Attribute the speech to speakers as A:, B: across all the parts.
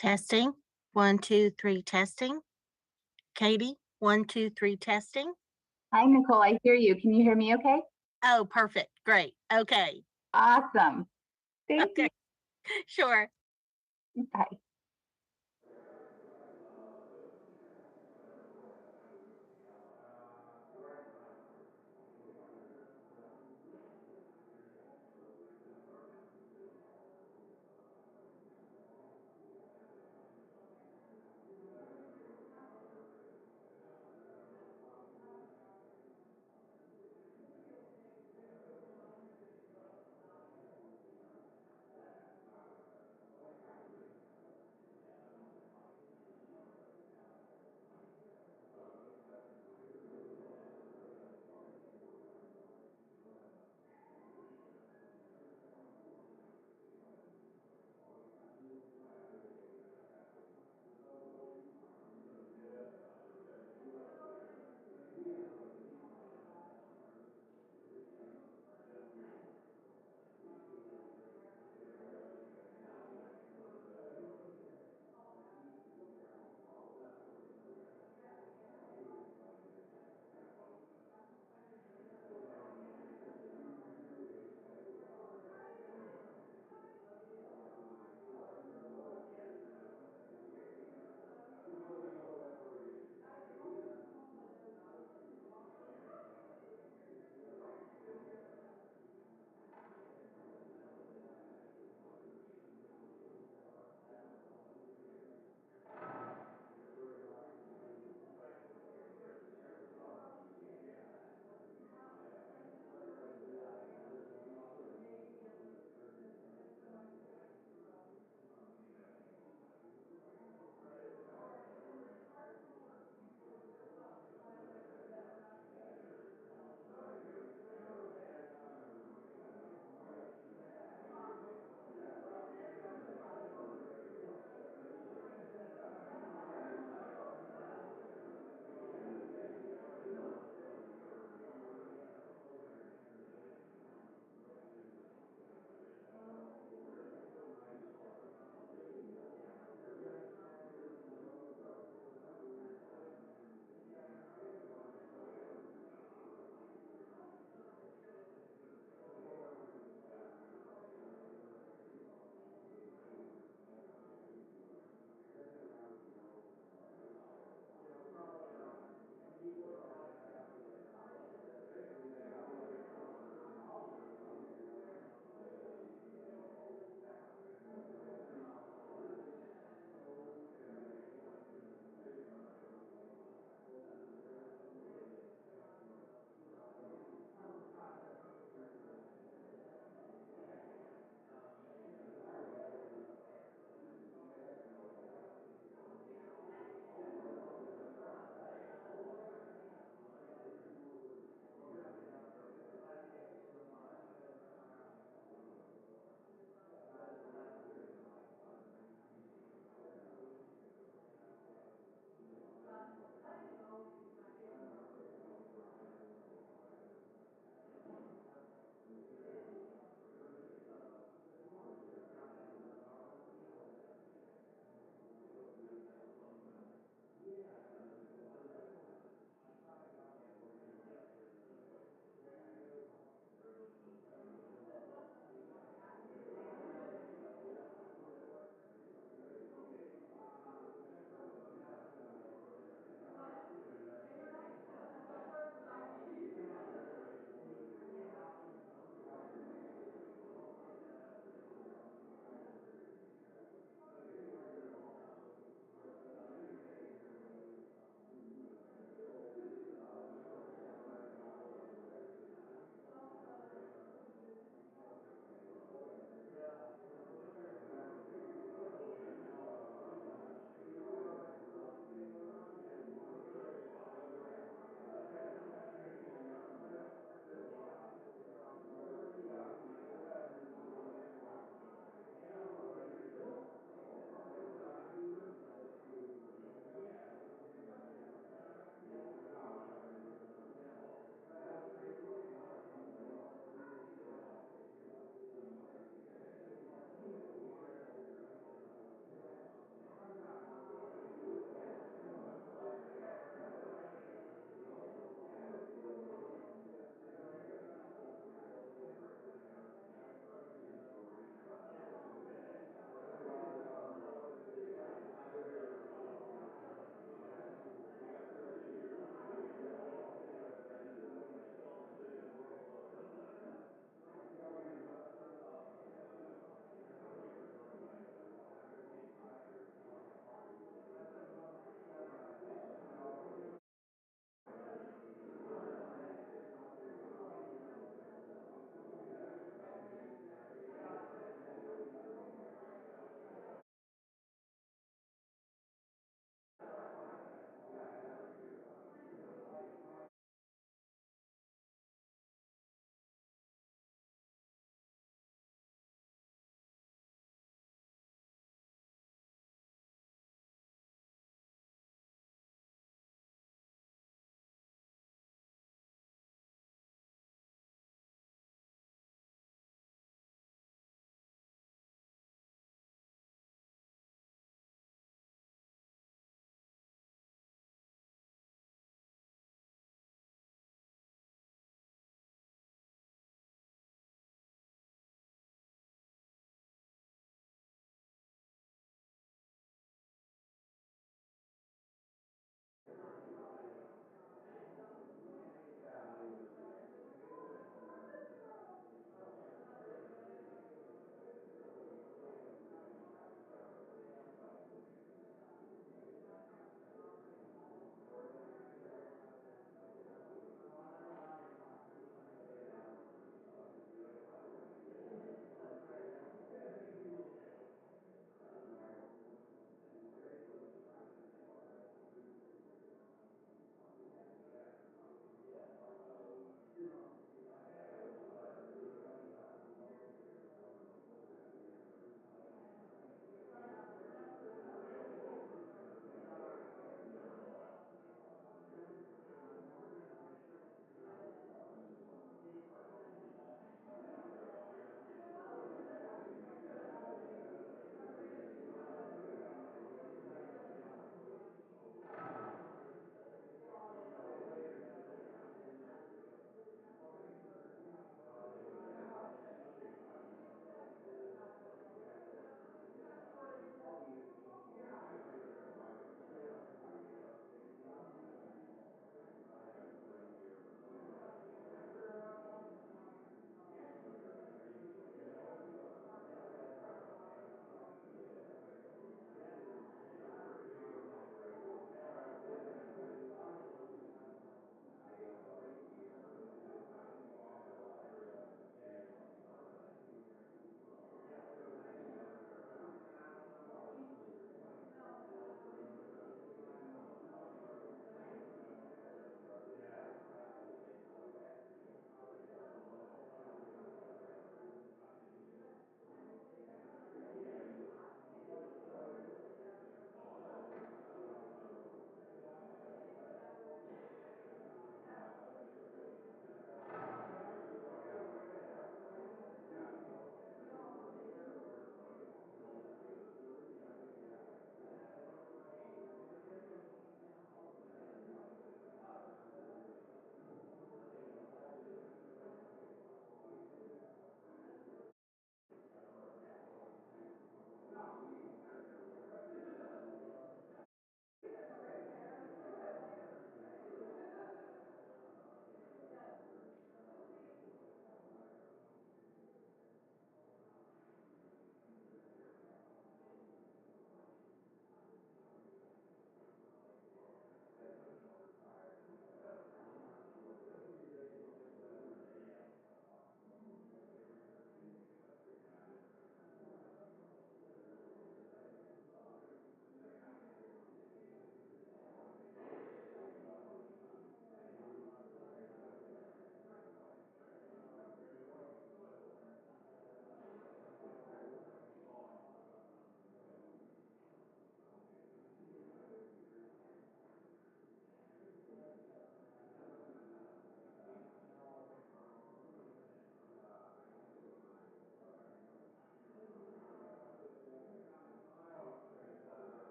A: Testing. 1, 2, 3, testing. Katie, 1, 2, 3, testing.
B: Hi, Nicole. I hear you. Can you hear me okay?
A: Oh, perfect. Great. Okay.
B: Awesome. Thank you.
A: Okay. Sure.
B: Bye.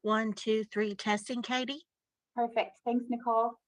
A: 1, 2, 3, testing, Katie.
B: Perfect. Thanks, Nicole.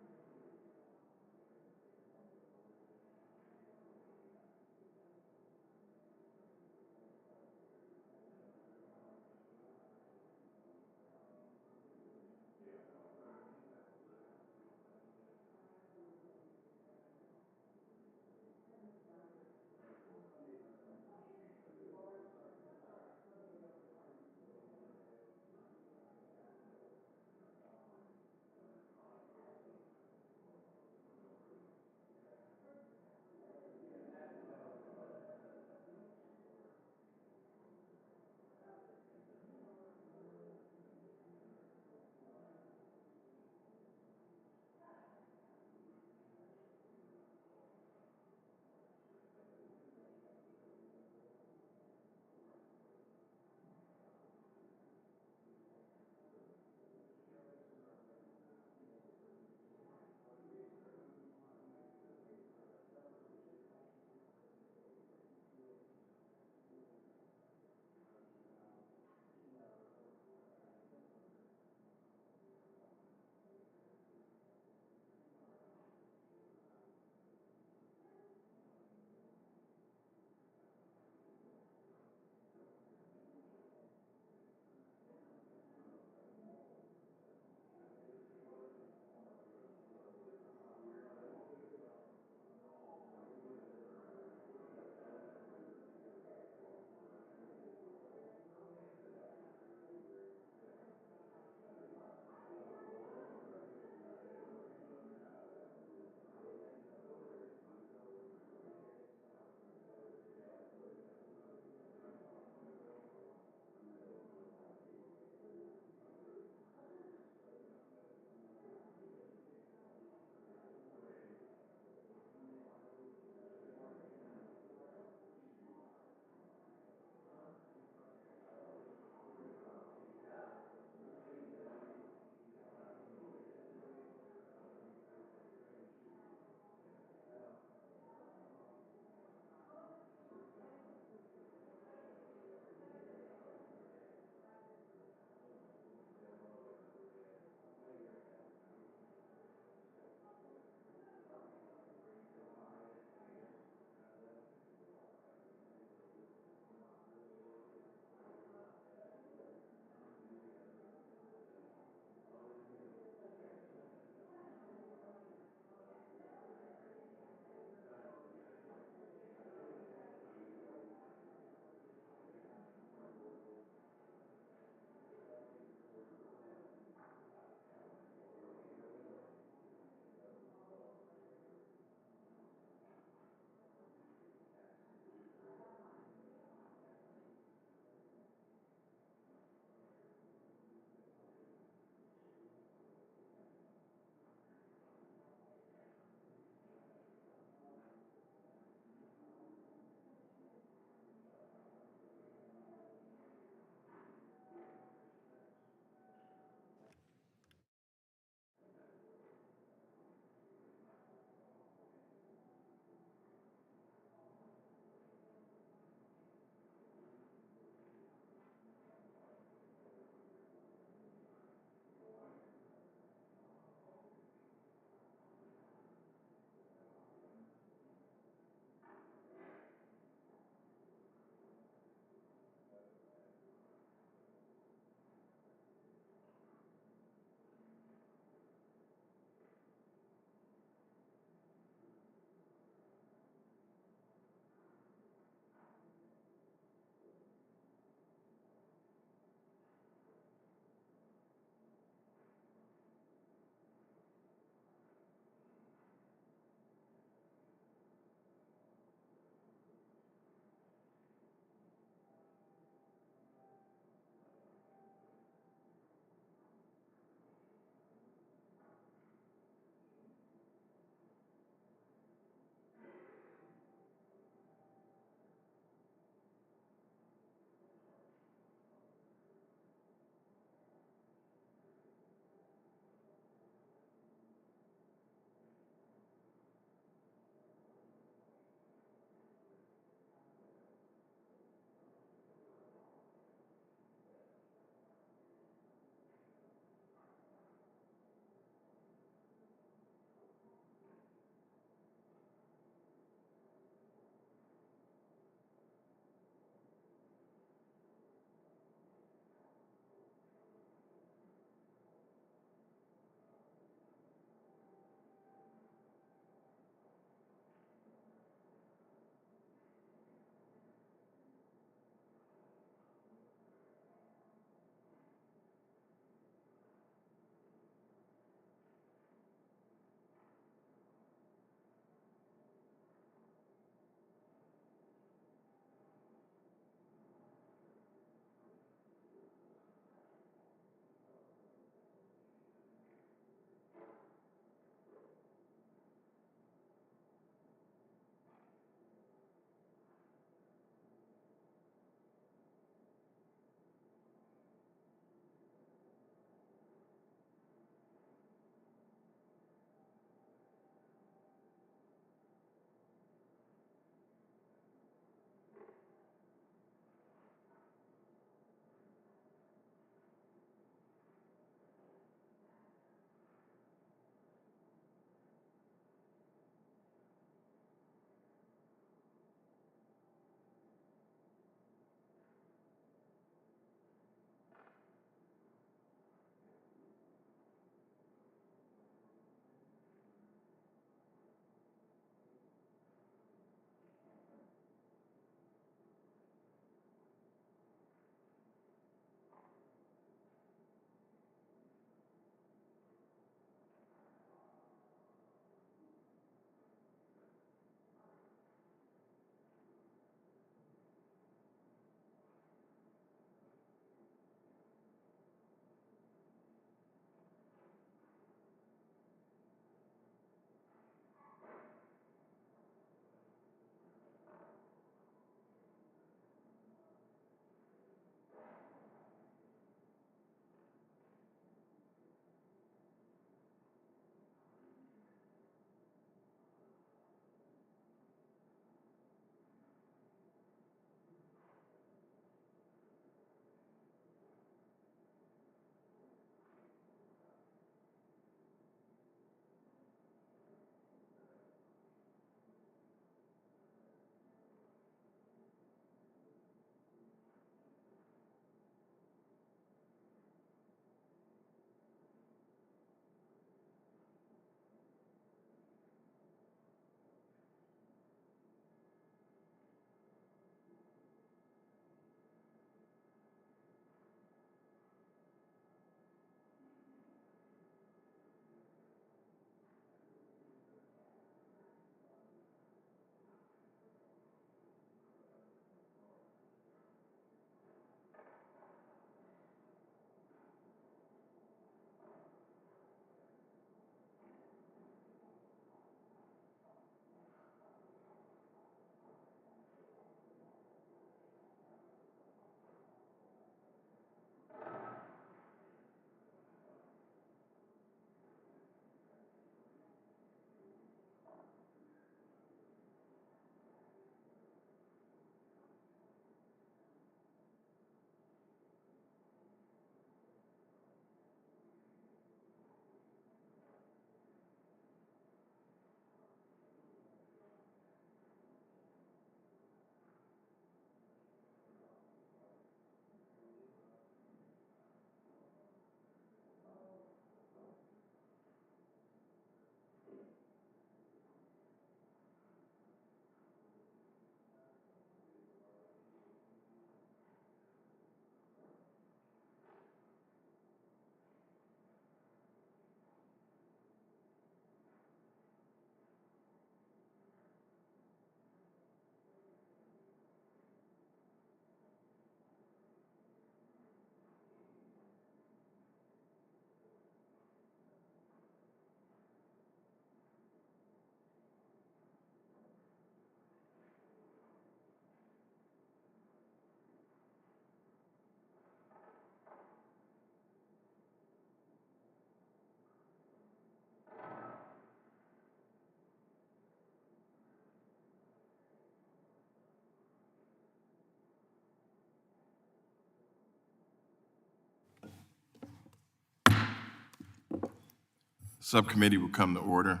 C: Subcommittee will come to order.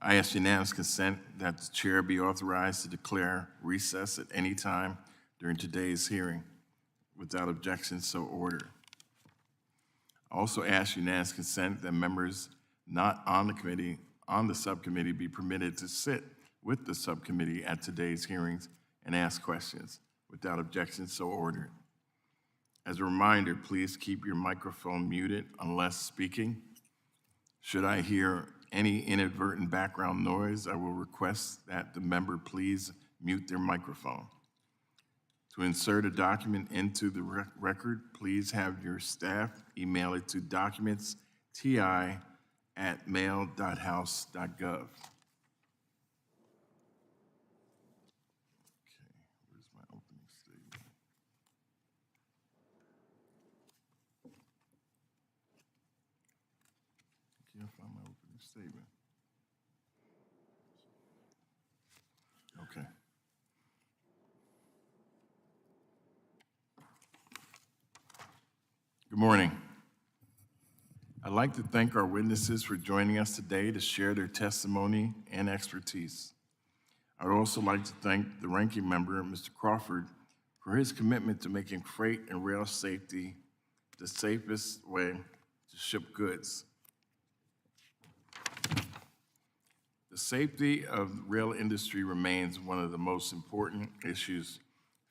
C: I ask unanimous consent that the chair be authorized to declare recess at any time during today's hearing. Without objection, so ordered. I also ask unanimous consent that members not on the subcommittee be permitted to sit with the subcommittee at today's hearings and ask questions. Without objection, so ordered. As a reminder, please keep your microphone muted unless speaking. Should I hear any inadvertent background noise, I will request that the member please mute their microphone. To insert a document into the record, please have your staff email it to documentsTI@mail.house.gov. Okay, where's my opening statement? Can't find my opening statement. Okay. Good morning. I'd like to thank our witnesses for joining us today to share their testimony and expertise. I would also like to thank the ranking member, Mr. Crawford, for his commitment to making freight and rail safety the safest way to ship goods. The safety of the rail industry remains one of the most important issues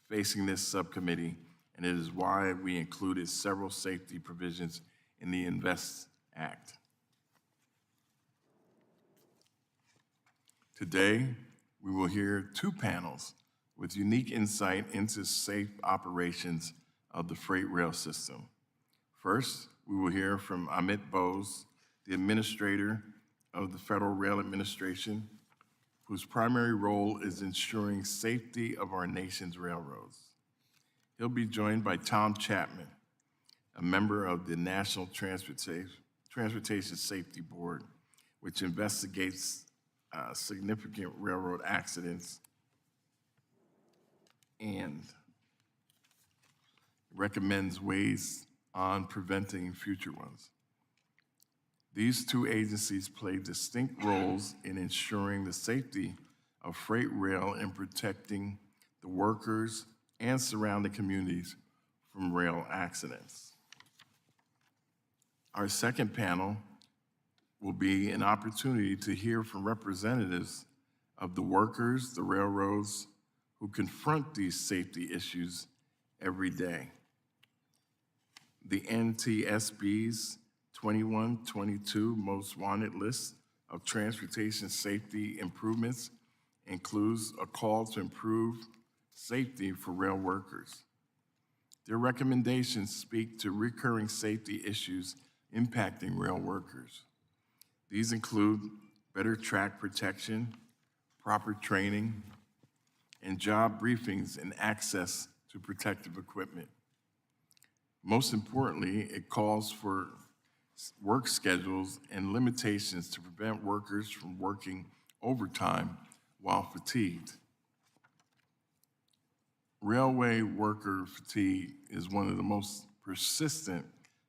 C: facing this subcommittee, and it is why we included several safety provisions in the INVEST Act. Today, we will hear two panels with unique insight into safe operations of the freight rail system. First, we will hear from Amit Bose, the administrator of the Federal Rail Administration, whose primary role is ensuring safety of our nation's railroads. He'll be joined by Tom Chapman, a member of the National Transportation Safety Board, which investigates significant railroad accidents and recommends ways on preventing future ones. These two agencies play distinct roles in ensuring the safety of freight rail and protecting the workers and surrounding communities from rail accidents. Our second panel will be an opportunity to hear from representatives of the workers, the railroads, who confront these safety issues every day. The NTSB's 21-22 Most Wanted list of transportation safety improvements includes a call to improve safety for rail workers. Their recommendations speak to recurring safety issues impacting rail workers. These include better track protection, proper training, and job briefings and access to protective equipment. Most importantly, it calls for work schedules and limitations to prevent workers from working overtime while fatigued. Railway worker fatigue is one of the most persistent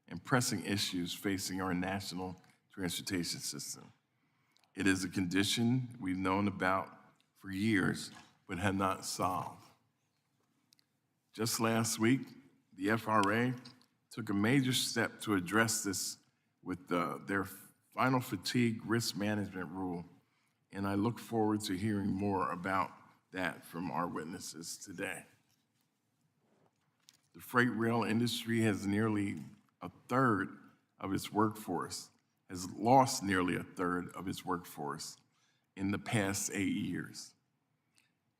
C: and pressing issues facing our national transportation system. It is a condition we've known about for years, but have not solved. Just last week, the FRA took a major step to address this with their final fatigue risk management rule, and I look forward to hearing more about that from our witnesses today. The freight rail industry has nearly a third of its workforce, has lost nearly a third of its workforce in the past 8 years.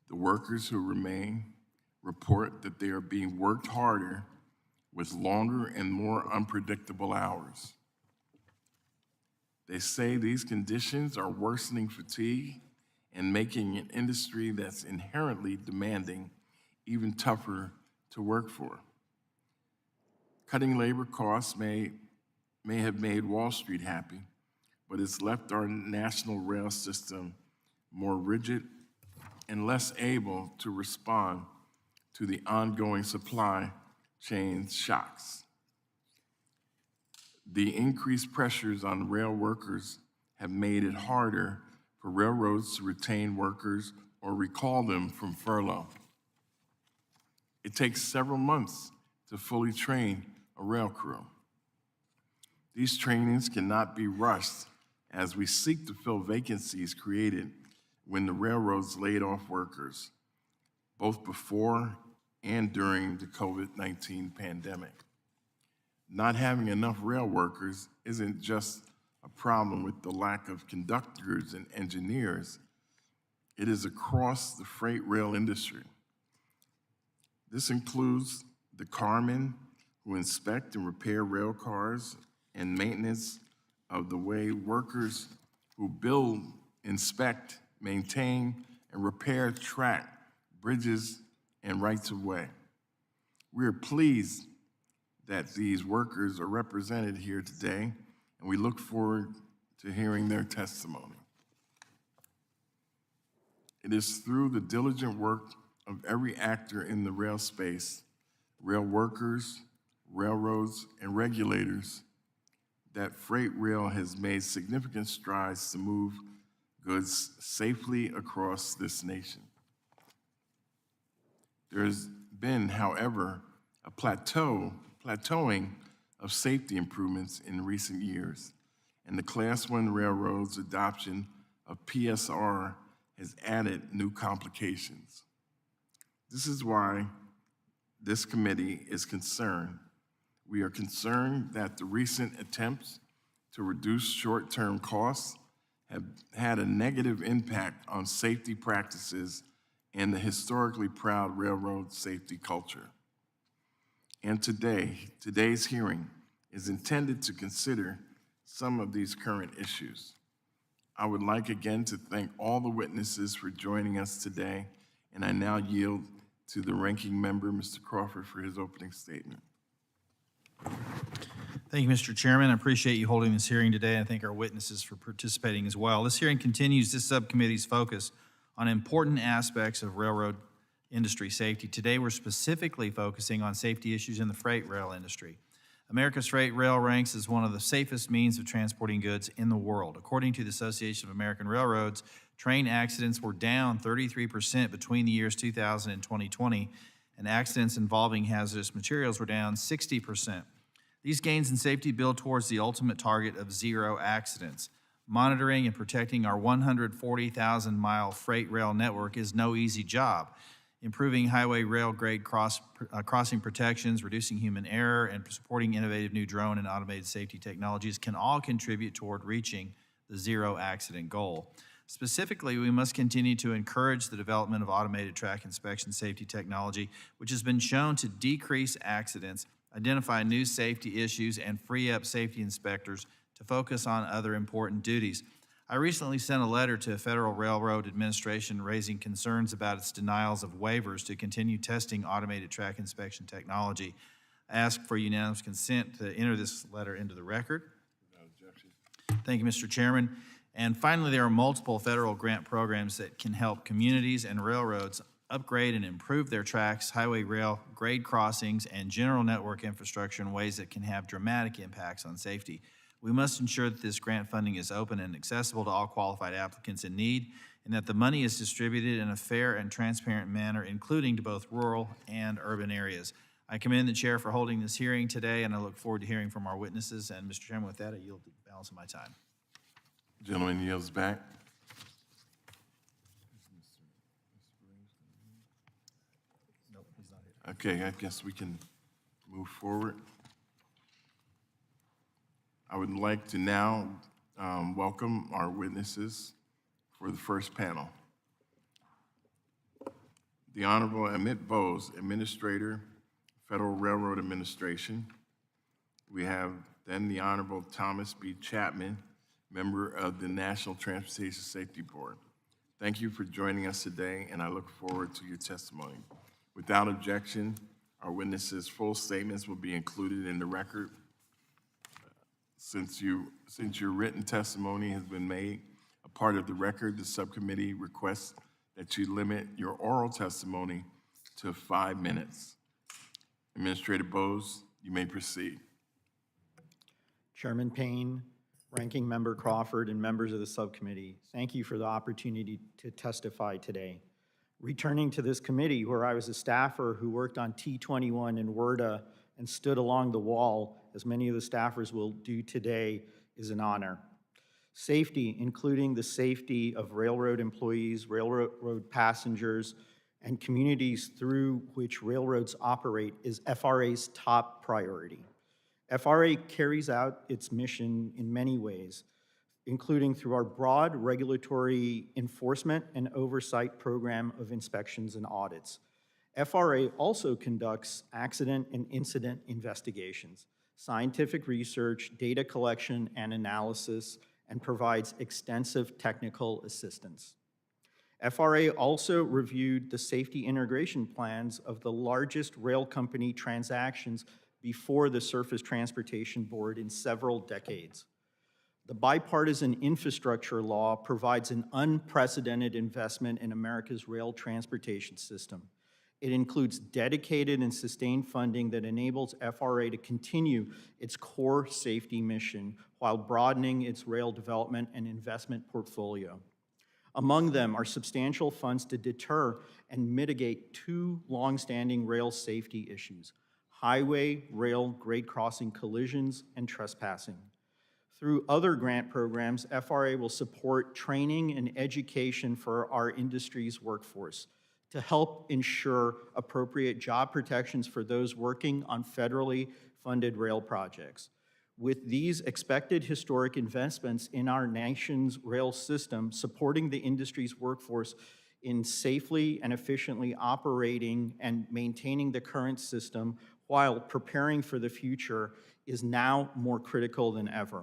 C: The workers who remain report that they are being worked harder with longer and more unpredictable hours. They say these conditions are worsening fatigue and making an industry that's inherently demanding even tougher to work for. Cutting labor costs may have made Wall Street happy, but it's left our national rail system more rigid and less able to respond to the ongoing supply chain shocks. The increased pressures on rail workers have made it harder for railroads to retain workers or recall them from furlough. It takes several months to fully train a rail crew. These trainings cannot be rushed as we seek to fill vacancies created when the railroads laid off workers, both before and during the COVID-19 pandemic. Not having enough rail workers isn't just a problem with the lack of conductors and engineers. It is across the freight rail industry. This includes the carmen who inspect and repair rail cars and maintenance of the way workers who build, inspect, maintain, and repair track, bridges, and rights-of-way. We are pleased that these workers are represented here today, and we look forward to hearing their testimony. It is through the diligent work of every actor in the rail space, rail workers, railroads, and regulators, that freight rail has made significant strides to move goods safely across this nation. There has been, however, a plateauing of safety improvements in recent years, and the Class I railroads' adoption of PSR has added new complications. This is why this committee is concerned. We are concerned that the recent attempts to reduce short-term costs have had a negative impact on safety practices and the historically proud railroad safety culture. And today's hearing is intended to consider some of these current issues. I would like again to thank all the witnesses for joining us today, and I now yield to the ranking member, Mr. Crawford, for his opening statement.
D: Thank you, Mr. Chairman. I appreciate you holding this hearing today, and I thank our witnesses for participating as well. This hearing continues this subcommittee's focus on important aspects of railroad industry safety. Today, we're specifically focusing on safety issues in the freight rail industry. America's freight rail ranks as one of the safest means of transporting goods in the world. According to the Association of American Railroads, train accidents were down 33% between the years 2000 and 2020, and accidents involving hazardous materials were down 60%. These gains in safety build towards the ultimate target of zero accidents. Monitoring and protecting our 140,000-mile freight rail network is no easy job. Improving highway rail grade crossing protections, reducing human error, and supporting innovative new drone and automated safety technologies can all contribute toward reaching the zero accident goal. Specifically, we must continue to encourage the development of automated track inspection safety technology, which has been shown to decrease accidents, identify new safety issues, and free up safety inspectors to focus on other important duties. I recently sent a letter to Federal Railroad Administration raising concerns about its denials of waivers to continue testing automated track inspection technology. I ask for unanimous consent to enter this letter into the record.
C: Without objection.
D: Thank you, Mr. Chairman. And finally, there are multiple federal grant programs that can help communities and railroads upgrade and improve their tracks, highway rail, grade crossings, and general network infrastructure in ways that can have dramatic impacts on safety. We must ensure that this grant funding is open and accessible to all qualified applicants in need, and that the money is distributed in a fair and transparent manner, including to both rural and urban areas. I commend the chair for holding this hearing today, and I look forward to hearing from our witnesses. And Mr. Chairman, with that, I yield the balance of my time.
C: Gentleman yields back.
D: Nope, he's not here.
C: Okay, I guess we can move forward. I would like to now welcome our witnesses for the first panel. The Honorable Amit Bose, Administrator, Federal Railroad Administration. We have then the Honorable Thomas B. Chapman, Member of the National Transportation Safety Board. Thank you for joining us today, and I look forward to your testimony. Without objection, our witnesses' full statements will be included in the record. Since your written testimony has been made a part of the record, the subcommittee requests that you limit your oral testimony to 5 minutes. Administrator Bose, you may proceed.
E: Chairman Payne, Ranking Member Crawford, and members of the subcommittee, thank you for the opportunity to testify today. Returning to this committee where I was a staffer who worked on T21 in WRDA and stood along the wall, as many of the staffers will do today, is an honor. Safety, including the safety of railroad employees, railroad passengers, and communities through which railroads operate, is FRA's top priority. FRA carries out its mission in many ways, including through our broad regulatory enforcement and oversight program of inspections and audits. FRA also conducts accident and incident investigations, scientific research, data collection and analysis, and provides extensive technical assistance. FRA also reviewed the safety integration plans of the largest rail company transactions before the Surface Transportation Board in several decades. The bipartisan infrastructure law provides an unprecedented investment in America's rail transportation system. It includes dedicated and sustained funding that enables FRA to continue its core safety mission while broadening its rail development and investment portfolio. Among them are substantial funds to deter and mitigate two longstanding rail safety issues: highway rail grade crossing collisions and trespassing. Through other grant programs, FRA will support training and education for our industry's workforce to help ensure appropriate job protections for those working on federally funded rail projects. With these expected historic investments in our nation's rail system, supporting the industry's workforce in safely and efficiently operating and maintaining the current system while preparing for the future is now more critical than ever.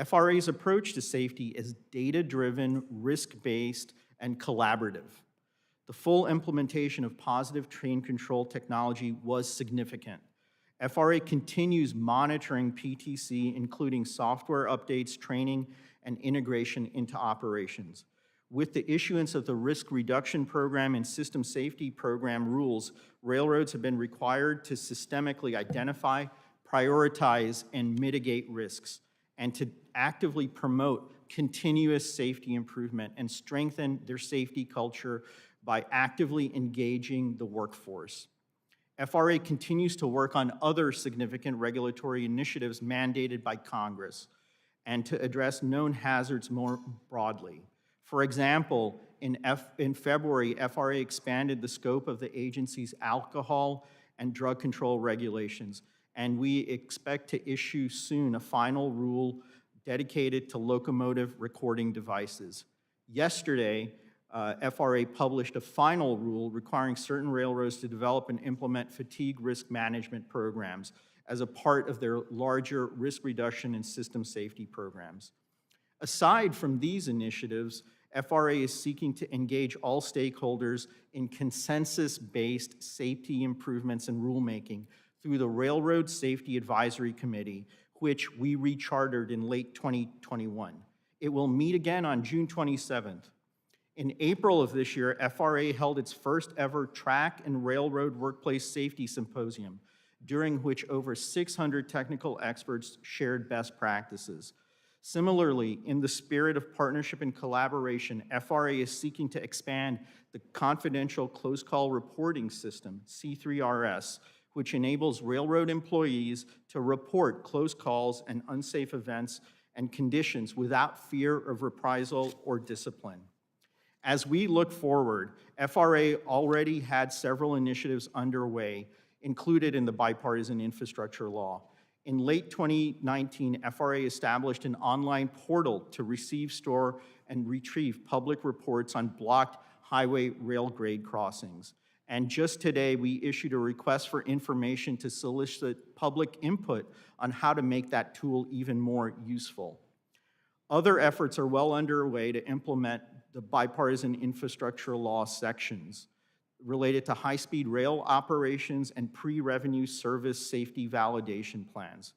E: FRA's approach to safety is data-driven, risk-based, and collaborative. The full implementation of positive train control technology was significant. FRA continues monitoring PTC, including software updates, training, and integration into operations. With the issuance of the Risk Reduction Program and System Safety Program rules, railroads have been required to systemically identify, prioritize, and mitigate risks, and to actively promote continuous safety improvement and strengthen their safety culture by actively engaging the workforce. FRA continues to work on other significant regulatory initiatives mandated by Congress and to address known hazards more broadly. For example, in February, FRA expanded the scope of the agency's alcohol and drug control regulations, and we expect to issue soon a final rule dedicated to locomotive recording devices. Yesterday, FRA published a final rule requiring certain railroads to develop and implement fatigue risk management programs as a part of their larger risk reduction and system safety programs. Aside from these initiatives, FRA is seeking to engage all stakeholders in consensus-based safety improvements and rulemaking through the Railroad Safety Advisory Committee, which we rechartered in late 2021. It will meet again on June 27th. In April of this year, FRA held its first ever track and railroad workplace safety symposium, during which over 600 technical experts shared best practices. Similarly, in the spirit of partnership and collaboration, FRA is seeking to expand the confidential close call reporting system, C3RS, which enables railroad employees to report close calls and unsafe events and conditions without fear of reprisal or discipline. As we look forward, FRA already had several initiatives underway included in the bipartisan infrastructure law. In late 2019, FRA established an online portal to receive, store, and retrieve public reports on blocked highway rail grade crossings. And just today, we issued a request for information to solicit public input on how to make that tool even more useful. Other efforts are well underway to implement the bipartisan infrastructure law sections related to high-speed rail operations and pre-revenue service safety validation plans.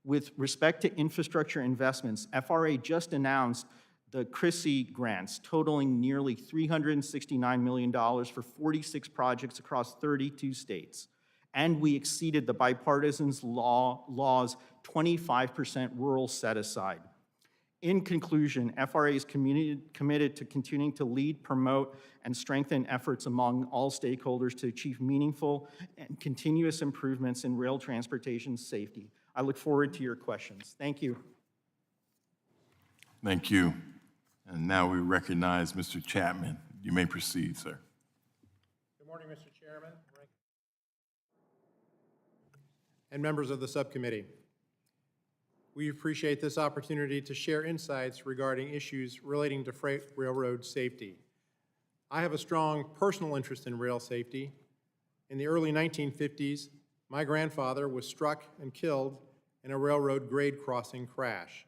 E: With respect to infrastructure investments, FRA just announced the CRISI grants totaling nearly $369 million for 46 projects across 32 states. And we exceeded the bipartisan law's 25% rural set aside. In conclusion, FRA is committed to continuing to lead, promote, and strengthen efforts among all stakeholders to achieve meaningful and continuous improvements in rail transportation safety. I look forward to your questions. Thank you.
C: Thank you. And now we recognize Mr. Chapman. You may proceed, sir.
F: Good morning, Mr. Chairman and members of the subcommittee. We appreciate this opportunity to share insights regarding issues relating to freight railroad safety. I have a strong personal interest in rail safety. In the early 1950s, my grandfather was struck and killed in a railroad grade crossing crash.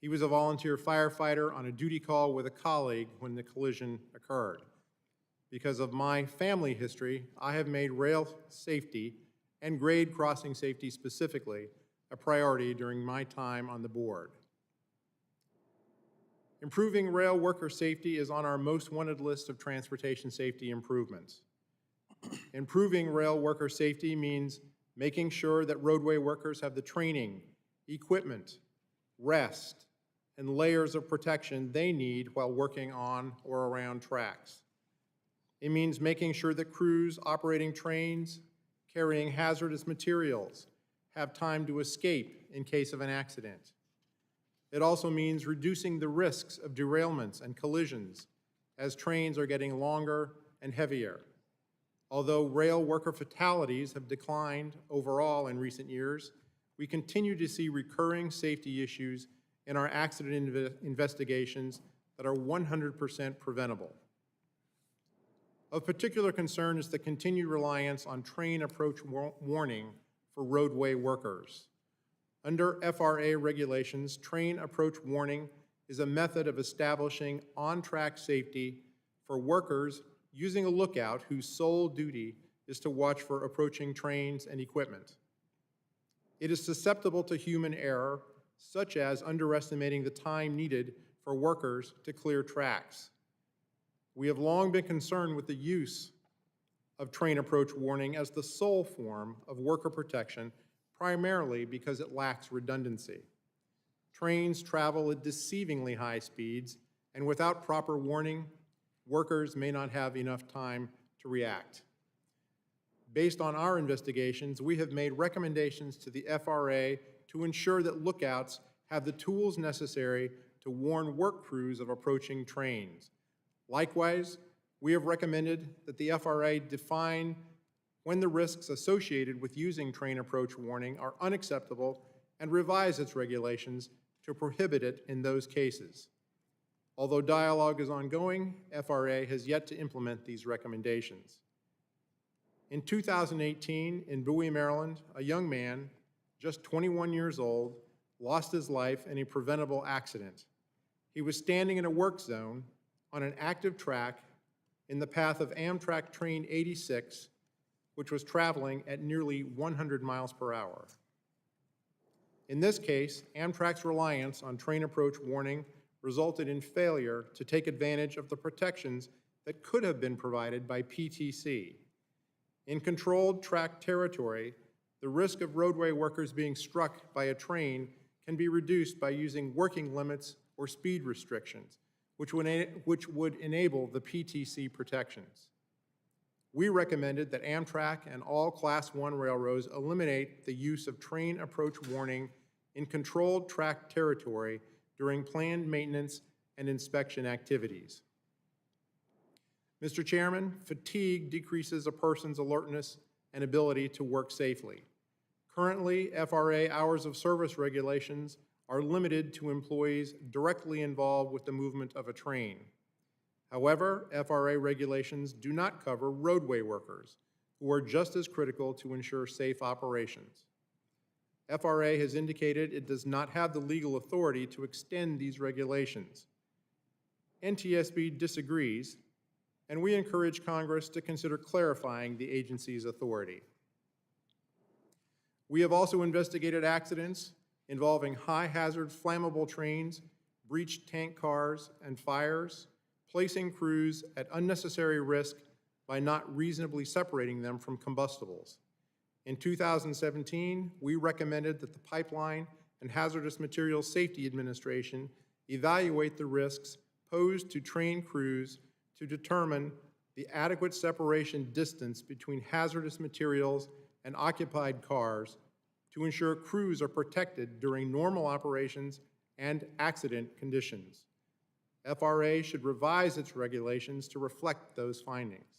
F: He was a volunteer firefighter on a duty call with a colleague when the collision occurred. Because of my family history, I have made rail safety and grade crossing safety specifically a priority during my time on the board. Improving rail worker safety is on our most wanted list of transportation safety improvements. Improving rail worker safety means making sure that roadway workers have the training, equipment, rest, and layers of protection they need while working on or around tracks. It means making sure that crews operating trains, carrying hazardous materials, have time to escape in case of an accident. It also means reducing the risks of derailments and collisions as trains are getting longer and heavier. Although rail worker fatalities have declined overall in recent years, we continue to see recurring safety issues in our accident investigations that are 100% preventable. Of particular concern is the continued reliance on train approach warning for roadway workers. Under FRA regulations, train approach warning is a method of establishing on-track safety for workers using a lookout whose sole duty is to watch for approaching trains and equipment. It is susceptible to human error, such as underestimating the time needed for workers to clear tracks. We have long been concerned with the use of train approach warning as the sole form of worker protection, primarily because it lacks redundancy. Trains travel at deceivingly high speeds, and without proper warning, workers may not have enough time to react. Based on our investigations, we have made recommendations to the FRA to ensure that lookouts have the tools necessary to warn work crews of approaching trains. Likewise, we have recommended that the FRA define when the risks associated with using train approach warning are unacceptable and revise its regulations to prohibit it in those cases. Although dialogue is ongoing, FRA has yet to implement these recommendations. In 2018, in Bowie, Maryland, a young man, just 21 years old, lost his life in a preventable accident. He was standing in a work zone on an active track in the path of Amtrak Train 86, which was traveling at nearly 100 miles per hour. In this case, Amtrak's reliance on train approach warning resulted in failure to take advantage of the protections that could have been provided by PTC. In controlled track territory, the risk of roadway workers being struck by a train can be reduced by using working limits or speed restrictions, which would enable the PTC protections. We recommended that Amtrak and all Class I railroads eliminate the use of train approach warning in controlled track territory during planned maintenance and inspection activities. Mr. Chairman, fatigue decreases a person's alertness and ability to work safely. Currently, FRA hours of service regulations are limited to employees directly involved with the movement of a train. However, FRA regulations do not cover roadway workers, who are just as critical to ensure safe operations. FRA has indicated it does not have the legal authority to extend these regulations. NTSB disagrees, and we encourage Congress to consider clarifying the agency's authority. We have also investigated accidents involving high-hazard flammable trains, breached tank cars, and fires, placing crews at unnecessary risk by not reasonably separating them from combustibles. In 2017, we recommended that the Pipeline and Hazardous Materials Safety Administration evaluate the risks posed to train crews to determine the adequate separation distance between hazardous materials and occupied cars to ensure crews are protected during normal operations and accident conditions. FRA should revise its regulations to reflect those findings.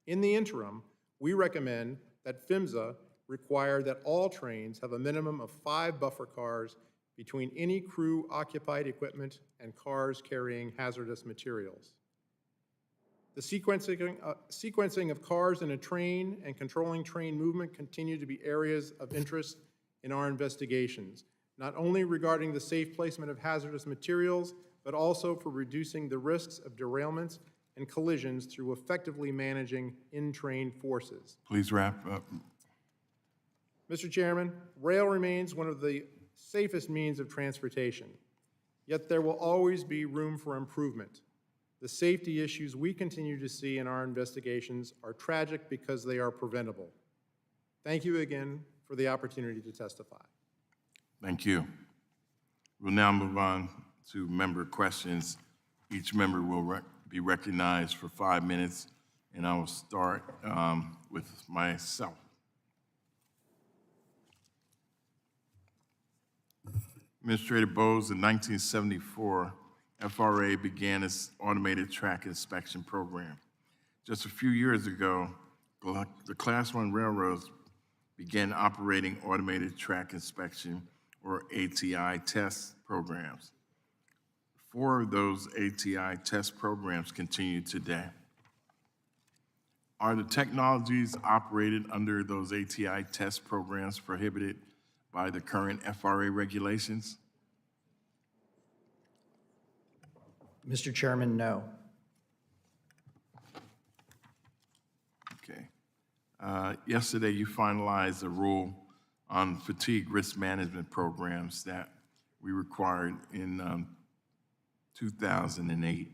F: In the interim, we recommend that PHMSA require that all trains have a minimum of 5 buffer cars between any crew-occupied equipment and cars carrying hazardous materials. The sequencing of cars in a train and controlling train movement continue to be areas of interest in our investigations, not only regarding the safe placement of hazardous materials, but also for reducing the risks of derailments and collisions through effectively managing in-train forces.
C: Please wrap up.
F: Mr. Chairman, rail remains one of the safest means of transportation, yet there will always be room for improvement. The safety issues we continue to see in our investigations are tragic because they are preventable. Thank you again for the opportunity to testify.
C: Thank you. We'll now move on to member questions. Each member will be recognized for 5 minutes, and I will start with myself. Administrator Bowes, in 1974, FRA began its automated track inspection program. Just a few years ago, the Class 1 railroads began operating automated track inspection, or ATI, test programs. 4 of those ATI test programs continue today. Are the technologies operated under those ATI test programs prohibited by the current FRA regulations?
E: Mr. Chairman, no.
C: Okay. Yesterday, you finalized a rule on fatigue risk management programs that we required in 2008.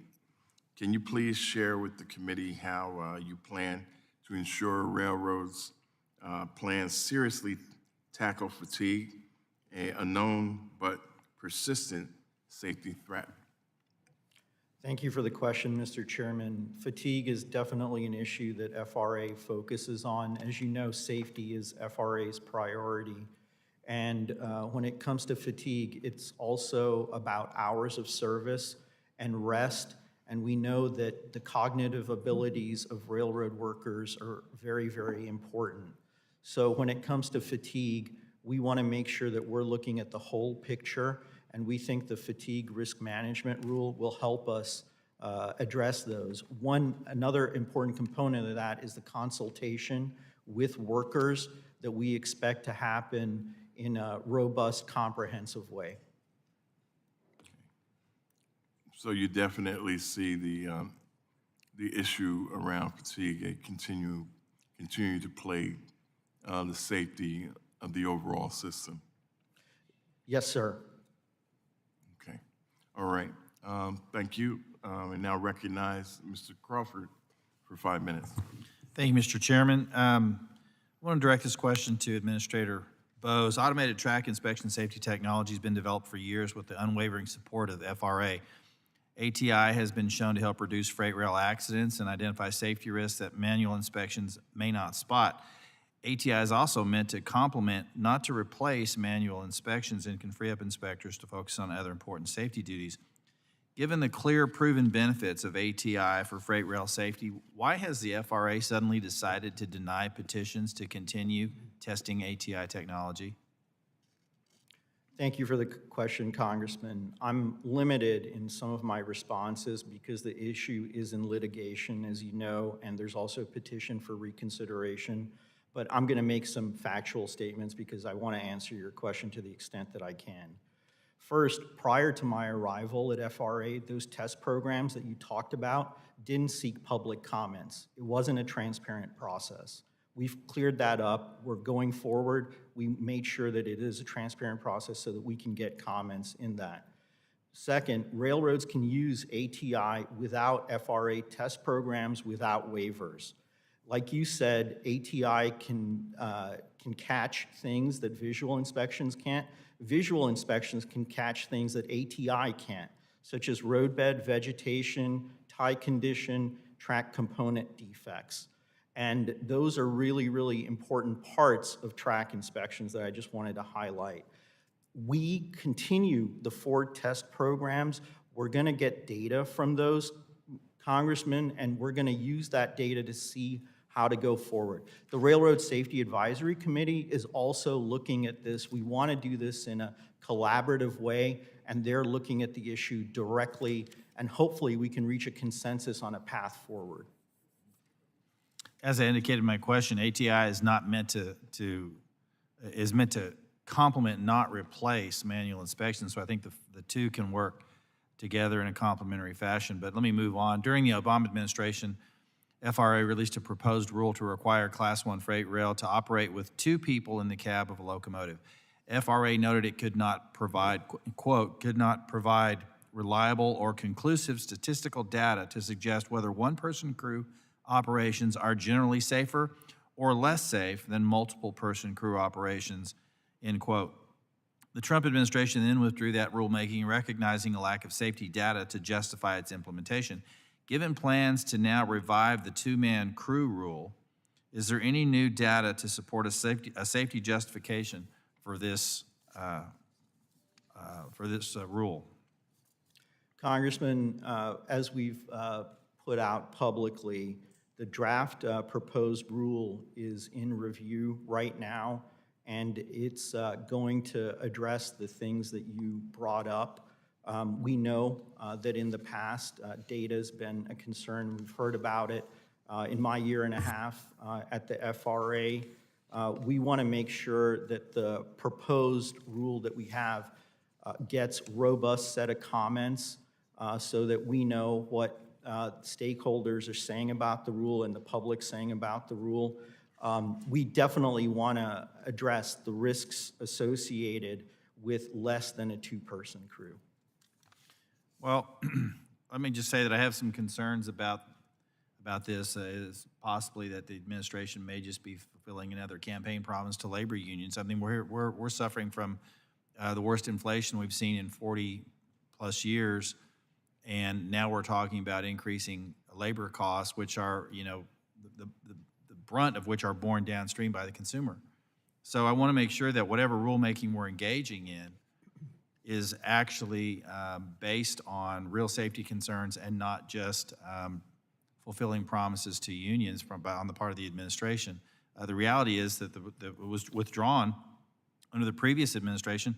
C: Can you please share with the committee how you plan to ensure railroads plan seriously tackle fatigue, a known but persistent safety threat?
E: Thank you for the question, Mr. Chairman. Fatigue is definitely an issue that FRA focuses on. As you know, safety is FRA's priority. And when it comes to fatigue, it's also about hours of service and rest. And we know that the cognitive abilities of railroad workers are very, very important. So when it comes to fatigue, we want to make sure that we're looking at the whole picture, and we think the fatigue risk management rule will help us address those. Another important component of that is the consultation with workers that we expect to happen in a robust, comprehensive way.
C: So you definitely see the issue around fatigue continue to plague the safety of the overall system.
E: Yes, sir.
C: Okay. All right. Thank you. And now recognize Mr. Crawford for 5 minutes.
D: Thank you, Mr. Chairman. I want to direct this question to Administrator Bowes. Automated track inspection safety technology has been developed for years with the unwavering support of the FRA. ATI has been shown to help reduce freight rail accidents and identify safety risks that manual inspections may not spot. ATI is also meant to complement, not to replace, manual inspections and can free up inspectors to focus on other important safety duties. Given the clear proven benefits of ATI for freight rail safety, why has the FRA suddenly decided to deny petitions to continue testing ATI technology?
E: Thank you for the question, Congressman. I'm limited in some of my responses because the issue is in litigation, as you know, and there's also a petition for reconsideration. But I'm going to make some factual statements because I want to answer your question to the extent that I can. First, prior to my arrival at FRA, those test programs that you talked about didn't seek public comments. It wasn't a transparent process. We've cleared that up. We're going forward. We made sure that it is a transparent process so that we can get comments in that. Second, railroads can use ATI without FRA test programs, without waivers. Like you said, ATI can catch things that visual inspections can't. Visual inspections can catch things that ATI can't, such as roadbed, vegetation, tie condition, track component defects. And those are really, really important parts of track inspections that I just wanted to highlight. We continue the Ford test programs. We're gonna get data from those, Congressman, and we're gonna use that data to see how to go forward. The Railroad Safety Advisory Committee is also looking at this. We wanna do this in a collaborative way, and they're looking at the issue directly, and hopefully we can reach a consensus on a path forward.
D: As I indicated in my question, ATI is not meant is meant to complement, not replace manual inspections. So I think the two can work together in a complementary fashion. But let me move on. During the Obama administration, FRA released a proposed rule to require Class 1 freight rail to operate with 2 people in the cab of a locomotive. FRA noted it could not provide, quote, could not provide reliable or conclusive statistical data to suggest whether one-person crew operations are generally safer or less safe than multiple-person crew operations, end quote. The Trump administration then withdrew that rulemaking, recognizing a lack of safety data to justify its implementation. Given plans to now revive the 2-man crew rule, is there any new data to support a safety justification for this rule?
E: Congressman, as we've put out publicly, the draft proposed rule is in review right now, and it's going to address the things that you brought up. We know that in the past, data's been a concern. We've heard about it. In my year and a half at the FRA, we want to make sure that the proposed rule that we have gets robust set of comments so that we know what stakeholders are saying about the rule and the public saying about the rule. We definitely want to address the risks associated with less than a 2-person crew.
D: Well, let me just say that I have some concerns about this. Is possibly that the administration may just be fulfilling another campaign promise to labor unions. I mean, we're suffering from the worst inflation we've seen in 40+ years, and now we're talking about increasing labor costs, which are, you know, the brunt of which are borne downstream by the consumer. So I want to make sure that whatever rulemaking we're engaging in is actually based on real safety concerns and not just fulfilling promises to unions on the part of the administration. The reality is that it was withdrawn under the previous administration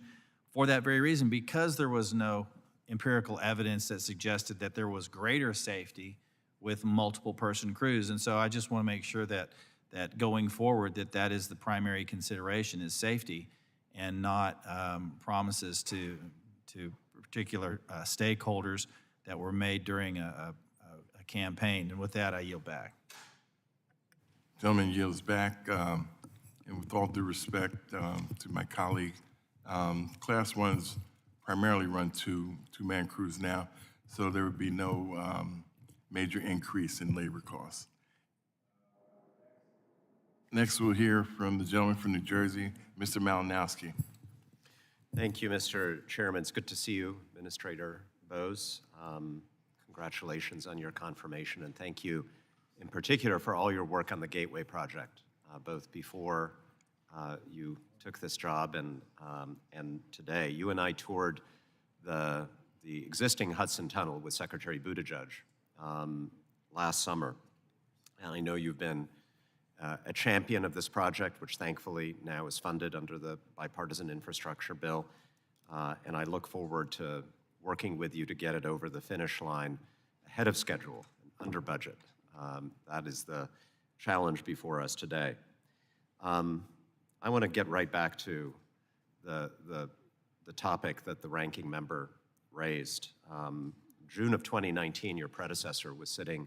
D: for that very reason, because there was no empirical evidence that suggested that there was greater safety with multiple person crews. And so I just want to make sure that going forward that is the primary consideration, is safety, and not promises to particular stakeholders that were made during a campaign. And with that, I yield back.
C: Gentleman yields back, and with all due respect to my colleague, Class 1s primarily run two-man crews now, so there would be no major increase in labor costs. Next, we'll hear from the gentleman from New Jersey, Mr. Malinowski.
G: Thank you, Mr. Chairman. It's good to see you, Administrator Bose. Congratulations on your confirmation, and thank you in particular for all your work on the Gateway project, both before you took this job and today. You and I toured the existing Hudson Tunnel with Secretary Buttigieg last summer, and I know you've been a champion of this project, which thankfully now is funded under the bipartisan infrastructure bill, and I look forward to working with you to get it over the finish line ahead of schedule, under budget. That is the challenge before us today. I want to get right back to the topic that the ranking member raised. June of 2019, your predecessor was sitting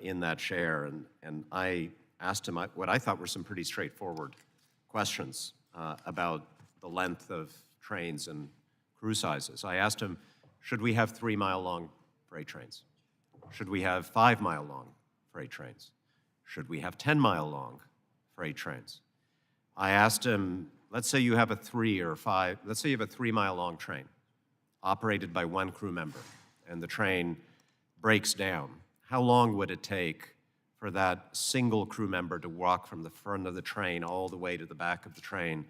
G: in that chair, and I asked him what I thought were some pretty straightforward questions about the length of trains and crew sizes. I asked him, should we have 3-mile-long freight trains? Should we have 5-mile-long freight trains? Should we have 10-mile-long freight trains? I asked him, let's say you have a 3-mile-long train operated by one crew member, and the train breaks down. How long would it take for that single crew member to walk from the front of the train all the way to the back of the train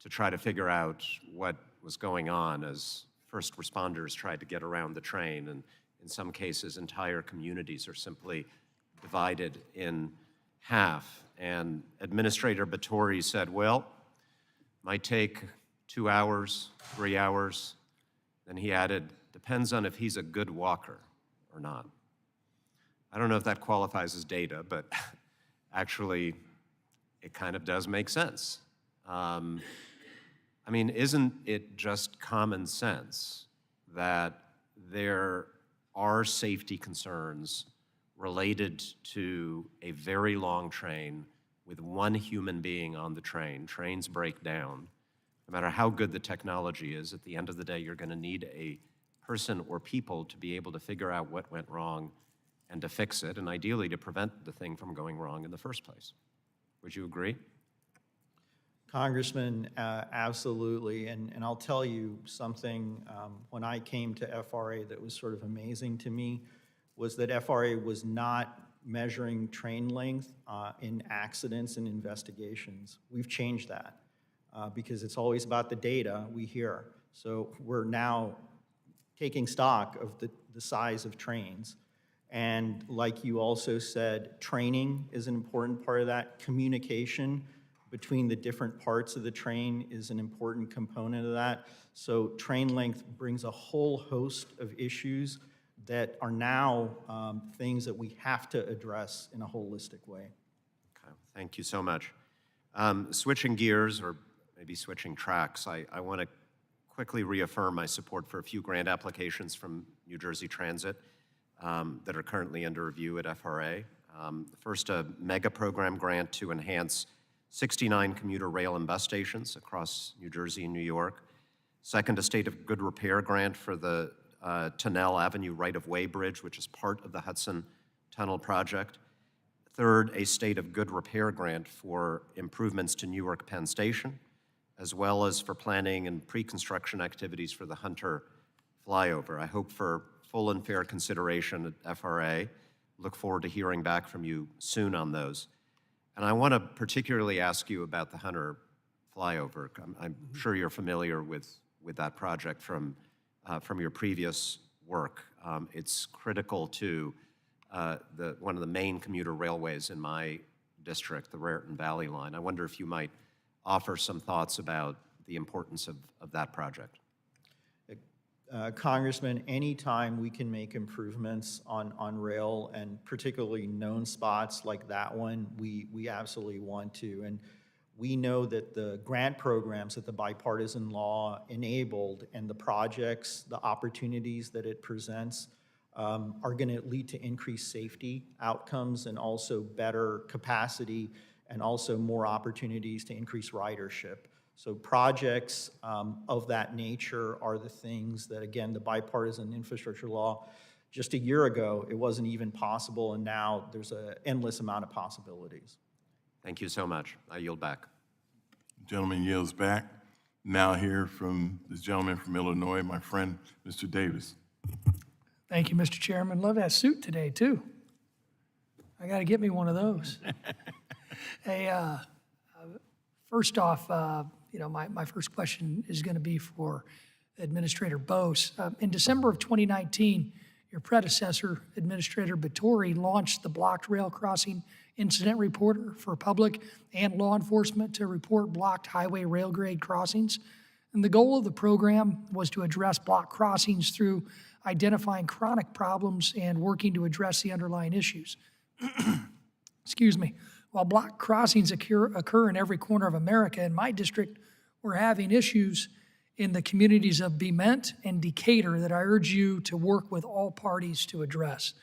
G: to try to figure out what was going on as first responders tried to get around the train? And in some cases, entire communities are simply divided in half. And Administrator Batory said, well, might take 2 hours, 3 hours. Then he added, depends on if he's a good walker or not. I don't know if that qualifies as data, but actually, it kind of does make sense. I mean, isn't it just common sense that there are safety concerns related to a very long train with one human being on the train? Trains break down. No matter how good the technology is, at the end of the day, you're going to need a person or people to be able to figure out what went wrong and to fix it, and ideally to prevent the thing from going wrong in the first place. Would you agree?
E: Congressman, absolutely. And I'll tell you something, when I came to FRA that was sort of amazing to me was that FRA was not measuring train length in accidents and investigations. We've changed that because it's always about the data we hear. So we're now taking stock of the size of trains. And like you also said, training is an important part of that. Communication between the different parts of the train is an important component of that. So train length brings a whole host of issues that are now things that we have to address in a holistic way.
G: Okay, thank you so much. Switching gears, or maybe switching tracks, I want to quickly reaffirm my support for a few grant applications from New Jersey Transit that are currently under review at FRA. First, a mega program grant to enhance 69 commuter rail and bus stations across New Jersey and New York. Second, a state of good repair grant for the Tunnel Avenue right-of-way bridge, which is part of the Hudson Tunnel project. Third, a state of good repair grant for improvements to Newark Penn Station, as well as for planning and pre-construction activities for the Hunter flyover. I hope for full and fair consideration at FRA. Look forward to hearing back from you soon on those. And I want to particularly ask you about the Hunter flyover. I'm sure you're familiar with that project from your previous work. It's critical to one of the main commuter railways in my district, the Raritan Valley Line. I wonder if you might offer some thoughts about the importance of that project.
E: Congressman, anytime we can make improvements on rail, and particularly known spots like that one, we absolutely want to. And we know that the grant programs that the bipartisan law enabled and the projects, the opportunities that it presents are going to lead to increased safety outcomes and also better capacity and also more opportunities to increase ridership. So projects of that nature are the things that, again, the bipartisan infrastructure law, just a year ago, it wasn't even possible, and now there's an endless amount of possibilities.
G: Thank you so much. I yield back.
C: Gentleman yields back. Now hear from this gentleman from Illinois, my friend, Mr. Davis.
H: Thank you, Mr. Chairman. Love that suit today, too. I got to get me one of those. Hey, first off, my first question is going to be for Administrator Bose. In December of 2019, your predecessor, Administrator Batory, launched the Blocked Rail Crossing Incident Reporter for public and law enforcement to report blocked highway rail grade crossings. And the goal of the program was to address blocked crossings through identifying chronic problems and working to address the underlying issues. Excuse me. While blocked crossings occur in every corner of America, in my district, we're having issues in the communities of Bement and Decatur that I urge you to work with all parties to address.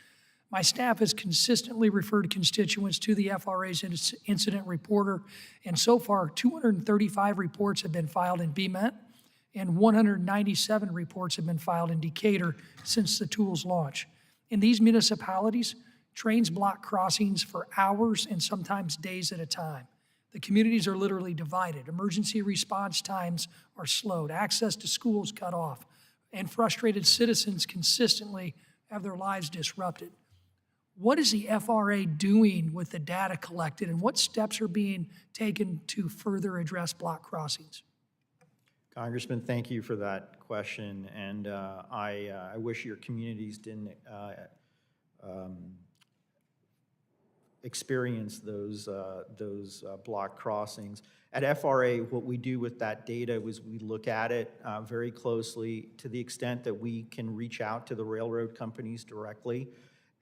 H: My staff has consistently referred constituents to the FRA's incident reporter, and so far 235 reports have been filed in Bement and 197 reports have been filed in Decatur since the tool's launch. In these municipalities, Trains block crossings for hours and sometimes days at a time. The communities are literally divided. Emergency response times are slowed, access to schools cut off, and frustrated citizens consistently have their lives disrupted. What is the FRA doing with the data collected, and what steps are being taken to further address block crossings?
E: Congressman, thank you for that question, and I wish your communities didn't experience those block crossings. At FRA, what we do with that data is we look at it very closely to the extent that we can reach out to the railroad companies directly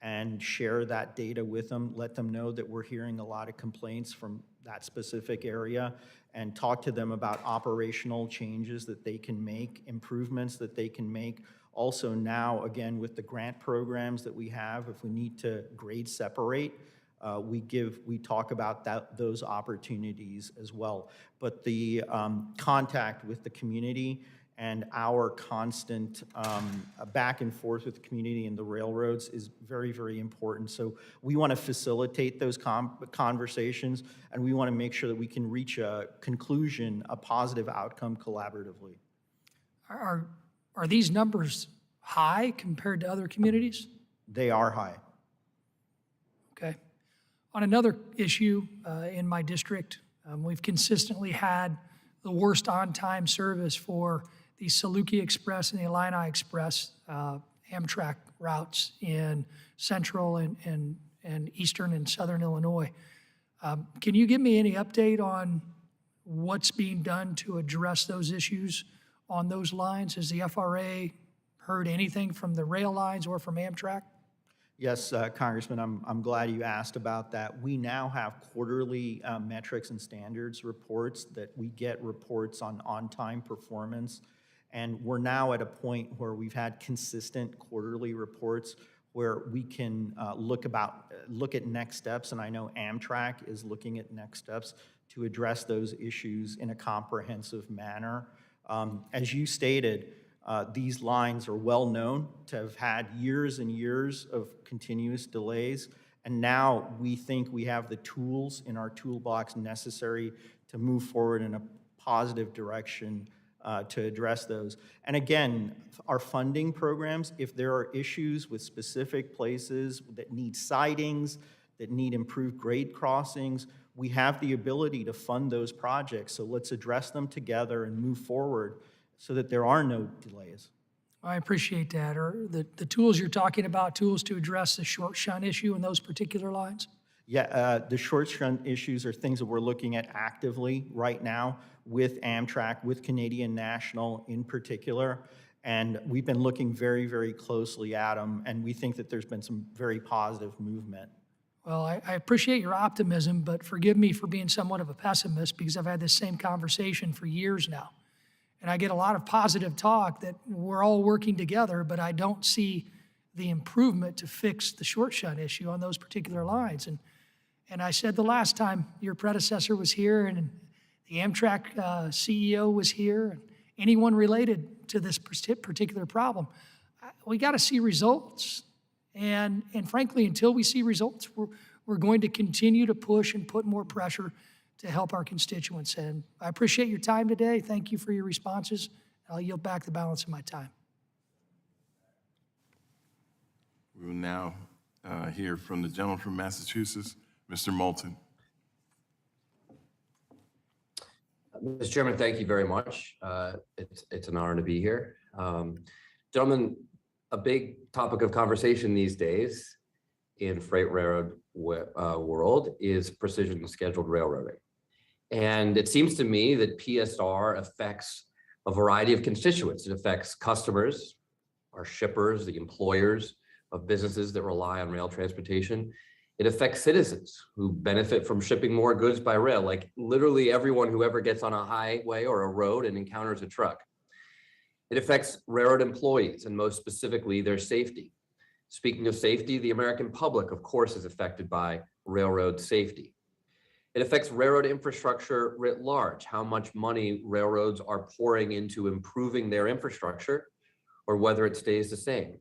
E: and share that data with them, let them know that we're hearing a lot of complaints from that specific area, and talk to them about operational changes that they can make, improvements that they can make. Also now, again, with the grant programs that we have, if we need to grade separate, we talk about those opportunities as well. But the contact with the community and our constant back and forth with the community and the railroads is very, very important. So we want to facilitate those conversations, and we want to make sure that we can reach a conclusion, a positive outcome collaboratively.
H: Are these numbers high compared to other communities?
E: They are high.
H: Okay. On another issue in my district, we've consistently had the worst on-time service for the Saluki Express and the Illini Express Amtrak routes in central and eastern and southern Illinois. Can you give me any update on what's being done to address those issues on those lines? Has the FRA heard anything from the rail lines or from Amtrak?
E: Yes, Congressman, I'm glad you asked about that. We now have quarterly metrics and standards reports that we get reports on on-time performance. And we're now at a point where we've had consistent quarterly reports where we can look at next steps. And I know Amtrak is looking at next steps to address those issues in a comprehensive manner. As you stated, these lines are well known to have had years and years of continuous delays, and now we think we have the tools in our toolbox necessary to move forward in a positive direction to address those. And again, our funding programs, if there are issues with specific places that need sidings, that need improved grade crossings, we have the ability to fund those projects. So let's address them together and move forward so that there are no delays.
H: I appreciate that. Are the tools you're talking about tools to address the short shunt issue in those particular lines?
E: Yeah, the short shunt issues are things that we're looking at actively right now with Amtrak, with Canadian National in particular. And we've been looking very, very closely at them, and we think that there's been some very positive movement.
H: Well, I appreciate your optimism, but forgive me for being somewhat of a pessimist because I've had this same conversation for years now. And I get a lot of positive talk that we're all working together, but I don't see the improvement to fix the short shunt issue on those particular lines. And I said the last time your predecessor was here and the Amtrak CEO was here, and anyone related to this particular problem, we got to see results. And frankly, until we see results, we're going to continue to push and put more pressure to help our constituents. And I appreciate your time today. Thank you for your responses. I'll yield back the balance of my time.
C: We will now hear from the gentleman from Massachusetts, Mr. Moulton.
I: Mr. Chairman, thank you very much. It's an honor to be here. Gentlemen, a big topic of conversation these days in freight railroad world is precision scheduled railroading. And it seems to me that PSR affects a variety of constituents. It affects customers, our shippers, the employers of businesses that rely on rail transportation. It affects citizens who benefit from shipping more goods by rail, like literally everyone who ever gets on a highway or a road and encounters a truck. It affects railroad employees, and most specifically, their safety. Speaking of safety, the American public, of course, is affected by railroad safety. It affects railroad infrastructure writ large, how much money railroads are pouring into improving their infrastructure, or whether it stays the same.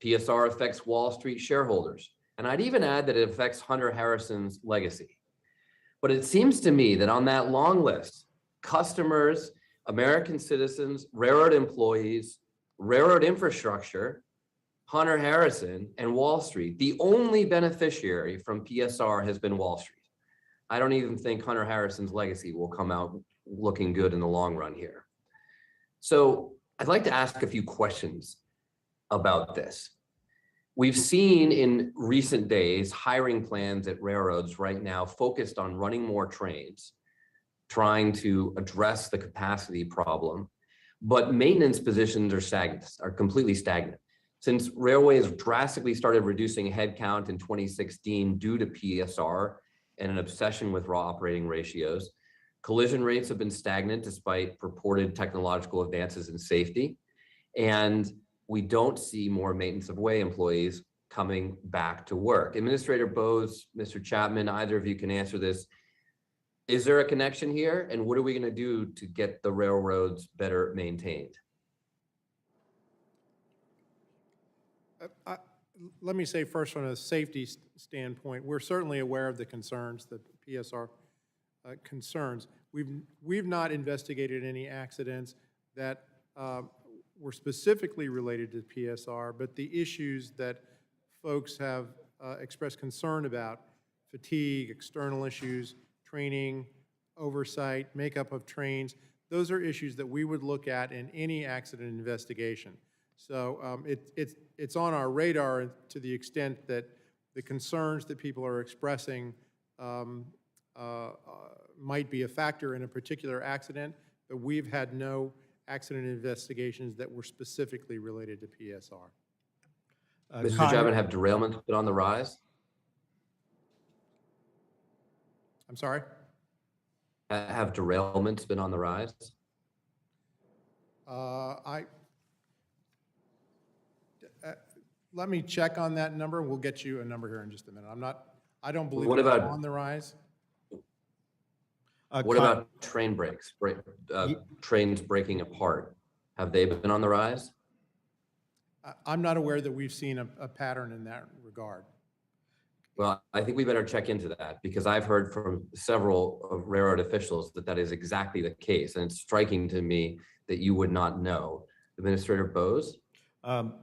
I: PSR affects Wall Street shareholders, And I'd even add that it affects Hunter Harrison's legacy. But it seems to me that on that long list, customers, American citizens, railroad employees, railroad infrastructure, Hunter Harrison, and Wall Street, the only beneficiary from PSR has been Wall Street. I don't even think Hunter Harrison's legacy will come out looking good in the long run here. So I'd like to ask a few questions about this. We've seen in recent days hiring plans at railroads right now focused on running more trains, trying to address the capacity problem, but maintenance positions are stagnant, are completely stagnant. Since railways drastically started reducing headcount in 2016 due to PSR and an obsession with raw operating ratios, collision rates have been stagnant despite purported technological advances in safety. And we don't see more maintenance of way employees coming back to work. Administrator Bose, Mr. Chapman, either of you can answer this. Is there a connection here? And what are we going to do to get the railroads better maintained?
F: Let me say first, from a safety standpoint, we're certainly aware of the concerns that PSR concerns. We've not investigated any accidents that were specifically related to PSR, but the issues that folks have expressed concern about, fatigue, external issues, training, oversight, makeup of trains, those are issues that we would look at in any accident investigation. So it's on our radar to the extent that the concerns that people are expressing might be a factor in a particular accident, but we've had no accident investigations that were specifically related to PSR.
I: Mr. Chapman, have derailments been on the rise?
F: I'm sorry?
I: Have derailments been on the rise?
F: Let me check on that number. We'll get you a number here in just a minute. I don't believe
I: What
F: it's
I: about-
F: on the rise.
I: What about train breaks, trains breaking apart? Have they been on the rise?
F: I'm not aware that we've seen a pattern in that regard.
I: Well, I think we better check into that because I've heard from several of railroad officials that that is exactly the case. And it's striking to me that you would not know. Administrator Bose?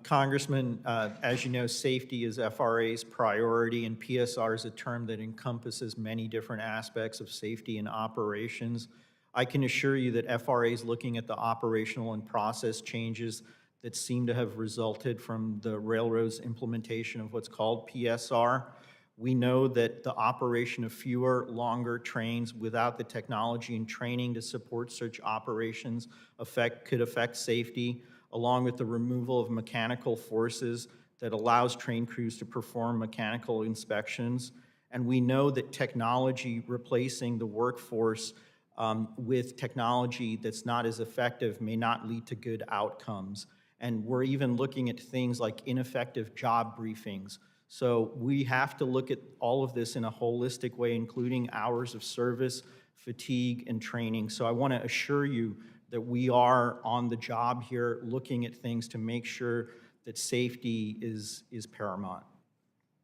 E: Congressman, as you know, safety is FRA's priority, and PSR is a term that encompasses many different aspects of safety and operations. I can assure you that FRA is looking at the operational and process changes that seem to have resulted from the railroad's implementation of what's called PSR. We know that the operation of fewer, longer trains without the technology and training to support such operations could affect safety, along with the removal of mechanical forces that allows train crews to perform mechanical inspections. And we know that technology replacing the workforce with technology that's not as effective may not lead to good outcomes. And we're even looking at things like ineffective job briefings. So we have to look at all of this in a holistic way, including hours of service, fatigue, and training. So I want to assure you that we are on the job here looking at things to make sure that safety is paramount.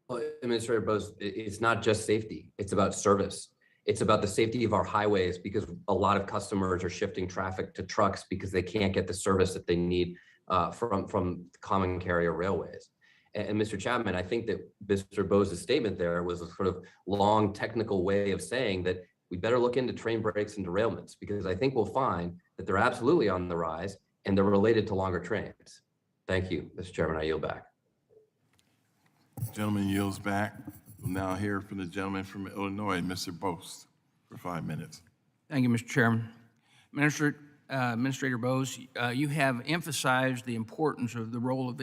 I: Well, Administrator Bose, it's not just safety, it's about service. It's about the safety of our highways because a lot of customers are shifting traffic to trucks because they can't get the service that they need from common carrier railways. And Mr. Chapman, I think that Mr. Bose's statement there was a sort of long technical way of saying that we better look into train breaks and derailments because I think we'll find that they're absolutely on the rise and they're related to longer trains. Thank you, Mr. Chairman. I yield back.
C: Gentleman yields back. We'll now hear from the gentleman from Illinois, Mr. Bose, for 5 minutes.
J: Thank you, Mr. Chairman. Administrator Bose, you have emphasized the importance of the role of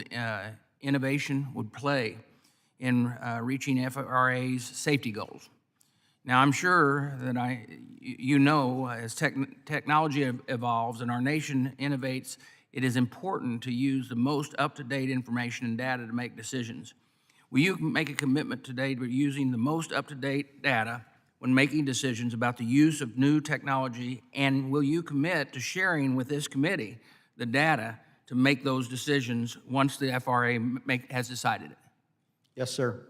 J: innovation would play in reaching FRA's safety goals. Now, I'm sure that you know, as technology evolves and our nation innovates, it is important to use the most up-to-date information and data to make decisions. Will you make a commitment today to using the most up-to-date data when making decisions about the use of new technology, and will you commit to sharing with this committee the data to make those decisions once the FRA has decided it?
E: Yes, sir.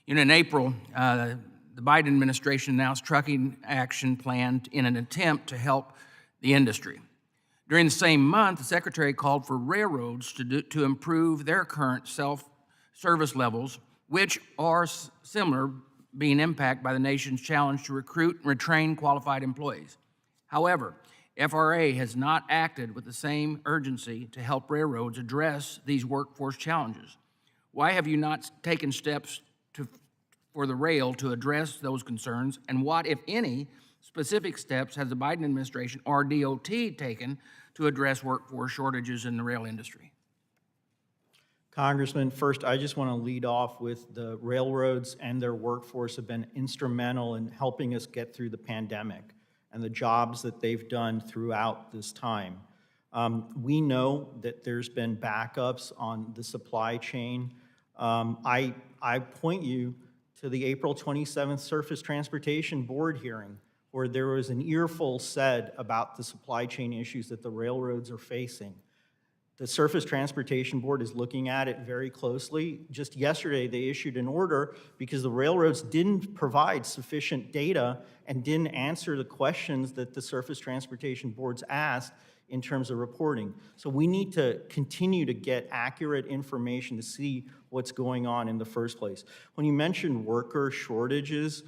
J: In April, the Biden administration announced trucking action plan in an attempt to help the industry. During the same month, the Secretary called for railroads to improve their current self-service levels, which are similar, being impacted by the nation's challenge to recruit and retrain qualified employees. However, FRA has not acted with the same urgency to help railroads address these workforce challenges. Why have you not taken steps for the rail to address those concerns, and what, if any, specific steps has the Biden administration or DOT taken to address workforce shortages in the rail industry?
E: Congressman, first, I just want to lead off with the railroads and their workforce have been instrumental in helping us get through the pandemic and the jobs that they've done throughout this time. We know that there's been backups on the supply chain. I point you to the April 27th Surface Transportation Board hearing, where there was an earful said about the supply chain issues that the railroads are facing. The Surface Transportation Board is looking at it very closely. Just yesterday, they issued an order because the railroads didn't provide sufficient data and didn't answer the questions that the Surface Transportation Board's asked in terms of reporting. So we need to continue to get accurate information to see what's going on in the first place. When you mentioned worker shortages,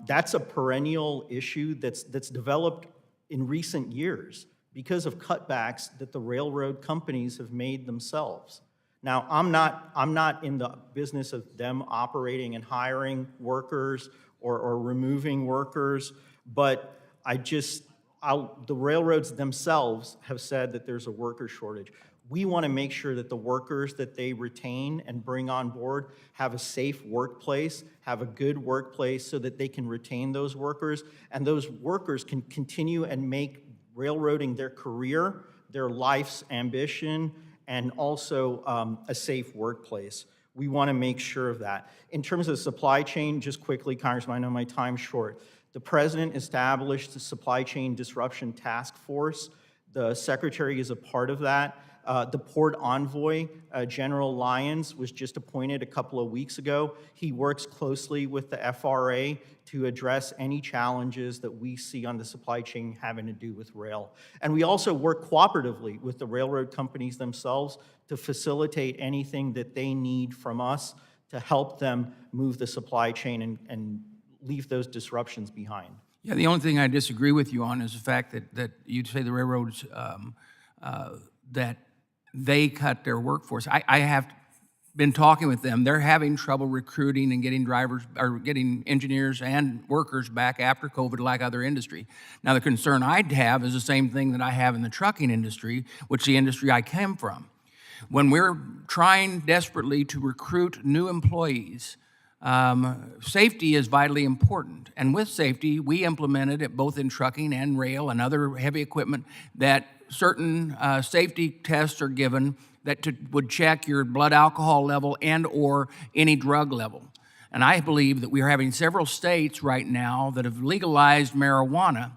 E: that's a perennial issue that's developed in recent years because of cutbacks that the railroad companies have made themselves. Now, I'm not in the business of them operating and hiring workers or removing workers, but the railroads themselves have said that there's a worker shortage. We want to make sure that the workers that they retain and bring on board have a safe workplace, have a good workplace so that they can retain those workers, and those workers can continue and make railroading their career, their life's ambition, and also a safe workplace. We want to make sure of that. In terms of supply chain, just quickly, Congressman, I know my time's short. The President established the Supply Chain Disruption Task Force. The Secretary is a part of that. The Port Envoy, General Lyons, was just appointed a couple of weeks ago. He works closely with the FRA to address any challenges that we see on the supply chain having to do with rail. And we also work cooperatively with the railroad companies themselves to facilitate anything that they need from us to help them move the supply chain and leave those disruptions behind.
J: Yeah, the only thing I disagree with you on is the fact that you'd say the railroads, that they cut their workforce. I have been talking with them. They're having trouble recruiting and getting drivers or getting engineers and workers back after COVID like other industry. Now, the concern I'd have is the same thing that I have in the trucking industry, which is the industry I came from. When we're trying desperately to recruit new employees, safety is vitally important. And with safety, we implemented it both in trucking and rail and other heavy equipment that certain safety tests are given that would check your blood alcohol level and or any drug level. And I believe that we are having several states right now that have legalized marijuana.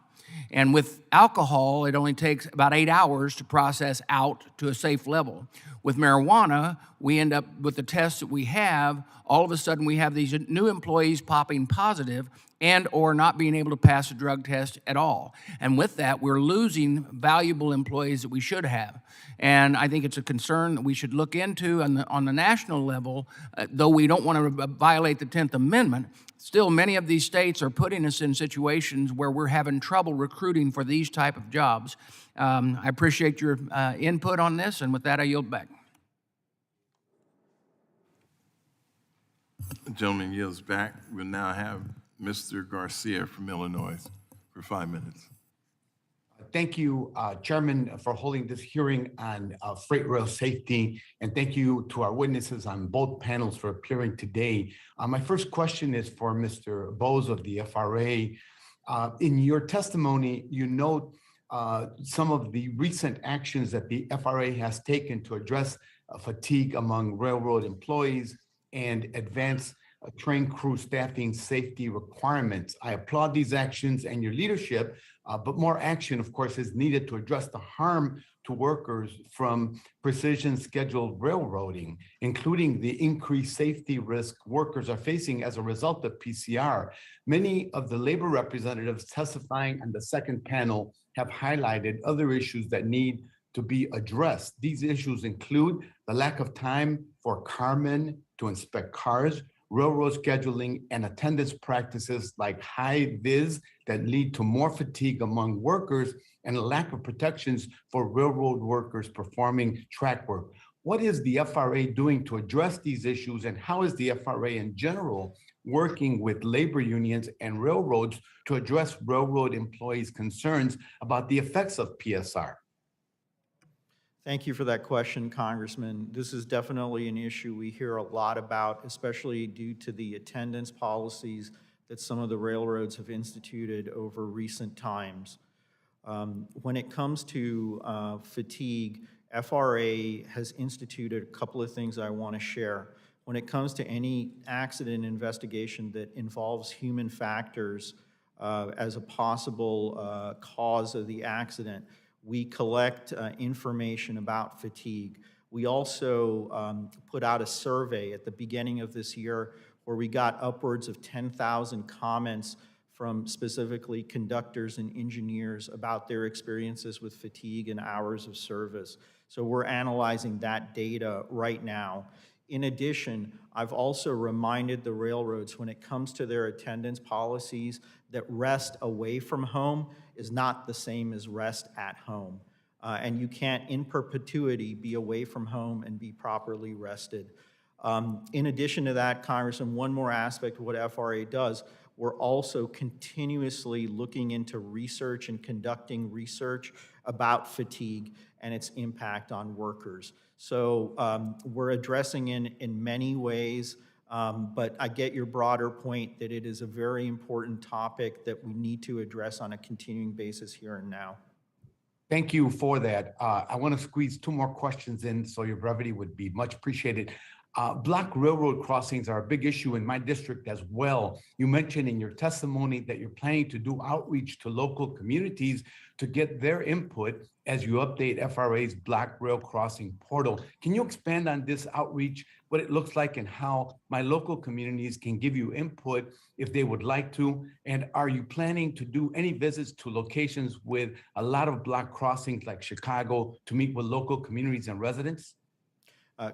J: And with alcohol, it only takes about 8 hours to process out to a safe level. With marijuana, we end up with the tests that we have, all of a sudden we have these new employees popping positive and or not being able to pass a drug test at all. And with that, we're losing valuable employees that we should have. And I think it's a concern that we should look into on the national level, though we don't want to violate the 10th Amendment. Still, many of these states are putting us in situations where we're having trouble recruiting for these type of jobs. I appreciate your input on this, and with that, I yield back.
C: The gentleman yields back. We'll now have Mr. Garcia from Illinois for 5 minutes.
K: Thank you, Chairman, for holding this hearing on freight rail safety, and thank you to our witnesses on both panels for appearing today. My first question is for Mr. Bose of the FRA. In your testimony, you note some of the recent actions that the FRA has taken to address fatigue among railroad employees and advance train crew staffing safety requirements. I applaud these actions and your leadership, but more action, of course, is needed to address the harm to workers from precision scheduled railroading, including the increased safety risk workers are facing as a result of PCR. Many of the labor representatives testifying on the second panel have highlighted other issues that need to be addressed. These issues include the lack of time for carmen to inspect cars, railroad scheduling and attendance practices like high vis that lead to more fatigue among workers, and a lack of protections for railroad workers performing track work. What is the FRA doing to address these issues, and how is the FRA in general working with labor unions and railroads to address railroad employees' concerns about the effects of PSR?
E: Thank you for that question, Congressman. This is definitely an issue we hear a lot about, especially due to the attendance policies that some of the railroads have instituted over recent times. When it comes to fatigue, FRA has instituted a couple of things I want to share. When it comes to any accident investigation that involves human factors as a possible cause of the accident, we collect information about fatigue. We also put out a survey at the beginning of this year where we got upwards of 10,000 comments from specifically conductors and engineers about their experiences with fatigue and hours of service. So we're analyzing that data right now. In addition, I've also reminded the railroads when it comes to their attendance policies that rest away from home is not the same as rest at home. And you can't in perpetuity be away from home and be properly rested. In addition to that, Congressman, one more aspect of what FRA does, we're also continuously looking into research and conducting research about fatigue and its impact on workers. So we're addressing in many ways, but I get your broader point that it is a very important topic that we need to address on a continuing basis here and now.
K: Thank you for that. I want to squeeze two more questions in, so your brevity would be much appreciated. Block railroad crossings are a big issue in my district as well. You mentioned in your testimony that you're planning to do outreach to local communities to get their input as you update FRA's Block Rail Crossing portal. Can you expand on this outreach, what it looks like, and how my local communities can give you input if they would like to? And are you planning to do any visits to locations with a lot of block crossings like Chicago to meet with local communities and residents?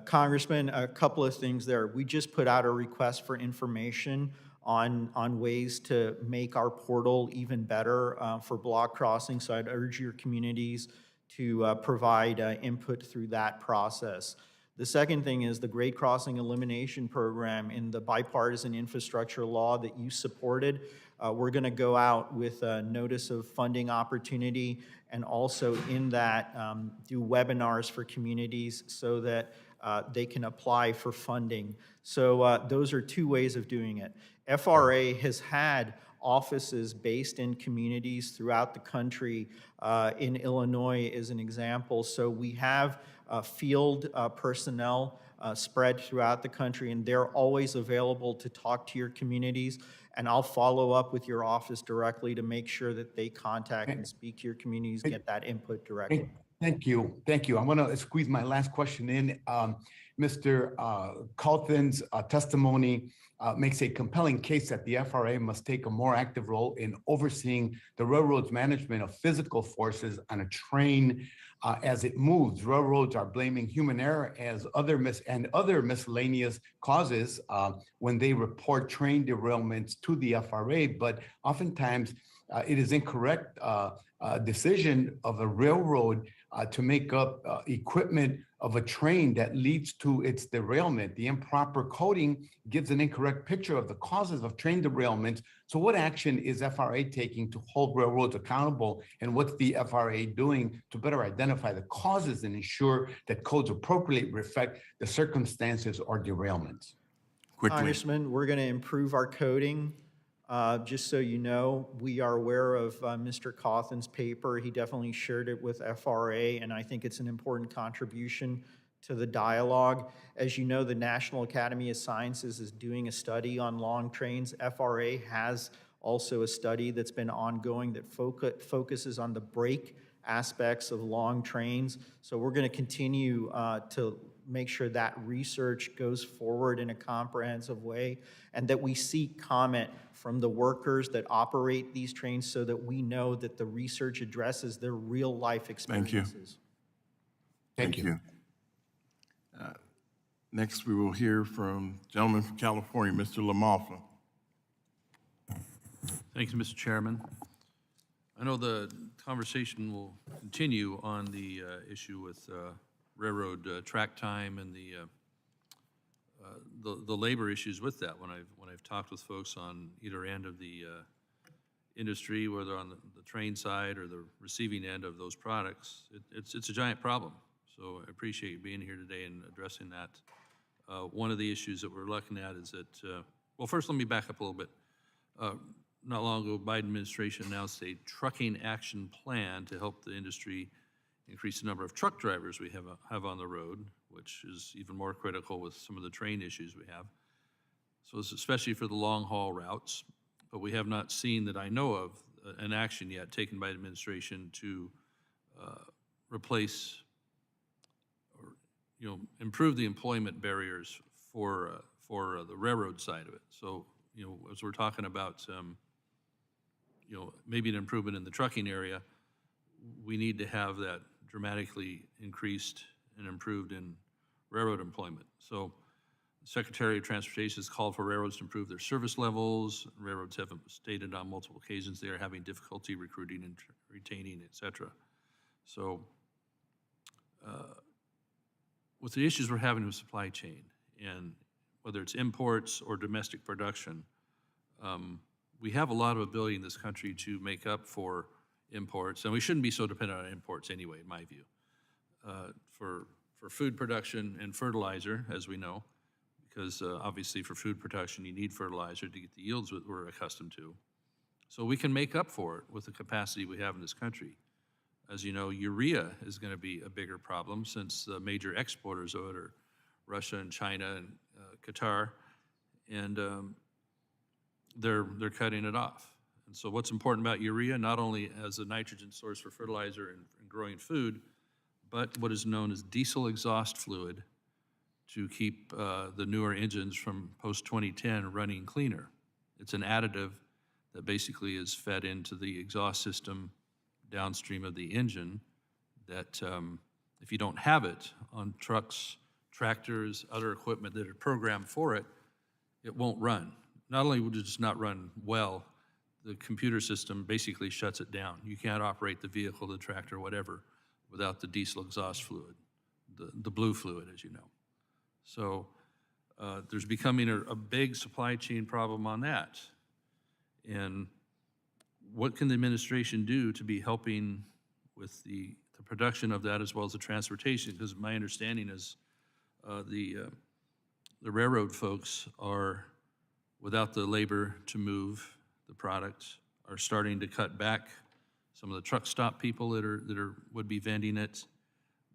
E: Congressman, a couple of things there. We just put out a request for information on ways to make our portal even better for block crossing. So I'd urge your communities to provide input through that process. The second thing is the grade crossing elimination program in the bipartisan infrastructure law that you supported. We're going to go out with a notice of funding opportunity, and also in that do webinars for communities so that they can apply for funding. So those are two ways of doing it. FRA has had offices based in communities throughout the country. In Illinois is an example. So we have field personnel spread throughout the country, and they're always available to talk to your communities. And I'll follow up with your office directly to make sure that they contact and speak to your communities, get that input directly.
K: Thank you. Thank you. I'm going to squeeze my last question in. Mr. Cawthon's testimony makes a compelling case that the FRA must take a more active role in overseeing the railroad's management of physical forces on a train as it moves. Railroads are blaming human error as other miscellaneous causes when they report train derailments to the FRA, but oftentimes it is incorrect decision of a railroad to make up equipment of a train that leads to its derailment. The improper coding gives an incorrect picture of the causes of train derailments. So what action is FRA taking to hold railroads accountable, and what's the FRA doing to better identify the causes and ensure that codes appropriately reflect the circumstances or derailments?
C: Quickly.
E: Congressman, we're going to improve our coding. Just so you know, we are aware of Mr. Cawthon's paper. He definitely shared it with FRA, and I think it's an important contribution to the dialogue. As you know, the National Academy of Sciences is doing a study on long trains. FRA has also a study that's been ongoing that focuses on the brake aspects of long trains. So we're going to continue to make sure that research goes forward in a comprehensive way and that we seek comment from the workers that operate these trains so that we know that the research addresses their real life
C: Thank you.
E: experiences.
K: Thank you.
C: Next, we will hear from gentleman from California, Mr. LaMalfa.
L: Thank you, Mr. Chairman. I know the conversation will continue on the issue with railroad track time and the labor issues with that. When I've talked with folks on either end of the industry, whether on the train side or the receiving end of those products, it's a giant problem. So I appreciate you being here today and addressing that. One of the issues that we're looking at is that, well, first let me back up a little bit. Not long ago, Biden administration announced a trucking action plan to help the industry increase the number of truck drivers we have on the road, which is even more critical with some of the train issues we have. So it's especially for the long haul routes, but we have not seen that I know of an action yet taken by the administration to replace or improve the employment barriers for the railroad side of it. So as we're talking about maybe an improvement in the trucking area, we need to have that dramatically increased and improved in railroad employment. So the Secretary of Transportation has called for railroads to improve their service levels. Railroads have stated on multiple occasions they are having difficulty recruiting and retaining, et cetera. So with the issues we're having with supply chain, and whether it's imports or domestic production, we have a lot of ability in this country to make up for imports, and we shouldn't be so dependent on imports anyway, in my view. For food production and fertilizer, as we know, because obviously for food production you need fertilizer to get the yields that we're accustomed to. So we can make up for it with the capacity we have in this country. As you know, urea is going to be a bigger problem since the major exporters of it are Russia and China and Qatar, and they're cutting it off. And so what's important about urea, not only as a nitrogen source for fertilizer and growing food, but what is known as diesel exhaust fluid to keep the newer engines from post-2010 running cleaner. It's an additive that basically is fed into the exhaust system downstream of the engine that if you don't have it on trucks, tractors, other equipment that are programmed for it, it won't run. Not only would it just not run well, the computer system basically shuts it down. You can't operate the vehicle, the tractor, whatever, without the diesel exhaust fluid, the blue fluid, as you know. So there's becoming a big supply chain problem on that. And what can the administration do to be helping with the production of that as well as the transportation? Because my understanding is the railroad folks are, without the labor to move the product, are starting to cut back. Some of the truck stop people that would be vending it,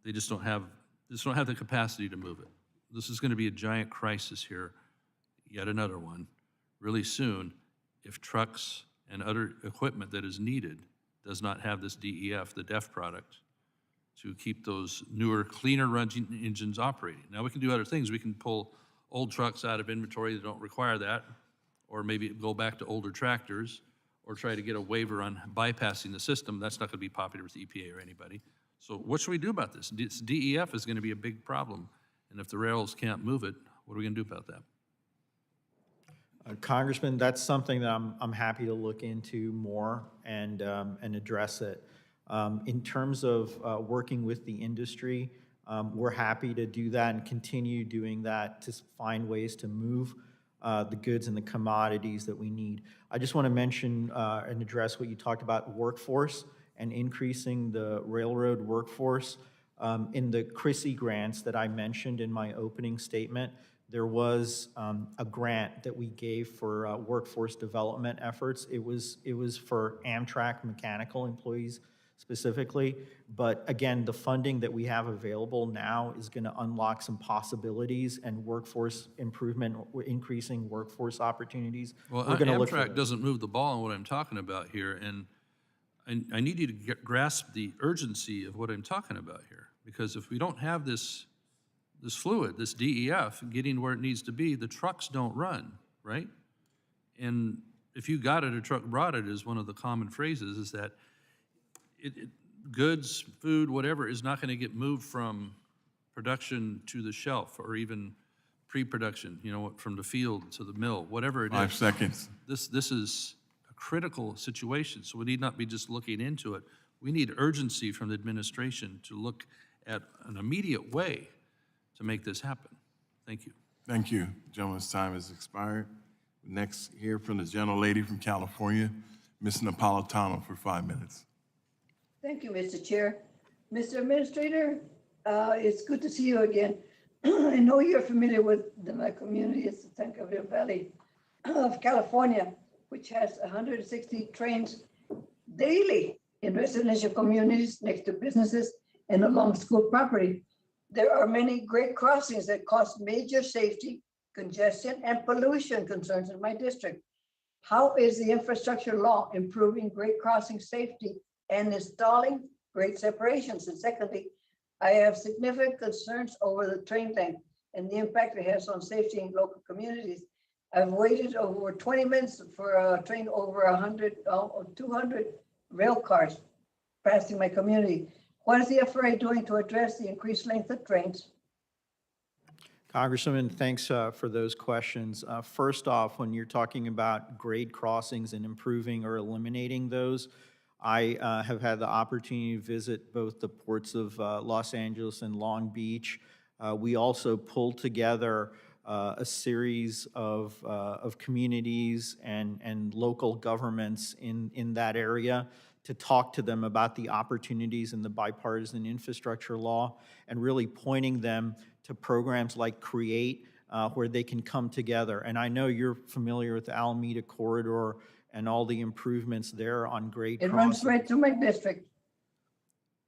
L: they just don't have the capacity to move it. This is going to be a giant crisis here, yet another one, really soon, if trucks and other equipment that is needed does not have this DEF, the DEF product, to keep those newer, cleaner running engines operating. Now we can do other things. We can pull old trucks out of inventory that don't require that, or maybe go back to older tractors, or try to get a waiver on bypassing the system. That's not going to be popular with the EPA or anybody. So what should we do about this? DEF is going to be a big problem, and if the rails can't move it, what are we going to do about that?
E: Congressman, that's something that I'm happy to look into more and address it. In terms of working with the industry, we're happy to do that and continue doing that to find ways to move the goods and the commodities that we need. I just want to mention and address what you talked about, workforce and increasing the railroad workforce. In the CRISI grants that I mentioned in my opening statement, there was a grant that we gave for workforce development efforts. It was for Amtrak mechanical employees, specifically. But again, the funding that we have available now is going to unlock some possibilities and workforce improvement, increasing workforce opportunities.
L: Well,
E: We're going to look for
L: Amtrak
E: those.
L: doesn't move the ball on what I'm talking about here, and I need you to grasp the urgency of what I'm talking about here. Because if we don't have this fluid, this DEF, getting where it needs to be, the trucks don't run, right? And if you got it, a truck brought it is one of the common phrases, is that goods, food, whatever, is not going to get moved from production to the shelf or even pre-production, you know, from the field to the mill, whatever it is.
C: 5 seconds.
L: This is a critical situation, so we need not be just looking into it. We need urgency from the administration to look at an immediate way to make this happen. Thank you.
C: Thank you. Gentleman's time has expired. Next, hear from the gentlelady from California, Ms. Napolitano, for 5 minutes.
M: Thank you, Mr. Chair. Mr. Administrator, it's good to see you again. I know you're familiar with my community. It's the San Gabriel Valley of California, which has 160 trains daily in residential communities next to businesses and along school property. There are many grade crossings that cause major safety, congestion, and pollution concerns in my district. How is the infrastructure law improving grade crossing safety and installing grade separations? And secondly, I have significant concerns over the train length and the impact it has on safety in local communities. I've waited over 20 minutes for a train over 100 or 200 rail cars passing my community. What is the FRA doing to address the increased length of trains?
E: Congresswoman, thanks for those questions. First off, when you're talking about grade crossings and improving or eliminating those, I have had the opportunity to visit both the ports of Los Angeles and Long Beach. We also pulled together a series of communities and local governments in that area to talk to them about the opportunities in the bipartisan infrastructure law and really pointing them to programs like CREATE, where they can come together. And I know you're familiar with the Alameda Corridor and all the improvements there on grade
M: It
E: crossing.
M: runs right through my district.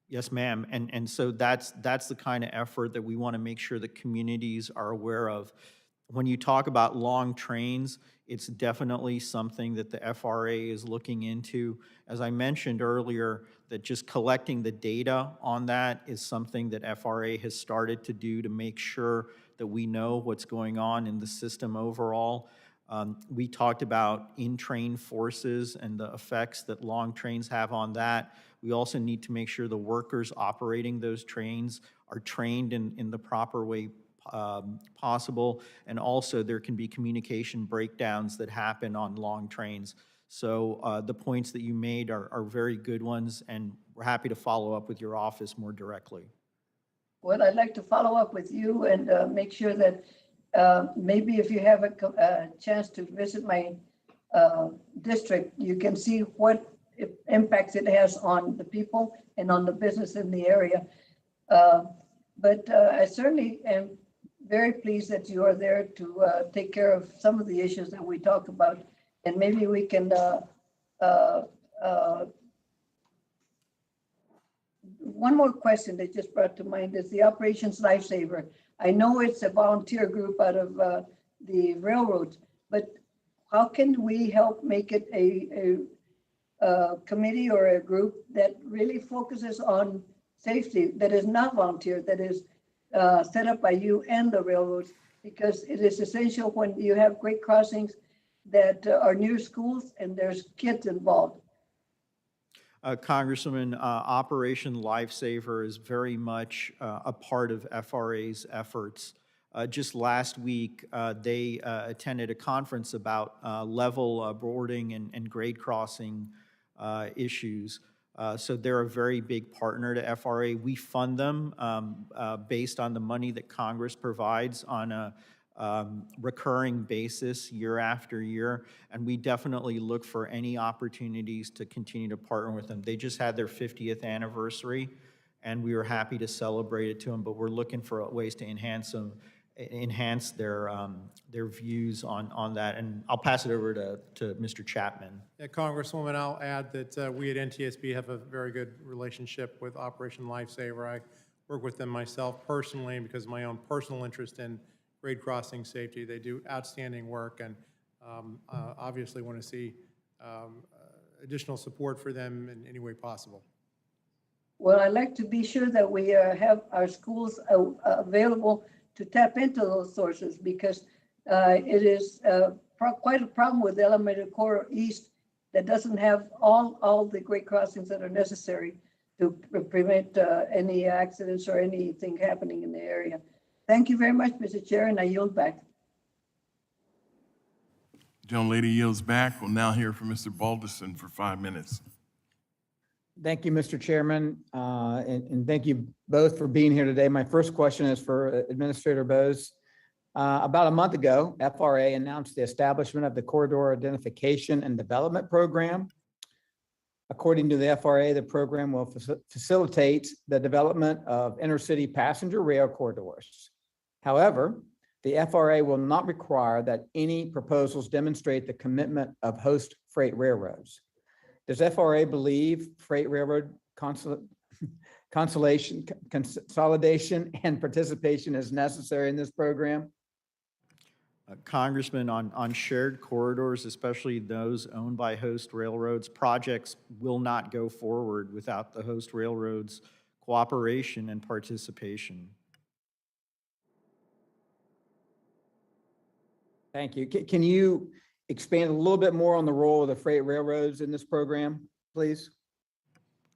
E: Yes, ma'am. And so that's the kind of effort that we want to make sure that communities are aware of. When you talk about long trains, it's definitely something that the FRA is looking into. As I mentioned earlier, that just collecting the data on that is something that FRA has started to do to make sure that we know what's going on in the system overall. We talked about in-train forces and the effects that long trains have on that. We also need to make sure the workers operating those trains are trained in the proper way possible, and also there can be communication breakdowns that happen on long trains. So the points that you made are very good ones, and we're happy to follow up with your office more directly.
M: Well, I'd like to follow up with you and make sure that maybe if you have a chance to visit my district, you can see what impacts it has on the people and on the business in the area. But I certainly am very pleased that you are there to take care of some of the issues that we talk about. And maybe we can, one more question that just brought to mind is the Operations Lifesaver. I know it's a volunteer group out of the railroads, but how can we help make it a committee or a group that really focuses on safety, that is not volunteer, that is set up by you and the railroads, because it is essential when you have great crossings that are near schools and there's kids involved.
E: Congresswoman, Operation Lifesaver is very much a part of FRA's efforts. Just last week, they attended a conference about level boarding and grade crossing issues. So they're a very big partner to FRA. We fund them based on the money that Congress provides on a recurring basis year after year, and we definitely look for any opportunities to continue to partner with them. They just had their 50th anniversary, and we were happy to celebrate it to them, but we're looking for ways to enhance them. enhance their views on that. And I'll pass it over to Mr. Chapman.
F: Yeah, Congresswoman, I'll add that we at NTSB have a very good relationship with Operation Lifesaver. I work with them myself personally because of my own personal interest in grade crossing safety. They do outstanding work, and obviously want to see additional support for them in any way possible.
M: Well, I'd like to be sure that we have our schools available to tap into those sources, because it is quite a problem with the Elementary Corridor East that doesn't have all the grade crossings that are necessary to prevent any accidents or anything happening in the area. Thank you very much, Mr. Chair, and I yield back.
C: Young lady yields back. We'll now hear from Mr. Balderson for 5 minutes.
N: Thank you, Mr. Chairman, and thank you both for being here today. My first question is for Administrator Bose. About a month ago, FRA announced the establishment of the Corridor Identification and Development Program. According to the FRA, the program will facilitate the development of intercity passenger rail corridors. However, the FRA will not require that any proposals demonstrate the commitment of host freight railroads. Does FRA believe freight railroad consolidation and participation is necessary in this program?
E: Congressman, on shared corridors, especially those owned by host railroads, projects will not go forward without the host railroads' cooperation and participation.
N: Thank you. Can you expand a little bit more on the role of the freight railroads in this program, please?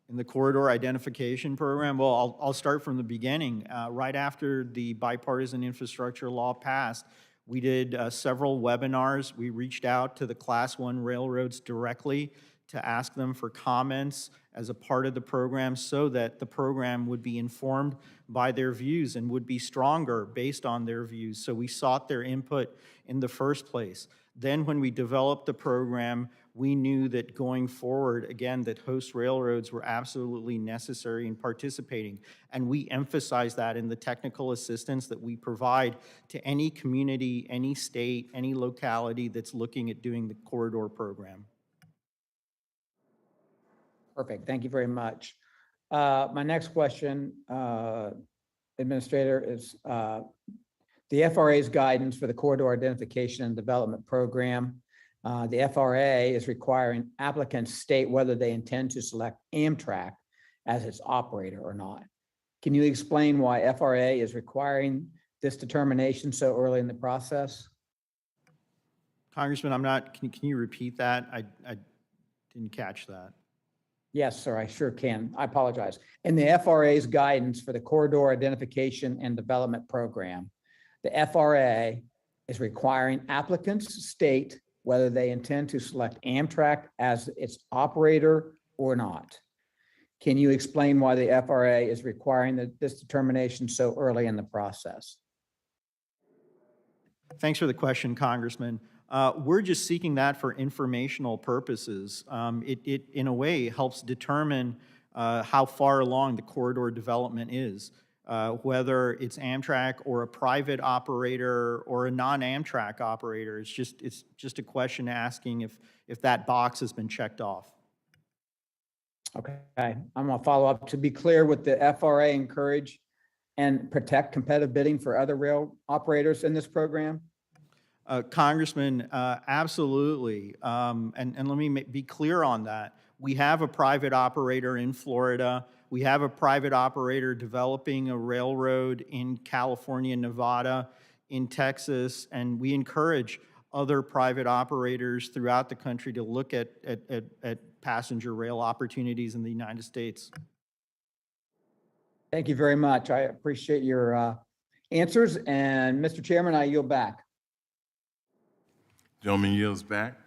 E: In the corridor identification program, well, I'll start from the beginning. Right after the bipartisan infrastructure law passed, we did several webinars. We reached out to the Class 1 railroads directly to ask them for comments as a part of the program so that the program would be informed by their views and would be stronger based on their views. So we sought their input in the first place. Then when we developed the program, we knew that going forward, again, that host railroads were absolutely necessary in participating. And we emphasize that in the technical assistance that we provide to any community, any state, any locality that's looking at doing the corridor program.
N: Perfect. Thank you very much. My next question, Administrator, is the FRA's guidance for the Corridor Identification and Development Program. The FRA is requiring applicants state whether they intend to select Amtrak as its operator or not. Can you explain why FRA is requiring this determination so early in the process?
E: Congressman, can you repeat that? I didn't catch that.
N: Yes, sir, I sure can. I apologize. In the FRA's guidance for the Corridor Identification and Development Program, the FRA is requiring applicants state whether they intend to select Amtrak as its operator or not. Can you explain why the FRA is requiring this determination so early in the process?
E: Thanks for the question, Congressman. We're just seeking that for informational purposes. It in a way, helps determine how far along the corridor development is, whether it's Amtrak or a private operator or a non-Amtrak operator. It's just a question asking if that box has been checked off.
N: Okay, I'm gonna follow up. To be clear, would the FRA encourage and protect competitive bidding for other rail operators in this program?
E: Congressman, absolutely. And let me be clear on that. We have a private operator in Florida. We have a private operator developing a railroad in California, Nevada, in Texas, and we encourage other private operators throughout the country to look at passenger rail opportunities in the United States.
N: Thank you very much. I appreciate your answers. And Mr. Chairman, I yield back.
C: Gentleman yields back.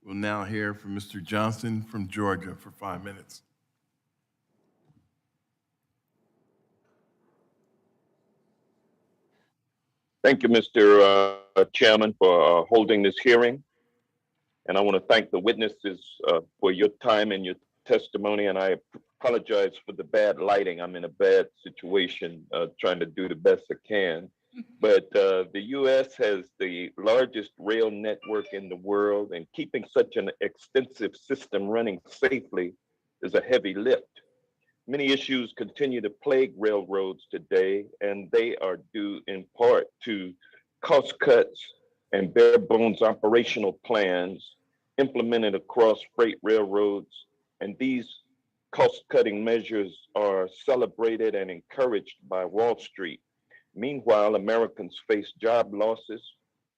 C: We'll now hear from Mr. Johnson from Georgia for 5 minutes.
O: Thank you, Mr. Chairman, for holding this hearing. And I want to thank the witnesses for your time and your testimony. And I apologize for the bad lighting. I'm in a bad situation trying to do the best I can. But the U.S. has the largest rail network in the world, and keeping such an extensive system running safely is a heavy lift. Many issues continue to plague railroads today, and they are due in part to cost cuts and bare bones operational plans implemented across freight railroads. And these cost-cutting measures are celebrated and encouraged by Wall Street. Meanwhile, Americans face job losses,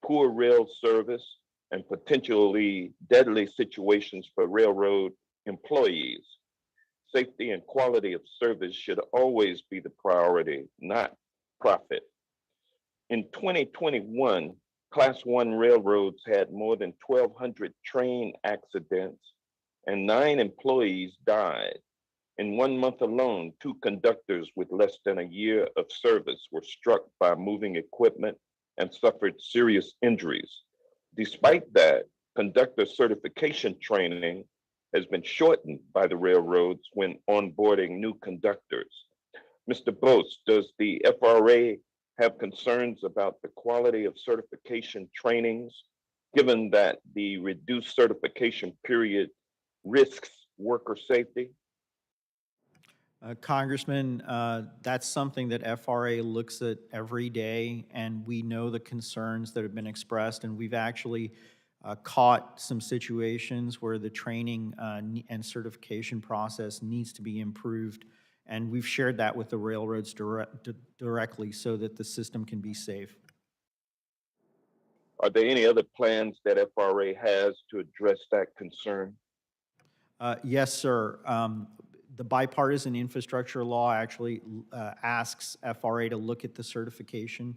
O: poor rail service, and potentially deadly situations for railroad employees. Safety and quality of service should always be the priority, not profit. In 2021, Class 1 railroads had more than 1,200 train accidents and 9 employees died. In 1 month alone, 2 conductors with less than a year of service were struck by moving equipment and suffered serious injuries. Despite that, conductor certification training has been shortened by the railroads when onboarding new conductors. Mr. Bose, does the FRA have concerns about the quality of certification trainings, given that the reduced certification period risks worker safety?
E: Congressman, that's something that FRA looks at every day, and we know the concerns that have been expressed, and we've actually caught some situations where the training and certification process needs to be improved, and we've shared that with the railroads directly so that the system can be safe.
O: Are there any other plans that FRA has to address that concern?
E: Yes, sir. The bipartisan infrastructure law actually asks FRA to look at the certification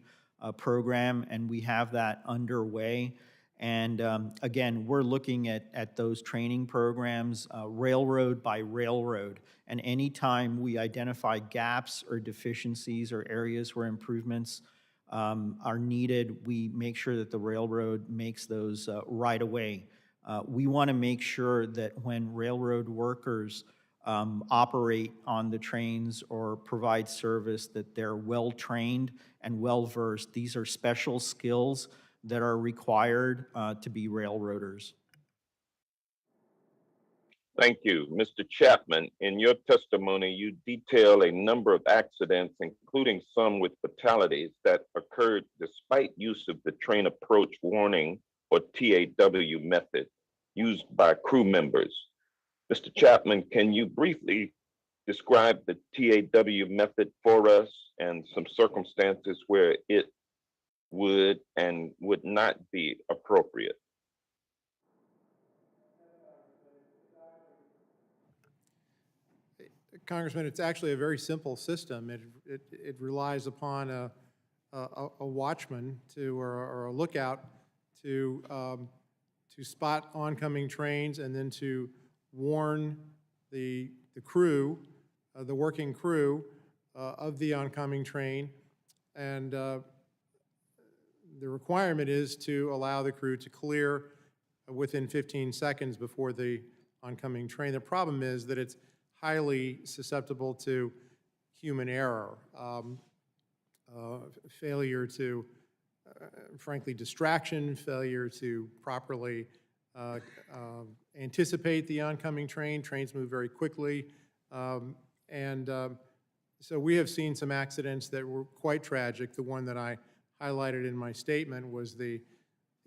E: program, and we have that underway. And again, we're looking at those training programs railroad by railroad. And anytime we identify gaps or deficiencies or areas where improvements are needed, we make sure that the railroad makes those right away. We want to make sure that when railroad workers operate on the trains or provide service, that they're well-trained and well-versed. These are special skills that are required to be railroaders.
O: Thank you. Mr. Chapman, in your testimony, you detail a number of accidents, including some with fatalities, that occurred despite use of the train approach warning or TAW method used by crew members. Mr. Chapman, can you briefly describe the TAW method for us and some circumstances where it would and would not be appropriate?
F: Congressman, it's actually a very simple system. It relies upon a watchman or a lookout to spot oncoming trains and then to warn the crew, the working crew of the oncoming train. And the requirement is to allow the crew to clear within 15 seconds before the oncoming train. The problem is that it's highly susceptible to human error, failure to, frankly, distraction, failure to properly anticipate the oncoming train. Trains move very quickly. So we have seen some accidents that were quite tragic. The one that I highlighted in my statement was the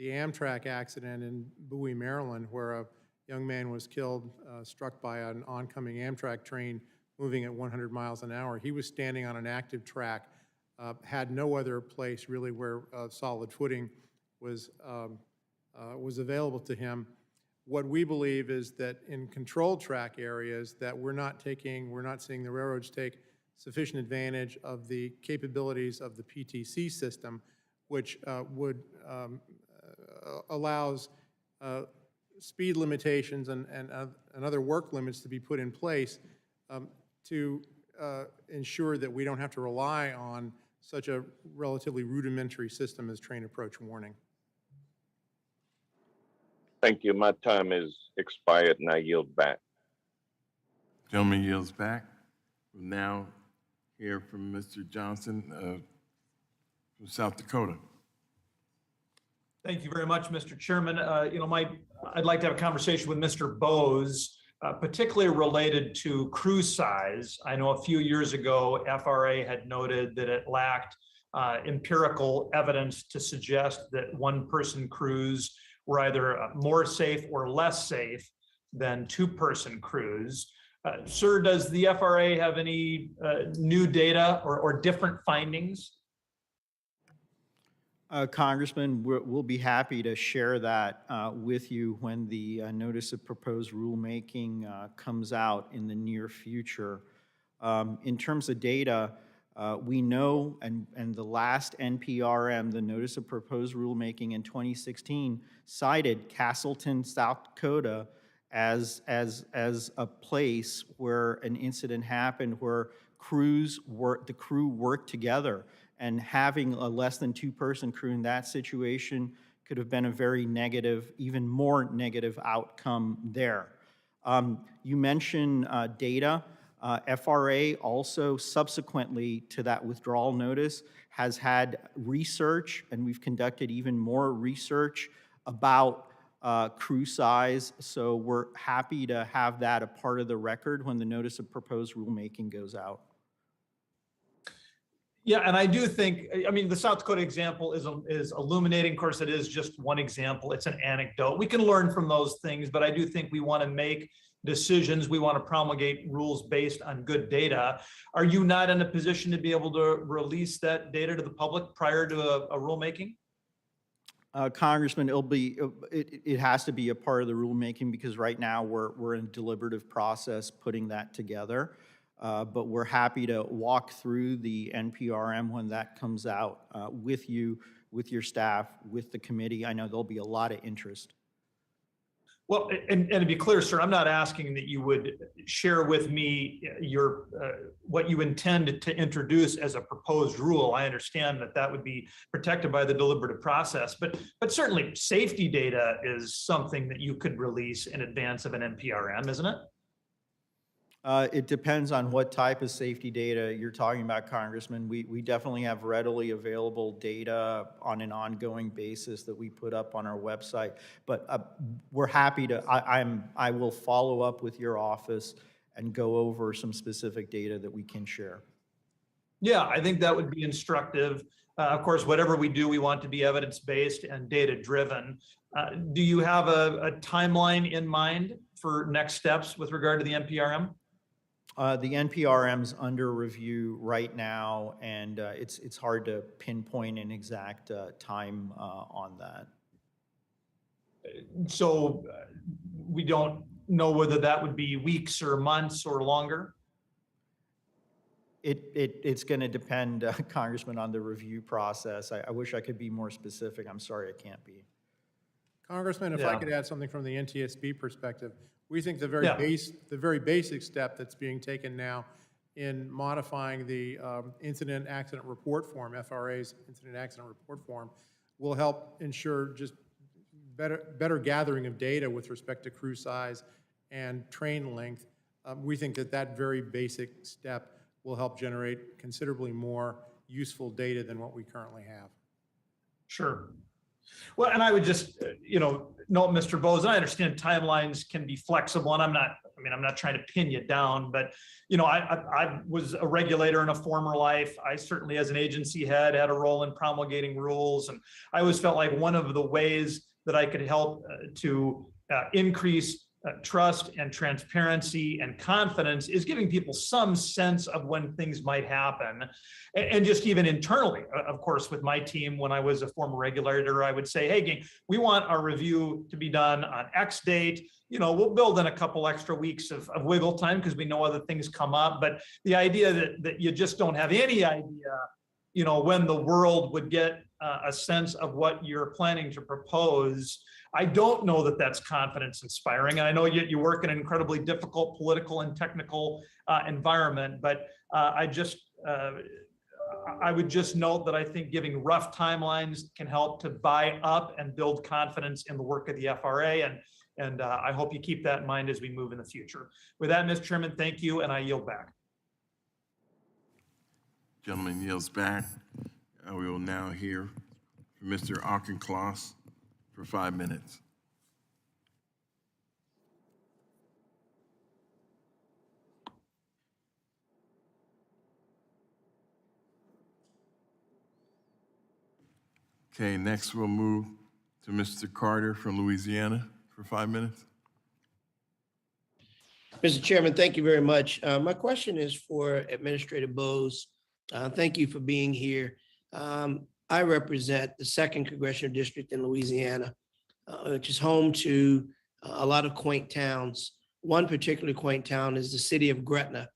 F: Amtrak accident in Bowie, Maryland, where a young man was killed, struck by an oncoming Amtrak train moving at 100 miles an hour. He was standing on an active track, had no other place really where solid footing was available to him. What we believe is that in controlled track areas that we're not seeing the railroads take sufficient advantage of the capabilities of the PTC system, which allows speed limitations and other work limits to be put in place to ensure that we don't have to rely on such a relatively rudimentary system as train approach warning.
O: Thank you. My time is expired and I yield back.
C: Gentleman yields back. We'll now hear from Mr. Johnson of from South Dakota.
P: Thank you very much, Mr. Chairman. I'd like to have a conversation with Mr. Bose, particularly related to crew size. I know a few years ago, FRA had noted that it lacked empirical evidence to suggest that one-person crews were either more safe or less safe than two-person crews. Sir, does the FRA have any new data or different findings?
E: Congressman, we'll be happy to share that with you when the notice of proposed rulemaking comes out in the near future. In terms of data, we know, and the last NPRM, the notice of proposed rulemaking in 2016, cited Castleton, South Dakota as a place where an incident happened where the crew worked together, and having a less than two-person crew in that situation could have been a very negative, even more negative outcome there. You mentioned data. FRA also subsequently to that withdrawal notice has had research, and we've conducted even more research about crew size. So we're happy to have that a part of the record when the notice of proposed rulemaking goes out.
P: Yeah, and I do think, I mean, the South Dakota example is illuminating. Of course, it is just one example. It's an anecdote. We can learn from those things, but I do think we want to make decisions. We want to promulgate rules based on good data. Are you not in a position to be able to release that data to the public prior to a rulemaking?
E: Congressman, it has to be a part of the rulemaking because right now we're in deliberative process putting that together. But we're happy to walk through the NPRM when that comes out with you, with your staff, with the committee. I know there'll be a lot of interest.
P: Well, and to be clear, sir, I'm not asking that you would share with me your what you intend to introduce as a proposed rule. I understand that that would be protected by the deliberative process, but certainly safety data is something that you could release in advance of an NPRM, isn't it?
E: It depends on what type of safety data you're talking about, Congressman. We definitely have readily available data on an ongoing basis that we put up on our website. But we're happy to, I will follow up with your office and go over some specific data that we can share.
P: Yeah, I think that would be instructive. Of course, whatever we do, we want to be evidence-based and data-driven. Do you have a timeline in mind for next steps with regard to the NPRM?
E: The NPRM's under review right now, and it's hard to pinpoint an exact time on that.
P: So we don't know whether that would be weeks or months or longer?
E: It's going to depend, Congressman, on the review process. I wish I could be more specific. I'm sorry I can't be.
F: Congressman, if I could add something from the NTSB perspective, we think the very basic step that's being taken now in modifying the incident accident report form, FRA's incident accident report form, will help ensure just better gathering of data with respect to crew size and train length. We think that very basic step will help generate considerably more useful data than what we currently have.
P: Sure. Well, and I would just, note, Mr. Bose, I understand timelines can be flexible, and I'm not trying to pin you down, but, I was a regulator in a former life. I certainly, as an agency head, had a role in promulgating rules, and I always felt like one of the ways that I could help to increase trust and transparency and confidence is giving people some sense of when things might happen. And just even internally, of course, with my team, when I was a former regulator, I would say, hey, gang, we want our review to be done on X date. We'll build in a couple extra weeks of wiggle time because we know other things come up. But the idea that you just don't have any idea, when the world would get a sense of what you're planning to propose, I don't know that that's confidence inspiring. And I know you work in an incredibly difficult political and technical environment, but I would just note that I think giving rough timelines can help to buy up and build confidence in the work of the FRA. And I hope you keep that in mind as we move in the future. With that, Mr. Chairman, thank you, and I yield back.
C: Gentleman yields back. We will now hear from Mr. Auchincloss for 5 minutes. Okay, next we'll move to Mr. Carter from Louisiana for 5 minutes.
Q: Mr. Chairman, thank you very much. My question is for Administrator Bose. Thank you for being here. I represent the 2nd Congressional District in Louisiana, which is home to a lot of quaint towns. One particularly quaint town is the city of Gretna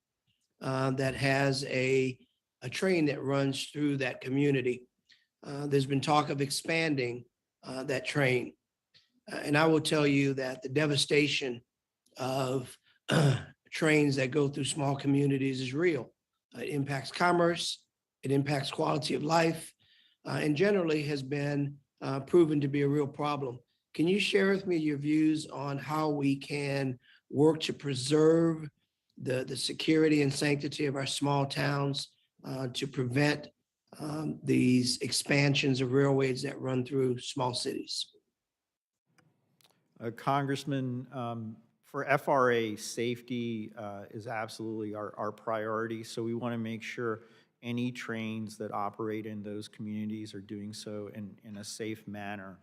Q: that has a train that runs through that community. There's been talk of expanding that train. And I will tell you that the devastation of trains that go through small communities is real. It impacts commerce, it impacts quality of life, and generally has been proven to be a real problem. Can you share with me your views on how we can work to preserve the security and sanctity of our small towns to prevent these expansions of railways that run through small cities?
E: Congressman, for FRA, safety is absolutely our priority. So we want to make sure any trains that operate in those communities are doing so in a safe manner.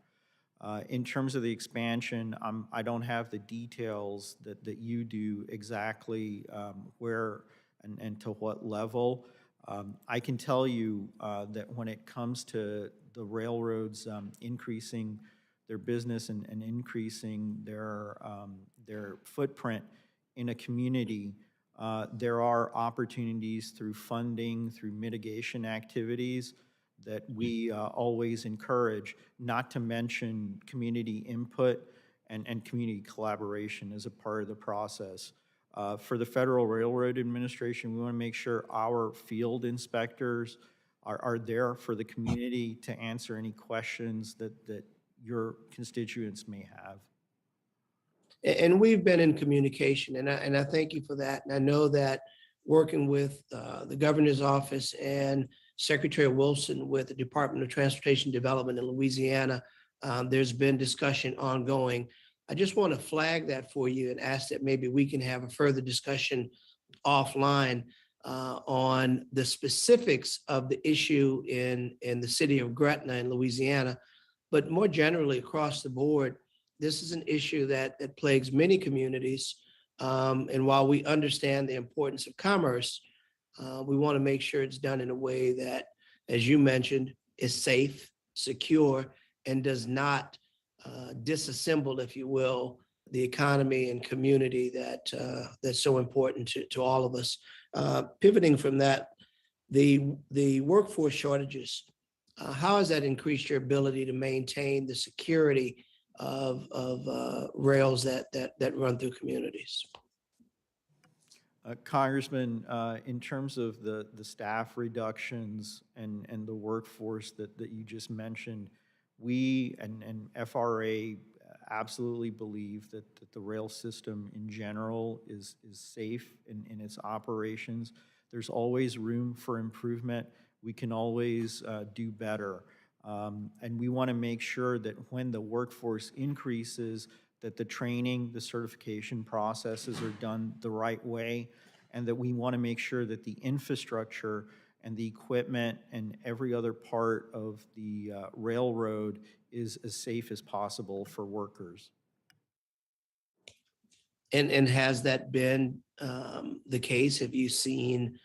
E: In terms of the expansion, I don't have the details that you do exactly where and to what level. I can tell you that when it comes to the railroads increasing their business and increasing their footprint in a community, there are opportunities through funding, through mitigation activities that we always encourage, not to mention community input and community collaboration as a part of the process. For the Federal Railroad Administration, we want to make sure our field inspectors are there for the community to answer any questions that your constituents may have.
Q: And we've been in communication, and I thank you for that. And I know that working with the governor's office and Secretary Wilson with the Department of Transportation Development in Louisiana, there's been discussion ongoing. I just want to flag that for you and ask that maybe we can have a further discussion offline on the specifics of the issue in the city of Gretna in Louisiana, but more generally across the board. This is an issue that plagues many communities. And while we understand the importance of commerce, we want to make sure it's done in a way that, as you mentioned, is safe, secure, and does not disassemble, if you will, the economy and community that's so important to all of us. Pivoting from that, the workforce shortages, how has that increased your ability to maintain the security of rails that run through communities?
E: Congressman, in terms of the staff reductions and the workforce that you just mentioned, we and FRA absolutely believe that the rail system in general is safe in its operations. There's always room for improvement. We can always do better. And we want to make sure that when the workforce increases, that the training, the certification processes are done the right way, and that we want to make sure that the infrastructure and the equipment and every other part of the railroad is as safe as possible for workers.
Q: And has that been the case? Have you seen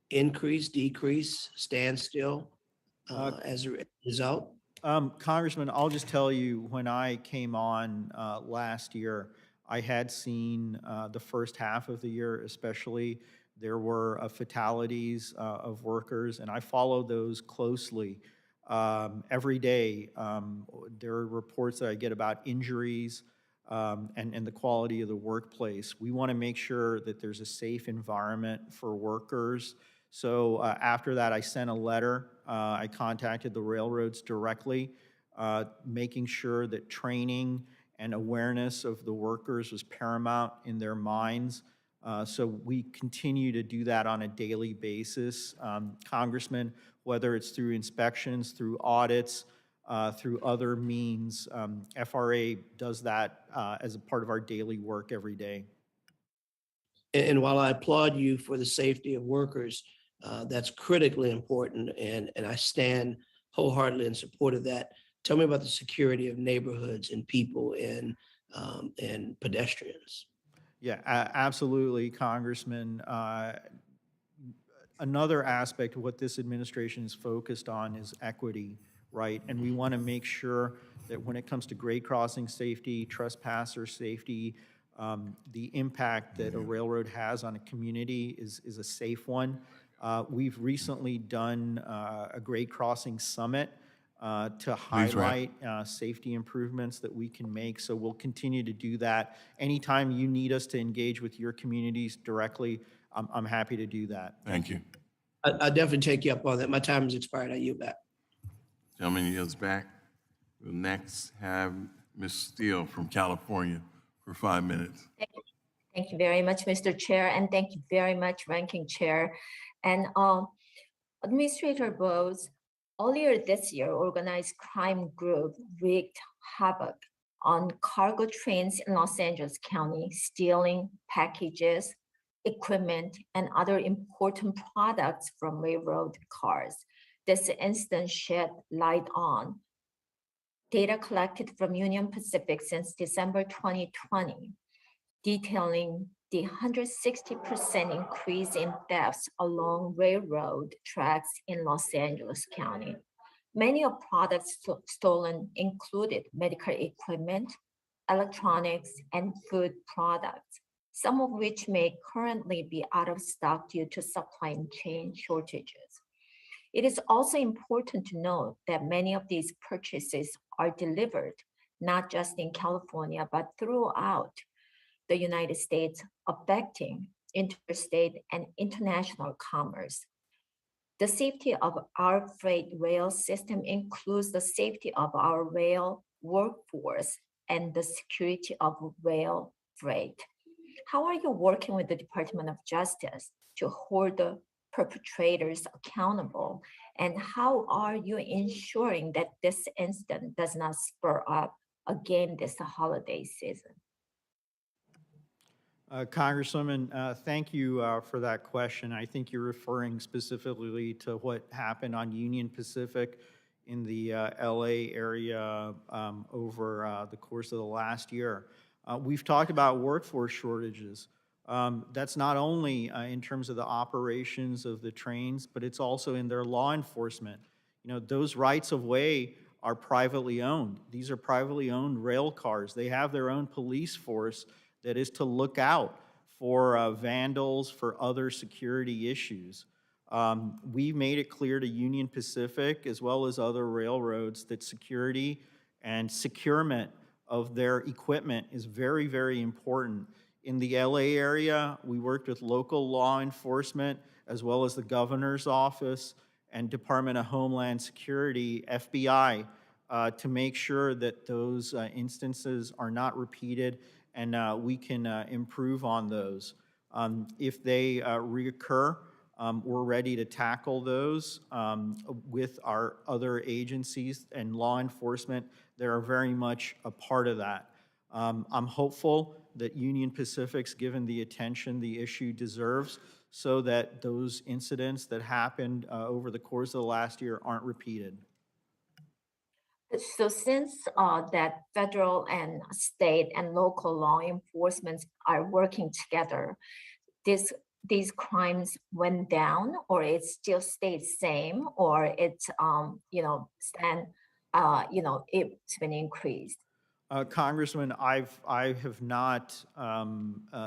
Q: increase, decrease, standstill as a result?
E: Congressman, I'll just tell you, when I came on last year, I had seen the first half of the year especially, there were fatalities of workers, and I follow those closely. Every day, there are reports that I get about injuries and the quality of the workplace. We want to make sure that there's a safe environment for workers. So after that, I sent a letter. I contacted the railroads directly, making sure that training and awareness of the workers was paramount in their minds. So we continue to do that on a daily basis. Congressman, whether it's through inspections, through audits, through other means. FRA does that as a part of our daily work every day.
Q: And while I applaud you for the safety of workers, that's critically important, and I stand wholeheartedly in support of that. Tell me about the security of neighborhoods and people and pedestrians.
E: Yeah, absolutely, Congressman. Another aspect of what this administration is focused on is equity, right? And we want to make sure that when it comes to grade crossing safety, trespasser safety, the impact that a railroad has on a community is a safe one. We've recently done a grade crossing summit to highlight safety improvements that we can make. So we'll continue to do that. Anytime you need us to engage with your communities directly, I'm happy to do that.
C: Thank you.
Q: I definitely take you up on that. My time has expired. I yield back.
C: Gentleman yields back. We'll next have Ms. Steele from California for 5 minutes.
R: Thank you very much, Mr. Chair, and thank you very much, Ranking Chair. And Administrator Bowes, earlier this year, organized crime group wreaked havoc on cargo trains in Los Angeles County, stealing packages, equipment, and other important products from railroad cars. This incident shed light on data collected from Union Pacific since December 2020, detailing the 160% increase in thefts along railroad tracks in Los Angeles County. Many of products stolen included medical equipment, electronics, and food products, some of which may currently be out of stock due to supply chain shortages. It is also important to note that many of these purchases are delivered not just in California, but throughout the United States, affecting interstate and international commerce. The safety of our freight rail system includes the safety of our rail workforce and the security of rail freight. How are you working with the Department of Justice to hold the perpetrators accountable? And how are you ensuring that this incident does not spur up again this holiday season?
E: Congresswoman, thank you for that question. I think you're referring specifically to what happened on Union Pacific in the LA area over the course of the last year. We've talked about workforce shortages. That's not only in terms of the operations of the trains, but it's also in their law enforcement. You know, those rights of way are privately owned. These are privately owned rail cars. They have their own police force that is to look out for vandals, for other security issues. We made it clear to Union Pacific, as well as other railroads, that security and securement of their equipment is very, very important. In the LA area, we worked with local law enforcement, as well as the governor's office and Department of Homeland Security, FBI, to make sure that those instances are not repeated, and we can improve on those. If they reoccur, we're ready to tackle those with our other agencies, and law enforcement. They are very much a part of that. I'm hopeful that Union Pacific's given the attention the issue deserves, so that those incidents that happened over the course of the last year aren't repeated.
R: So since that federal and state and local law enforcement are working together, these crimes went down, or it still stayed same, or it's it's been increased?
E: Congressman, I have not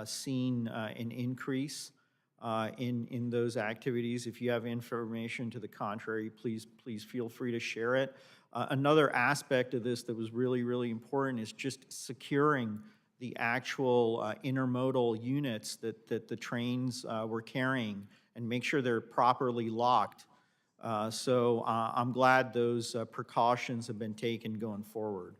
E: seen an increase in those activities. If you have information to the contrary, please feel free to share it. Another aspect of this that was really, really important is just securing the actual intermodal units that the trains were carrying, and make sure they're properly locked. So I'm glad those precautions have been taken going forward.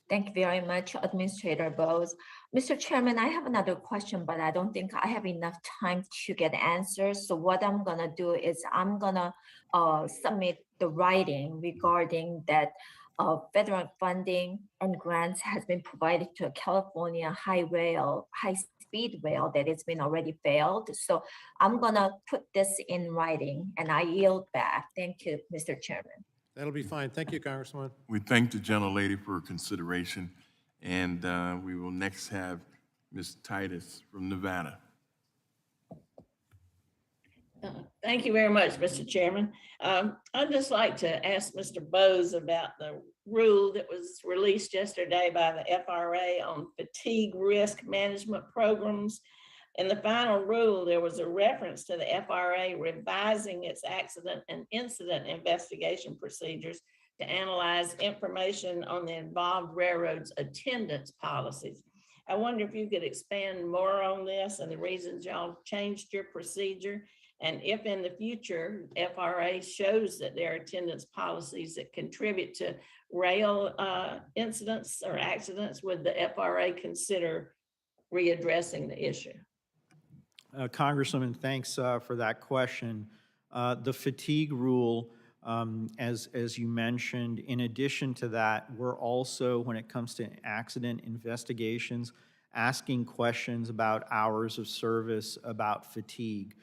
R: Thank you very much, Administrator Bose. Mr. Chairman, I have another question, but I don't think I have enough time to get answers. So what I'm gonna do is I'm gonna submit the writing regarding that federal funding and grants has been provided to California high-speed rail that it's been already failed. So I'm gonna put this in writing and I yield back. Thank you, Mr. Chairman.
F: That'll be fine. Thank you, Congresswoman.
C: We thank the gentlelady for her consideration, and we will next have Ms. Titus from Nevada.
S: Thank you very much, Mr. Chairman. I'd just like to ask Mr. Bose about the rule that was released yesterday by the FRA on fatigue risk management programs. In the final rule, there was a reference to the FRA revising its accident and incident investigation procedures to analyze information on the involved railroads' attendance policies. I wonder if you could expand more on this and the reasons y'all changed your procedure. And if in the future, FRA shows that there are attendance policies that contribute to rail incidents or accidents, would the FRA consider readdressing the issue?
E: Congresswoman, thanks for that question. The fatigue rule, as you mentioned, in addition to that, we're also, when it comes to accident investigations, asking questions about hours of service, about fatigue.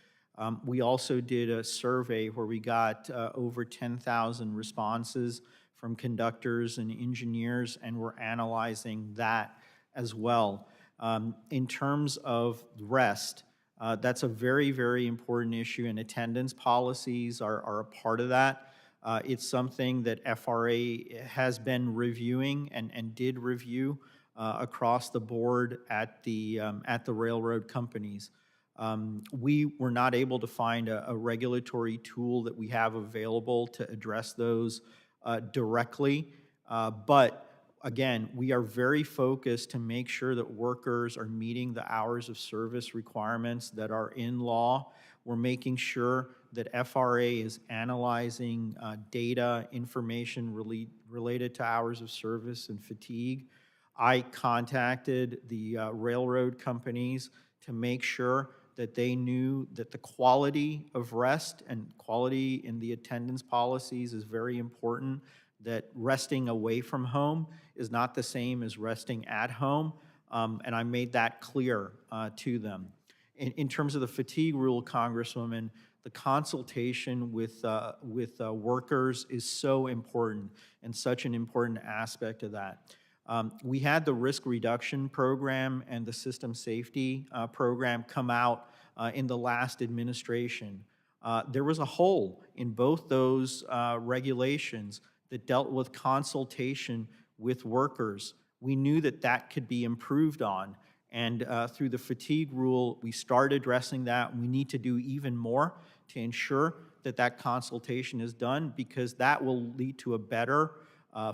E: We also did a survey where we got over 10,000 responses from conductors and engineers, and we're analyzing that as well. In terms of rest, that's a very, very important issue, and attendance policies are a part of that. It's something that FRA has been reviewing and did review across the board at the railroad companies. We were not able to find a regulatory tool that we have available to address those directly, but again, we are very focused to make sure that workers are meeting the hours of service requirements that are in law. We're making sure that FRA is analyzing data, information related to hours of service and fatigue. I contacted the railroad companies to make sure that they knew that the quality of rest and quality in the attendance policies is very important, that resting away from home is not the same as resting at home, and I made that clear to them. In terms of the fatigue rule, Congresswoman, the consultation with workers is so important and such an important aspect of that. We had the risk reduction program and the system safety program come out in the last administration. There was a hole in both those regulations that dealt with consultation with workers. We knew that that could be improved on. And through the fatigue rule, we started addressing that. We need to do even more to ensure that that consultation is done, because that will lead to a better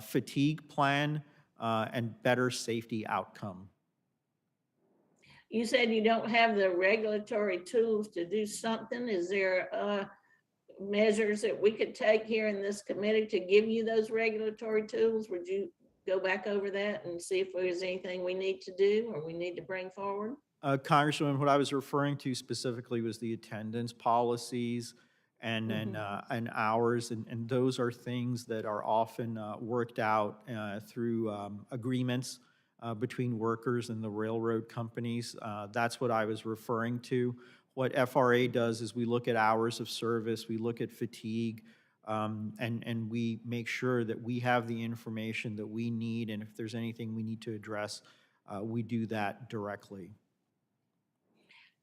E: fatigue plan and better safety outcome.
S: You said you don't have the regulatory tools to do something. Is there measures that we could take here in this committee to give you those regulatory tools? Would you go back over that and see if there's anything we need to do or we need to bring forward?
E: Congresswoman, what I was referring to specifically was the attendance policies and hours, and those are things that are often worked out through agreements between workers and the railroad companies. That's what I was referring to. What FRA does is we look at hours of service, we look at fatigue, and we make sure that we have the information that we need, and if there's anything we need to address, we do that directly.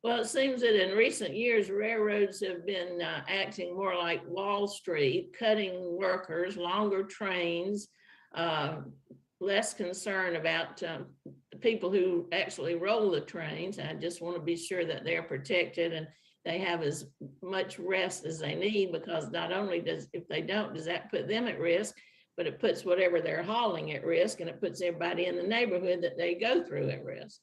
S: Well, it seems that in recent years, railroads have been acting more like Wall Street, cutting workers, longer trains, less concern about the people who actually roll the trains. I just want to be sure that they're protected and they have as much rest as they need, because not only if they don't, does that put them at risk, but it puts whatever they're hauling at risk, and it puts everybody in the neighborhood that they go through at risk.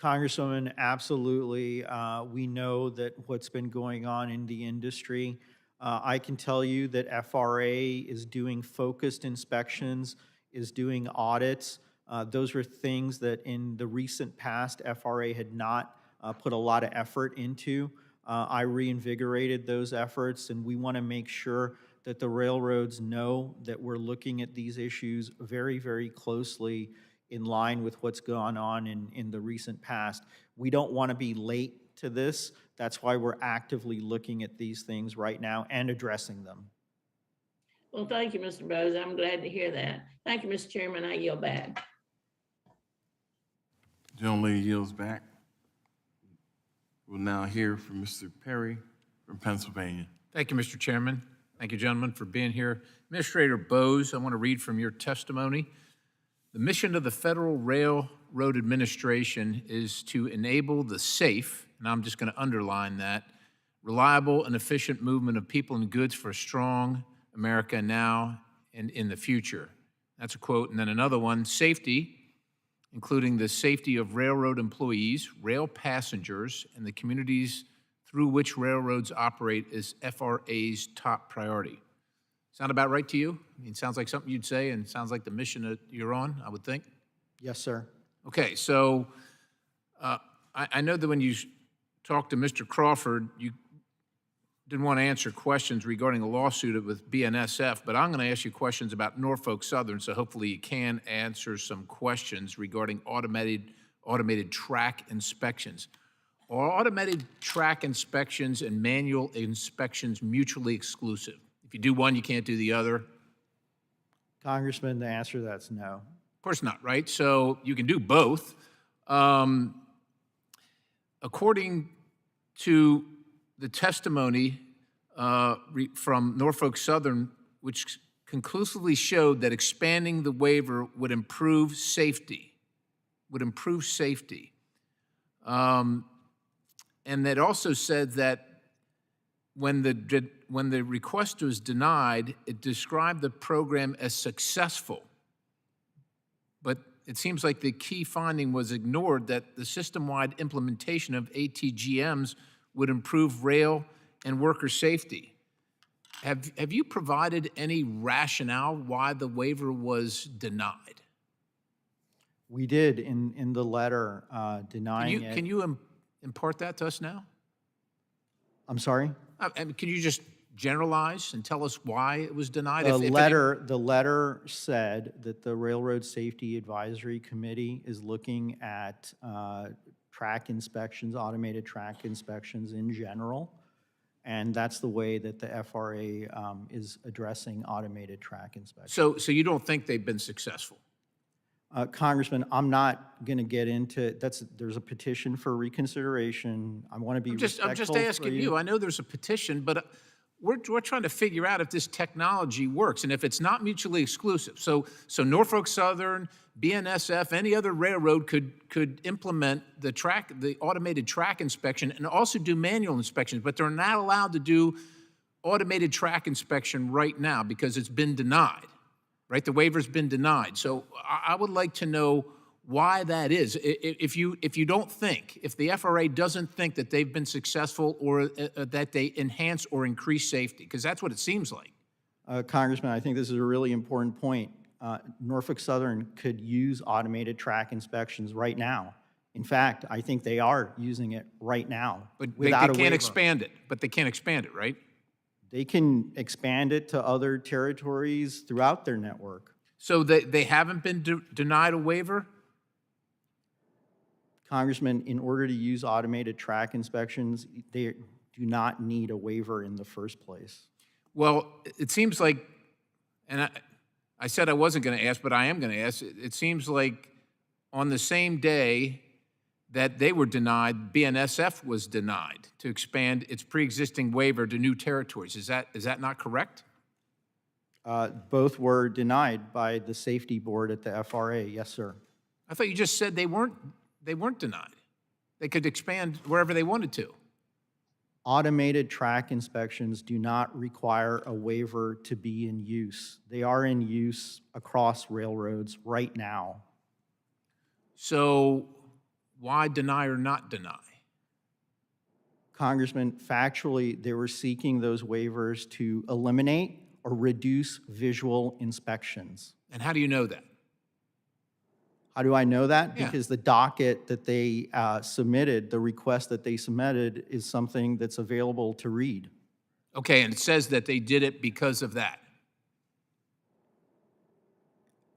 E: Congresswoman, absolutely. We know that what's been going on in the industry. I can tell you that FRA is doing focused inspections is doing audits. Those are things that in the recent past, FRA had not put a lot of effort into. I reinvigorated those efforts, and we want to make sure that the railroads know that we're looking at these issues very, very closely in line with what's gone on in the recent past. We don't want to be late to this. That's why we're actively looking at these things right now and addressing them.
S: Well, thank you, Mr. Bose. I'm glad to hear that. Thank you, Mr. Chairman. I yield back.
C: Gentleman yields back. We'll now hear from Mr. Perry from Pennsylvania.
T: Thank you, Mr. Chairman. Thank you, gentlemen, for being here. Administrator Bose, I want to read from your testimony. The mission of the Federal Railroad Administration is to enable the safe, and I'm just going to underline that, reliable and efficient movement of people and goods for a strong America now and in the future. That's a quote. And then another one, safety, including the safety of railroad employees, rail passengers, and the communities through which railroads operate, is FRA's top priority. Sound about right to you? I mean, sounds like something you'd say, and sounds like the mission that you're on, I would think.
E: Yes, sir.
T: Okay, so I know that when you talked to Mr. Crawford, you didn't want to answer questions regarding a lawsuit with BNSF, but I'm going to ask you questions about Norfolk Southern, so hopefully you can answer some questions regarding automated track inspections. Are automated track inspections and manual inspections mutually exclusive? If you do one, you can't do the other?
E: Congressman, the answer to that's no.
T: Of course not, right? So you can do both. According to the testimony from Norfolk Southern, which conclusively showed that expanding the waiver would improve safety, and that also said that when the request was denied, it described the program as successful. But it seems like the key finding was ignored, that the system-wide implementation of ATGMs would improve rail and worker safety. Have you provided any rationale why the waiver was denied?
E: We did in the letter denying it.
T: Can you impart that to us now?
E: I'm sorry?
T: Can you just generalize and tell us why it was denied?
E: The letter said that the Railroad Safety Advisory Committee is looking at track inspections, automated track inspections in general, and that's the way that the FRA is addressing automated track inspections.
T: So you don't think they've been successful?
E: Congressman, I'm not going to get into, there's a petition for reconsideration. I want to be respectful.
T: I'm just asking you. I know there's a petition, but we're trying to figure out if this technology works and if it's not mutually exclusive. So Norfolk Southern, BNSF, any other railroad could implement the automated track inspection and also do manual inspections, but they're not allowed to do automated track inspection right now because it's been denied. Right, the waiver's been denied. So I would like to know why that is. If you don't think, if the FRA doesn't think that they've been successful or that they enhance or increase safety, because that's what it seems like.
E: Congressman, I think this is a really important point. Norfolk Southern could use automated track inspections right now. In fact, I think they are using it right now.
T: But they can't expand it. But they can't expand it, right?
E: They can expand it to other territories throughout their network.
T: So they haven't been denied a waiver?
E: Congressman, in order to use automated track inspections, they do not need a waiver in the first place.
T: Well, it seems like, and I said I wasn't going to ask, but I am going to ask, it seems like on the same day that they were denied, BNSF was denied to expand its pre-existing waiver to new territories. Is that not correct?
E: Both were denied by the safety board at the FRA. Yes, sir.
T: I thought you just said they weren't denied. They could expand wherever they wanted to.
E: Automated track inspections do not require a waiver to be in use. They are in use across railroads right now.
T: So why deny or not deny?
E: Congressman, factually, they were seeking those waivers to eliminate or reduce visual inspections.
T: And how do you know that?
E: How do I know that?
T: Yeah.
E: Because the docket that they submitted, the request that they submitted is something that's available to read.
T: Okay, and it says that they did it because of that.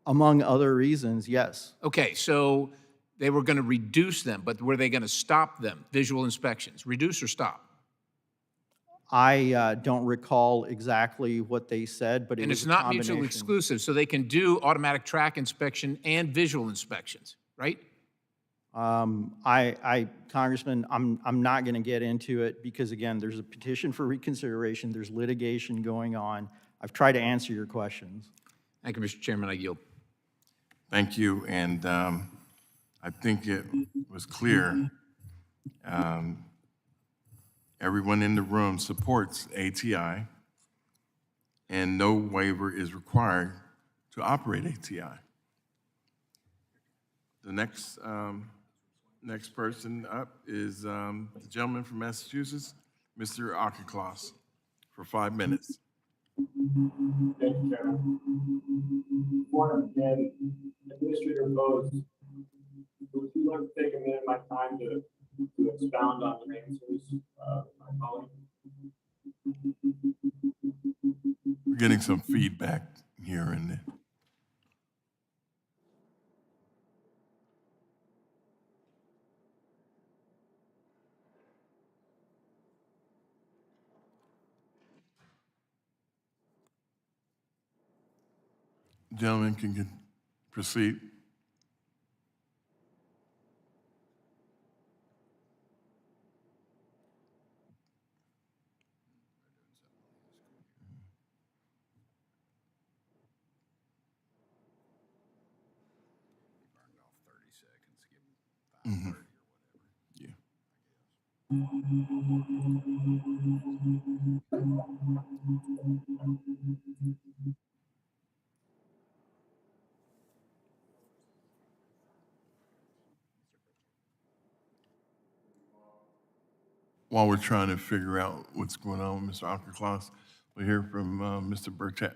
E: Among other reasons, yes.
T: Okay, so they were going to reduce them, but were they going to stop them, visual inspections? Reduce or stop?
E: I don't recall exactly what they said, but it
T: And
E: was
T: it's
E: a
T: not mutually
E: combination.
T: exclusive, so they can do automatic track inspection and visual inspections, right?
E: Congressman, I'm not going to get into it because, again, there's a petition for reconsideration. There's litigation going on. I've tried to answer your questions.
T: Thank you, Mr. Chairman. I yield.
C: Thank you, and I think it was clear. Everyone in the room supports ATI, and no waiver is required to operate ATI. The next person up is the gentleman from Massachusetts, Mr. Auchincloss, for 5 minutes.
U: Thank you, Chairman. Before I begin, Administrator Bose, would you like to take a minute of my time to expound on the answers of my colleague?
C: We're getting some feedback here and there. Gentlemen, can you proceed? Mhm. Yeah. While we're trying to figure out what's going on with Mr. Auchincloss, we'll hear from Mr. Burchett.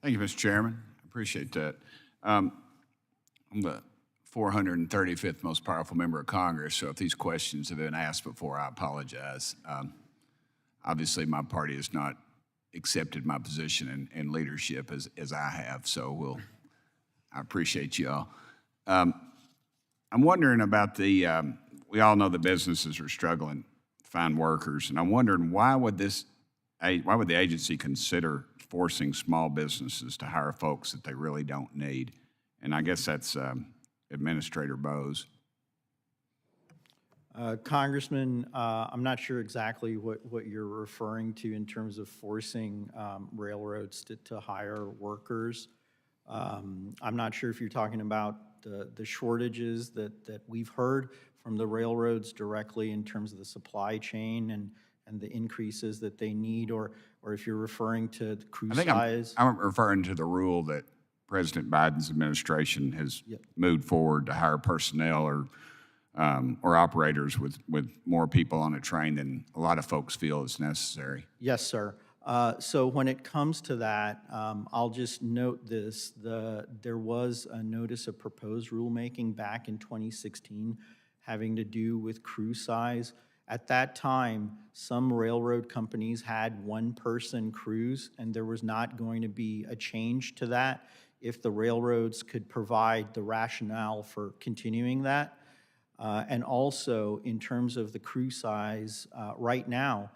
V: Thank you, Mr. Chairman. I appreciate that. I'm the 435th most powerful member of Congress, so if these questions have been asked before, I apologize. Obviously, my party has not accepted my position in leadership as I have, so I appreciate you all. I'm wondering about we all know the businesses are struggling to find workers, and I'm wondering why would the agency consider forcing small businesses to hire folks that they really don't need? And I guess that's Administrator Bose.
E: Congressman, I'm not sure exactly what you're referring to in terms of forcing railroads to hire workers. I'm not sure if you're talking about the shortages that we've heard from the railroads directly in terms of the supply chain and the increases that they need, or if you're referring to the crew size.
V: I'm referring to the rule that President Biden's administration has moved forward to hire personnel or operators with more people on a train than a lot of folks feel is necessary.
E: Yes, sir. So when it comes to that, I'll just note this. There was a notice of proposed rulemaking back in 2016 having to do with crew size. At that time, some railroad companies had one-person crews, and there was not going to be a change to that if the railroads could provide the rationale for continuing that. And also, in terms of the crew size, right now,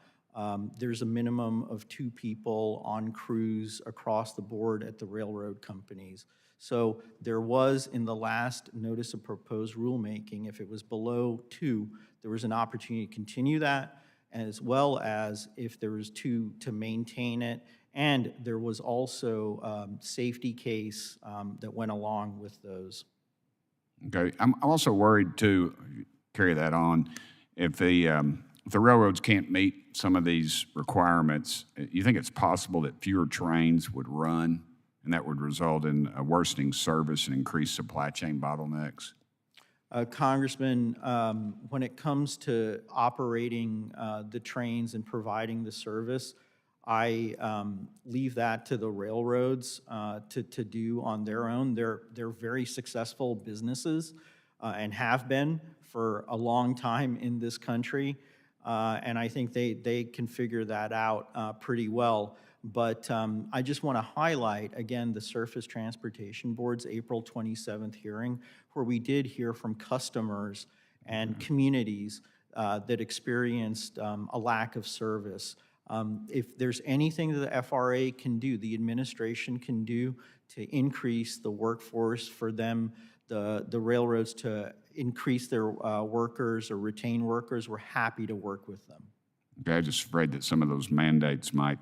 E: there's a minimum of 2 people on crews across the board at the railroad companies. So there was, in the last notice of proposed rulemaking, if it was below 2, there was an opportunity to continue that, as well as if there was 2 to maintain it. And there was also safety case that went along with those.
V: Okay, I'm also worried too, carry that on, if the railroads can't meet some of these requirements, you think it's possible that fewer trains would run and that would result in a worsening service and increased supply chain bottlenecks?
E: Congressman, when it comes to operating the trains and providing the service, I leave that to the railroads to do on their own. They're very successful businesses and have been for a long time in this country. And I think they can figure that out pretty well. But I just want to highlight, again, the Surface Transportation Board's April 27th hearing, where we did hear from customers and communities that experienced a lack of service. If there's anything that the FRA can do, the administration can do to increase the workforce for them, the railroads to increase their workers or retain workers, we're happy to work with them.
V: Okay, I'm just afraid that some of those mandates might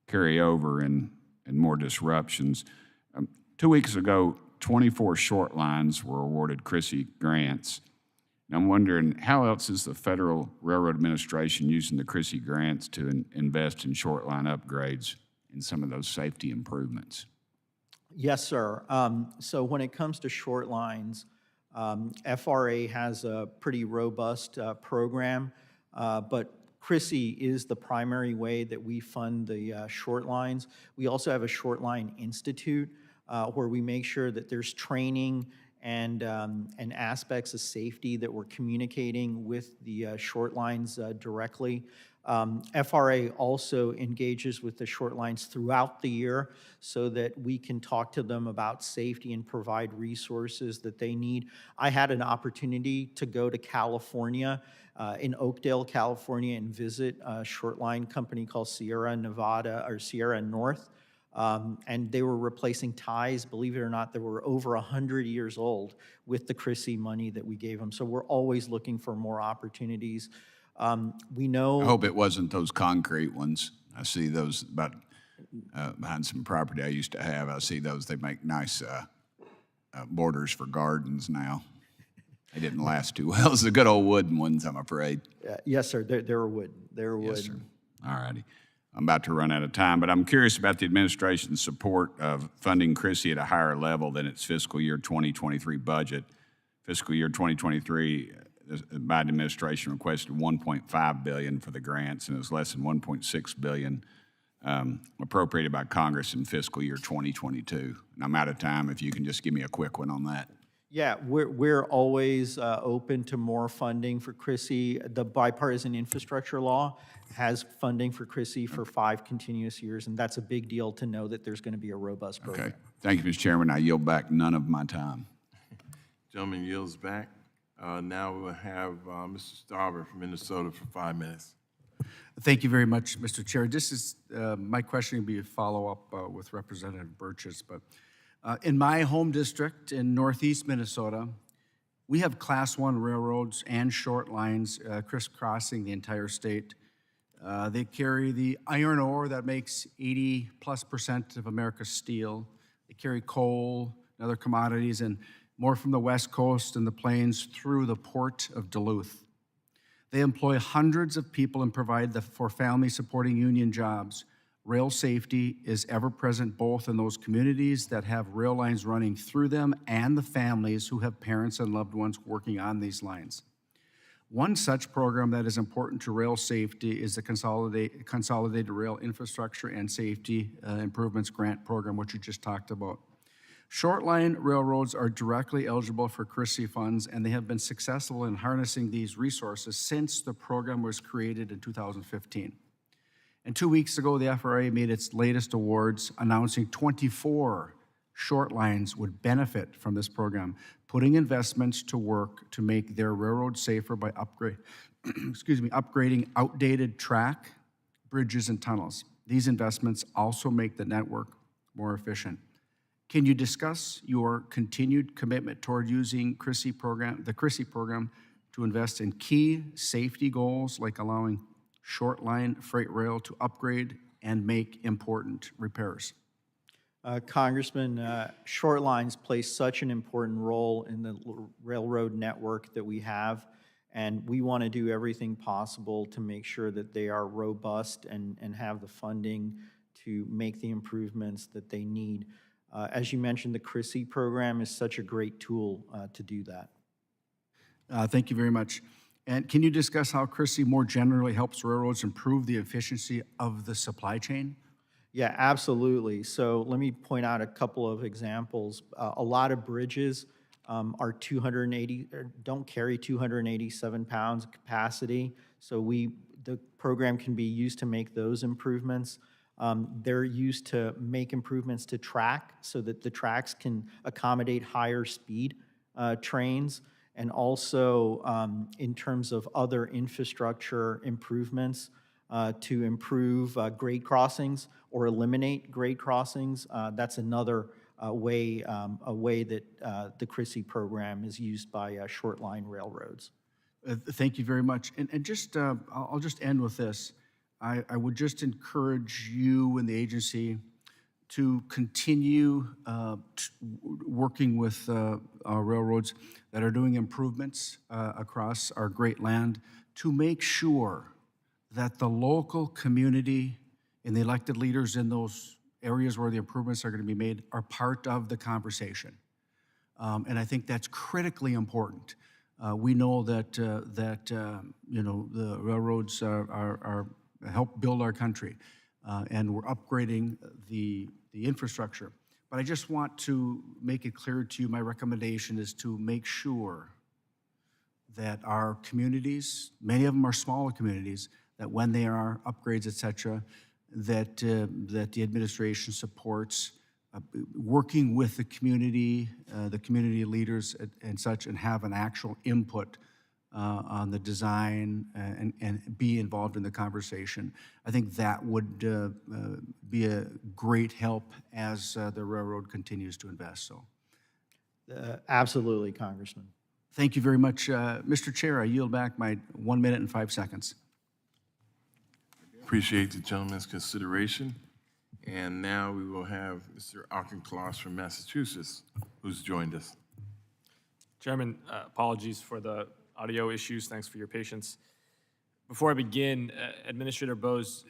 V: carry over and more disruptions. 2 weeks ago, 24 short lines were awarded CRISI grants. And I'm wondering, how else is the Federal Railroad Administration using the CRISI grants to invest in short line upgrades and some of those safety improvements?
E: Yes, sir. So when it comes to short lines, FRA has a pretty robust program, but CRISI is the primary way that we fund the short lines. We also have a Short Line Institute where we make sure that there's training and aspects of safety that we're communicating with the short lines directly. FRA also engages with the short lines throughout the year so that we can talk to them about safety and provide resources that they need. I had an opportunity to go to California, in Oakdale, California, and visit a short line company called Sierra North. And they were replacing ties, believe it or not, that were over 100 years old with the CRISI money that we gave them. So we're always looking for more opportunities. We know.
V: I hope it wasn't those concrete ones. I see those about behind some property I used to have. I see those. They make nice borders for gardens now. They didn't last too well. It's the good old wooden ones, I'm afraid.
E: Yes, sir. They're wood. They're wood.
V: Yes, sir. All righty. I'm about to run out of time, but I'm curious about the administration's support of funding CRISI at a higher level than its fiscal year 2023 budget. Fiscal year 2023, the Biden administration requested $1.5 billion for the grants, and it was less than $1.6 billion appropriated by Congress in fiscal year 2022. And I'm out of time. If you can just give me a quick one on that.
E: Yeah, we're always open to more funding for CRISI. The bipartisan infrastructure law has funding for CRISI for 5 continuous years, and that's a big deal to know that there's going to be a robust program.
V: Okay. Thank you, Mr. Chairman. I yield back none of my time.
C: Gentleman yields back. Now we'll have Mr. Stauber from Minnesota for 5 minutes.
A: Thank you very much, Mr. Chair. This is my question will be a follow-up with Representative Burgess, but in my home district in northeast Minnesota, we have Class 1 railroads and short lines crisscrossing the entire state. They carry the iron ore that makes 80+% of America's steel. They carry coal and other commodities and more from the West Coast and the plains through the port of Duluth. They employ hundreds of people and provide for family-supporting union jobs. Rail safety is ever present both in those communities that have rail lines running through them and the families who have parents and loved ones working on these lines. One such program that is important to rail safety is the Consolidated Rail Infrastructure and Safety Improvements Grant Program, which you just talked about. Short line railroads are directly eligible for CRISI funds, and they have been successful in harnessing these resources since the program was created in 2015. And 2 weeks ago, the FRA made its latest awards, announcing 24 short lines would benefit from this program, putting investments to work to make their railroad safer by upgrading outdated track, bridges, and tunnels. These investments also make the network more efficient. Can you discuss your continued commitment toward using the CRISI program to invest in key safety goals like allowing short line freight rail to upgrade and make important repairs?
E: Congressman, short lines play such an important role in the railroad network that we have, and we want to do everything possible to make sure that they are robust and have the funding to make the improvements that they need. As you mentioned, the CRISI program is such a great tool to do that.
A: Thank you very much. And can you discuss how Chrissy more generally helps railroads improve the efficiency of the supply chain?
E: Yeah, absolutely. So let me point out a couple of examples. A lot of bridges are 280, or don't carry 287 pounds of capacity. So the program can be used to make those improvements. They're used to make improvements to track so that the tracks can accommodate higher speed trains. And also in terms of other infrastructure improvements to improve grade crossings or eliminate grade crossings. That's another way that the Chrissy program is used by short line railroads.
A: Thank you very much. And just, I'll just end with this. I would just encourage you and the agency to continue working with our railroads that are doing improvements across our great land to make sure that the local community and the elected leaders in those areas where the improvements are going to be made are part of the conversation. And I think that's critically important. We know that you know, the railroads are help build our country, and we're upgrading the infrastructure. But I just want to make it clear to you, my recommendation is to make sure that our communities, many of them are smaller communities, that when there are upgrades, et cetera, that the administration supports working with the community leaders and such, and have an actual input on the design and be involved in the conversation. I think that would be a great help as the railroad continues to invest. So,
E: Absolutely, Congressman.
A: thank you very much. Mr. Chair, I yield back my 1 minute and 5 seconds.
C: Appreciate the gentleman's consideration. And now we will have Mr. Auchincloss from Massachusetts, who's joined us.
B: Chairman, apologies for the audio issues. Thanks for your patience. Before I begin, Administrator Bose,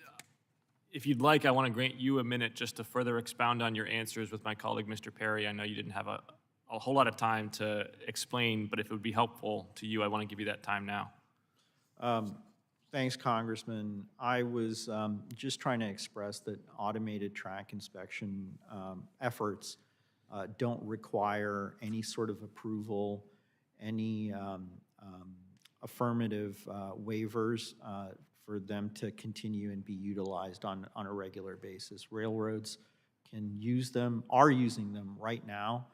B: if you'd like, I want to grant you a minute just to further expound on your answers with my colleague, Mr. Perry. I know you didn't have a whole lot of time to explain, but if it would be helpful to you, I want to give you that time now.
E: Thanks, Congressman. I was just trying to express that automated track inspection efforts don't require any sort of approval, any affirmative waivers for them to continue and be utilized on a regular basis. Railroads can use them, are using them right now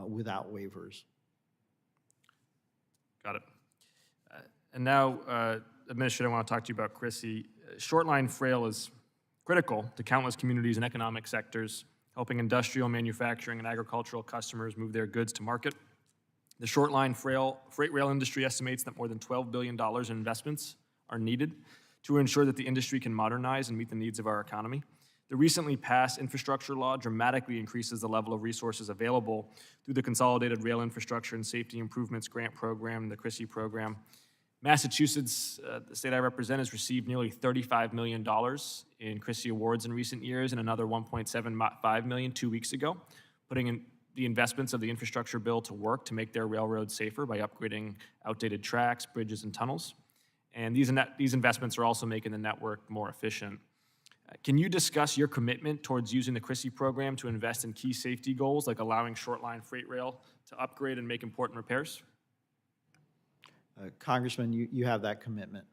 E: without waivers.
B: Got it. And now, Administrator, I want to talk to you about Chrissy. Short-line freight is critical to countless communities and economic sectors, helping industrial, manufacturing, and agricultural customers move their goods to market. The short-line freight rail industry estimates that more than $12 billion in investments are needed to ensure that the industry can modernize and meet the needs of our economy. The recently passed infrastructure law dramatically increases the level of resources available through the Consolidated Rail Infrastructure and Safety Improvements Grant Program and the Chrissy program. Massachusetts, the state I represent, has received nearly $35 million in Chrissy awards in recent years, and another $1.75 million 2 weeks ago, putting in the investments of the infrastructure bill to work to make their railroads safer by upgrading outdated tracks, bridges, and tunnels. And these investments are also making the network more efficient. Can you discuss your commitment towards using the Chrissy program to invest in key safety goals, like allowing short-line freight rail to upgrade and make important repairs?
E: Congressman, you have that commitment.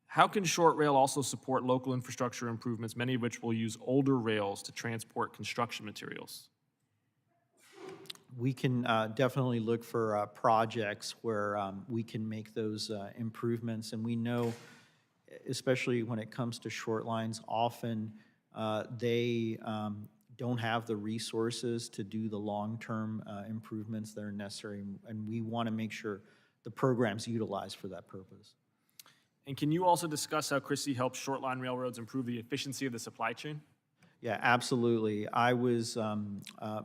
B: How can short rail also support local infrastructure improvements, many of which will use older rails to transport construction materials?
E: We can definitely look for projects where we can make those improvements. And we know, especially when it comes to short lines, often they don't have the resources to do the long-term improvements that are necessary. And we want to make sure the program's utilized for that purpose.
B: And can you also discuss how Chrissy helps short-line railroads improve the efficiency of the supply chain?
E: Yeah, absolutely. I was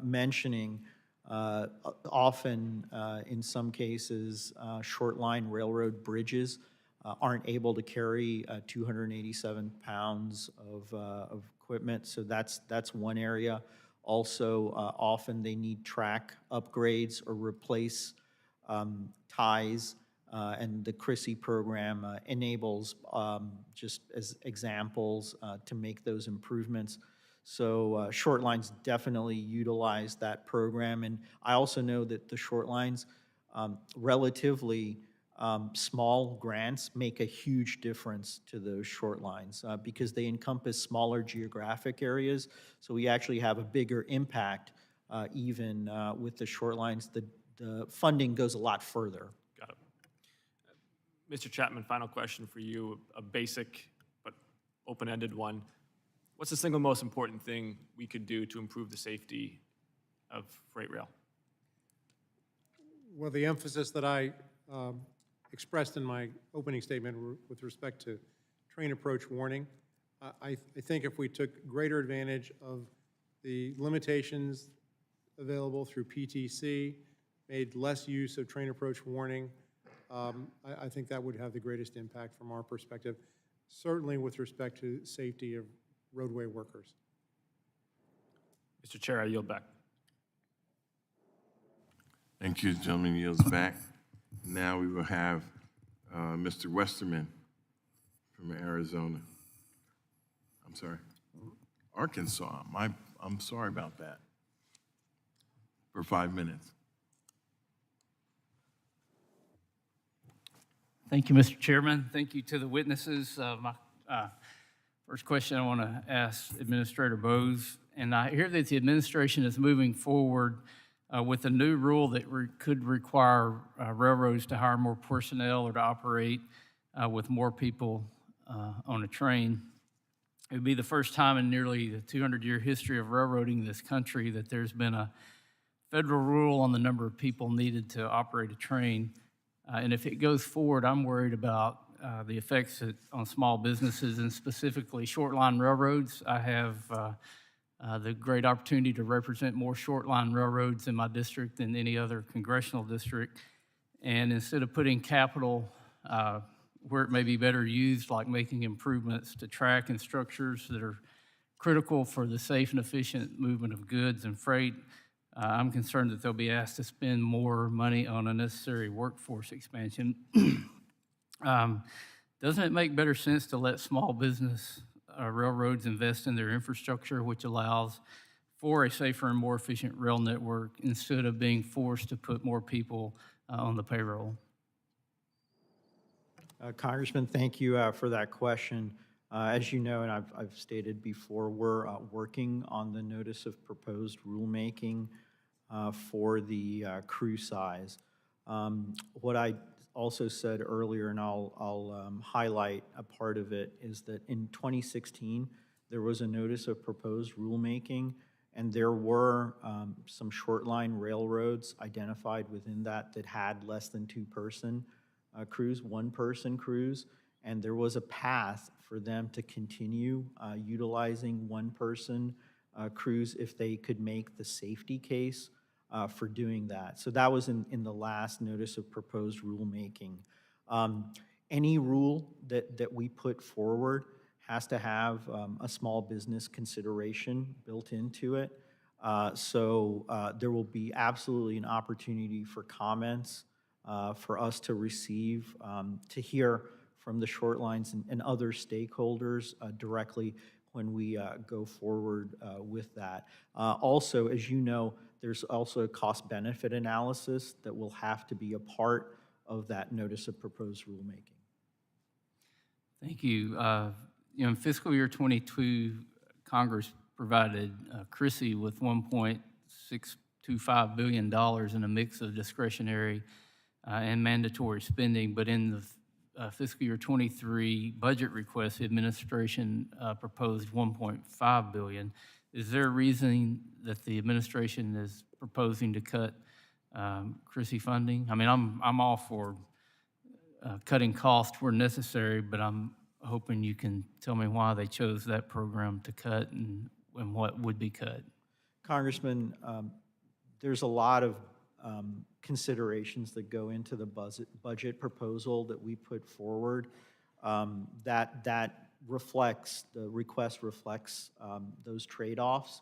E: mentioning often, in some cases, short-line railroad bridges aren't able to carry 287 pounds of equipment, so that's one area. Also, often they need track upgrades or replace ties And the CRISI program enables, just as examples, to make those improvements. So short lines definitely utilize that program. And I also know that the short lines, relatively small grants make a huge difference to those short lines because they encompass smaller geographic areas. So we actually have a bigger impact even with the short lines. The funding goes a lot further.
B: Got it. Mr. Chapman, final question for you, a basic but open-ended one. What's the single most important thing we could do to improve the safety of freight rail?
F: Well, the emphasis that I expressed in my opening statement with respect to train approach warning, I think if we took greater advantage of the limitations available through PTC, made less use of train approach warning, I think that would have the greatest impact from our perspective, certainly with respect to safety of roadway workers.
B: Mr. Chair, I yield back.
C: Thank you. The gentleman yields back. Now we will have Mr. Westerman from Arizona. I'm sorry, Arkansas. I'm sorry about that. For 5 minutes.
J: Thank you, Mr. Chairman. Thank you to the witnesses. My first question I want to ask Administrator Bose, and I hear that the administration is moving forward with a new rule that could require railroads to hire more personnel or to operate with more people on a train. It would be the first time in nearly the 200-year history of railroading in this country that there's been a federal rule on the number of people needed to operate a train. And if it goes forward, I'm worried about the effects on small businesses and specifically short line railroads. I have the great opportunity to represent more short line railroads in my district than any other congressional district. And instead of putting capital where it may be better used, like making improvements to track and structures that are critical for the safe and efficient movement of goods and freight, I'm concerned that they'll be asked to spend more money on unnecessary workforce expansion. Doesn't it make better sense to let small business railroads invest in their infrastructure, which allows for a safer and more efficient rail network instead of being forced to put more people on the payroll?
E: Congressman, thank you for that question. As you know, and I've stated before, we're working on the notice of proposed rulemaking for the crew size. What I also said earlier, and I'll highlight a part of it, is that in 2016, there was a notice of proposed rulemaking, and there were some short line railroads identified within that had less than two-person crews, one-person crews, and there was a path for them to continue utilizing one-person crews if they could make the safety case for doing that. So that was in the last notice of proposed rulemaking. Any rule that we put forward has to have a small business consideration built into it. So there will be absolutely an opportunity for comments for us to receive, to hear from the short lines and other stakeholders directly when we go forward with that. Also, as you know, there's also a cost-benefit analysis that will have to be a part of that notice of proposed rulemaking.
J: Thank you. In fiscal year 22, Congress provided CRISI with $1.625 billion in a mix of discretionary and mandatory spending, but in the fiscal year 23 budget request, the administration proposed $1.5 billion. Is there a reason that the administration is proposing to cut CRISI funding? I mean, I'm all for cutting costs where necessary, but I'm hoping you can tell me why they chose that program to cut and what would be cut. Congressman,
E: There's a lot of considerations that go into the budget proposal that we put forward. That reflects, the request reflects those trade-offs.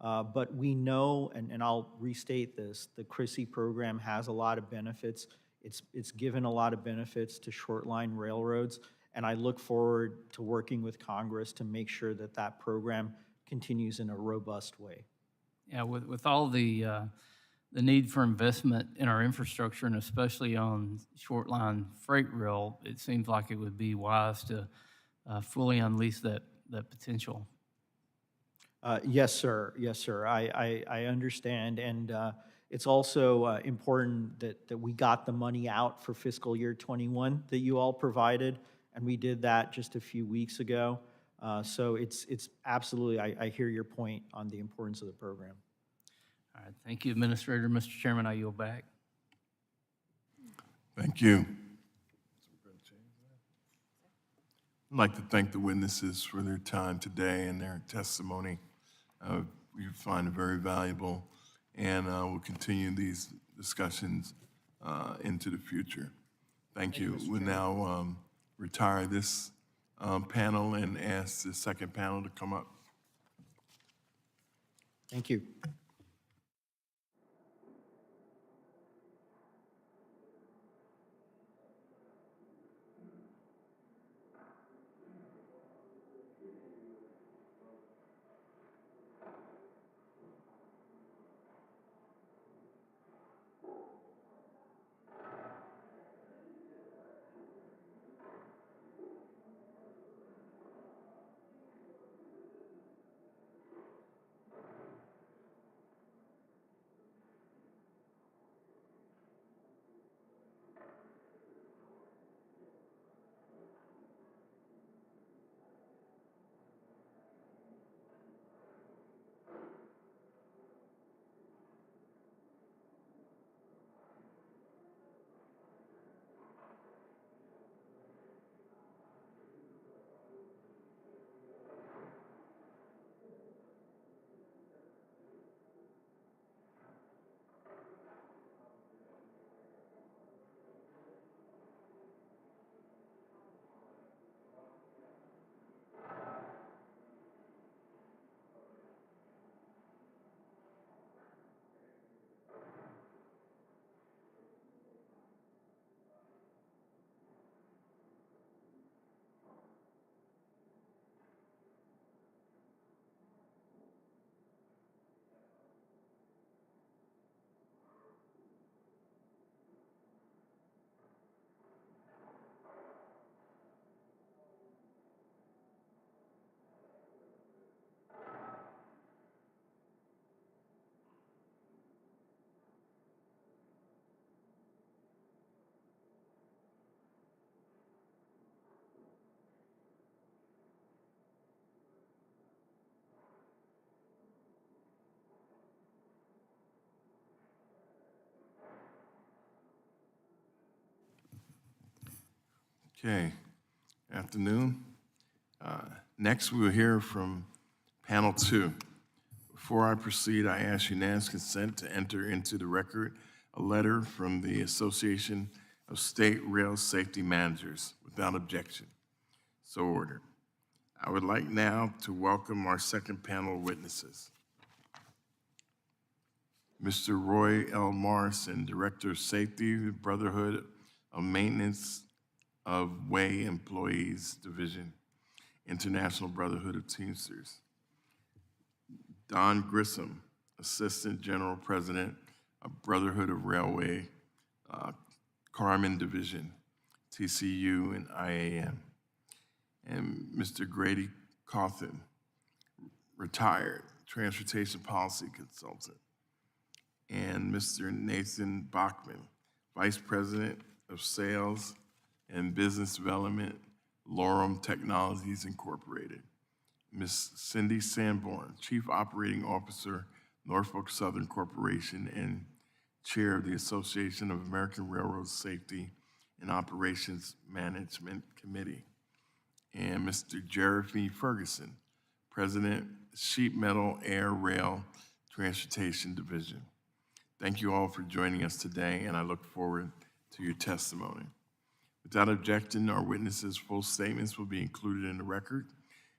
E: But we know, and I'll restate this, the CRISI program has a lot of benefits. It's given a lot of benefits to short line railroads, and I look forward to working with Congress to make sure that that program continues in a robust way.
D: Yeah, with all the need for investment in our infrastructure and especially on short line freight rail, it seems like it would be wise to fully unleash that potential.
E: Yes, sir. Yes, sir. I understand. And it's also important that we got the money out for fiscal year 21 that you all provided. And we did that just a few weeks ago. So it's absolutely, I hear your point on the importance of the program.
D: All right, thank you, Administrator. Mr. Chairman, I yield back.
C: Thank you. I'd like to thank the witnesses for their time today and their testimony. We find it very valuable, and we'll continue these discussions into the future. Thank you. We'll now retire this panel and ask the second panel to come up.
E: Thank you.
C: Okay, afternoon. Next, we will hear from panel 2. Before I proceed, I ask unanimous consent to enter into the record a letter from the Association of State Rail Safety Managers without objection. So ordered. I would like now to welcome our second panel of witnesses. Mr. Roy L. Morrison, Director of Safety, Brotherhood of Maintenance of Way Employees Division, International Brotherhood of Teamsters. Don Grissom, Assistant General President of Brotherhood of Railway, Carmen Division, TCU and IAM. And Mr. Grady Cawthon, retired Transportation Policy Consultant. And Mr. Nathan Bachman, Vice President of Sales and Business Development, Lorem Technologies Incorporated. Ms. Cindy Sanborn, Chief Operating Officer, Norfolk Southern Corporation, and Chair of the Association of American Railroad Safety and Operations Management Committee. And Mr. Jeremy Ferguson, President, Sheet Metal Air Rail Transportation Division. Thank you all for joining us today, and I look forward to your testimony. Without objection, our witnesses' full statements will be included in the record.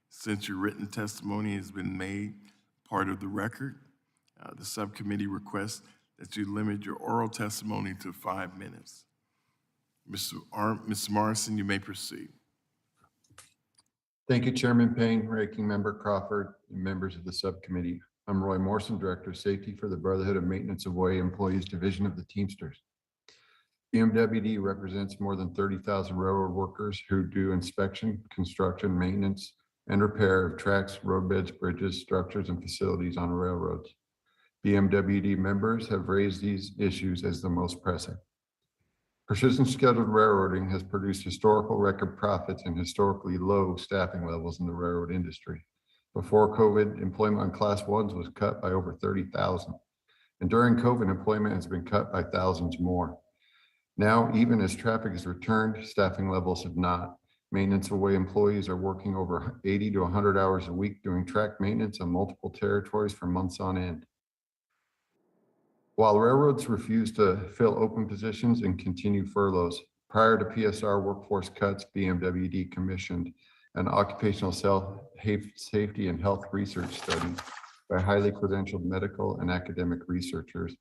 C: Since your written testimony has been made part of the record, the subcommittee requests that you limit your oral testimony to 5 minutes. Mr. Morrison, you may proceed.
G: Thank you, Chairman Payne, Ranking Member Crawford, and members of the subcommittee. I'm Roy Morrison, Director of Safety for the Brotherhood of Maintenance of Way Employees Division of the Teamsters. BMWD represents more than 30,000 railroad workers who do inspection, construction, maintenance, and repair of tracks, roadbeds, bridges, structures, and facilities on railroads. BMWD members have raised these issues as the most pressing. Precision scheduled railroading has produced historical record profits and historically low staffing levels in the railroad industry. Before COVID, employment on Class 1s was cut by over 30,000. And during COVID, employment has been cut by thousands more. Now, even as traffic has returned, staffing levels have not. Maintenance of way employees are working over 80 to 100 hours a week doing track maintenance on multiple territories for months on end. While railroads refuse to fill open positions and continue furloughs, prior to PSR workforce cuts, BMWD commissioned an occupational safety and health research study by highly credentialed medical and academic researchers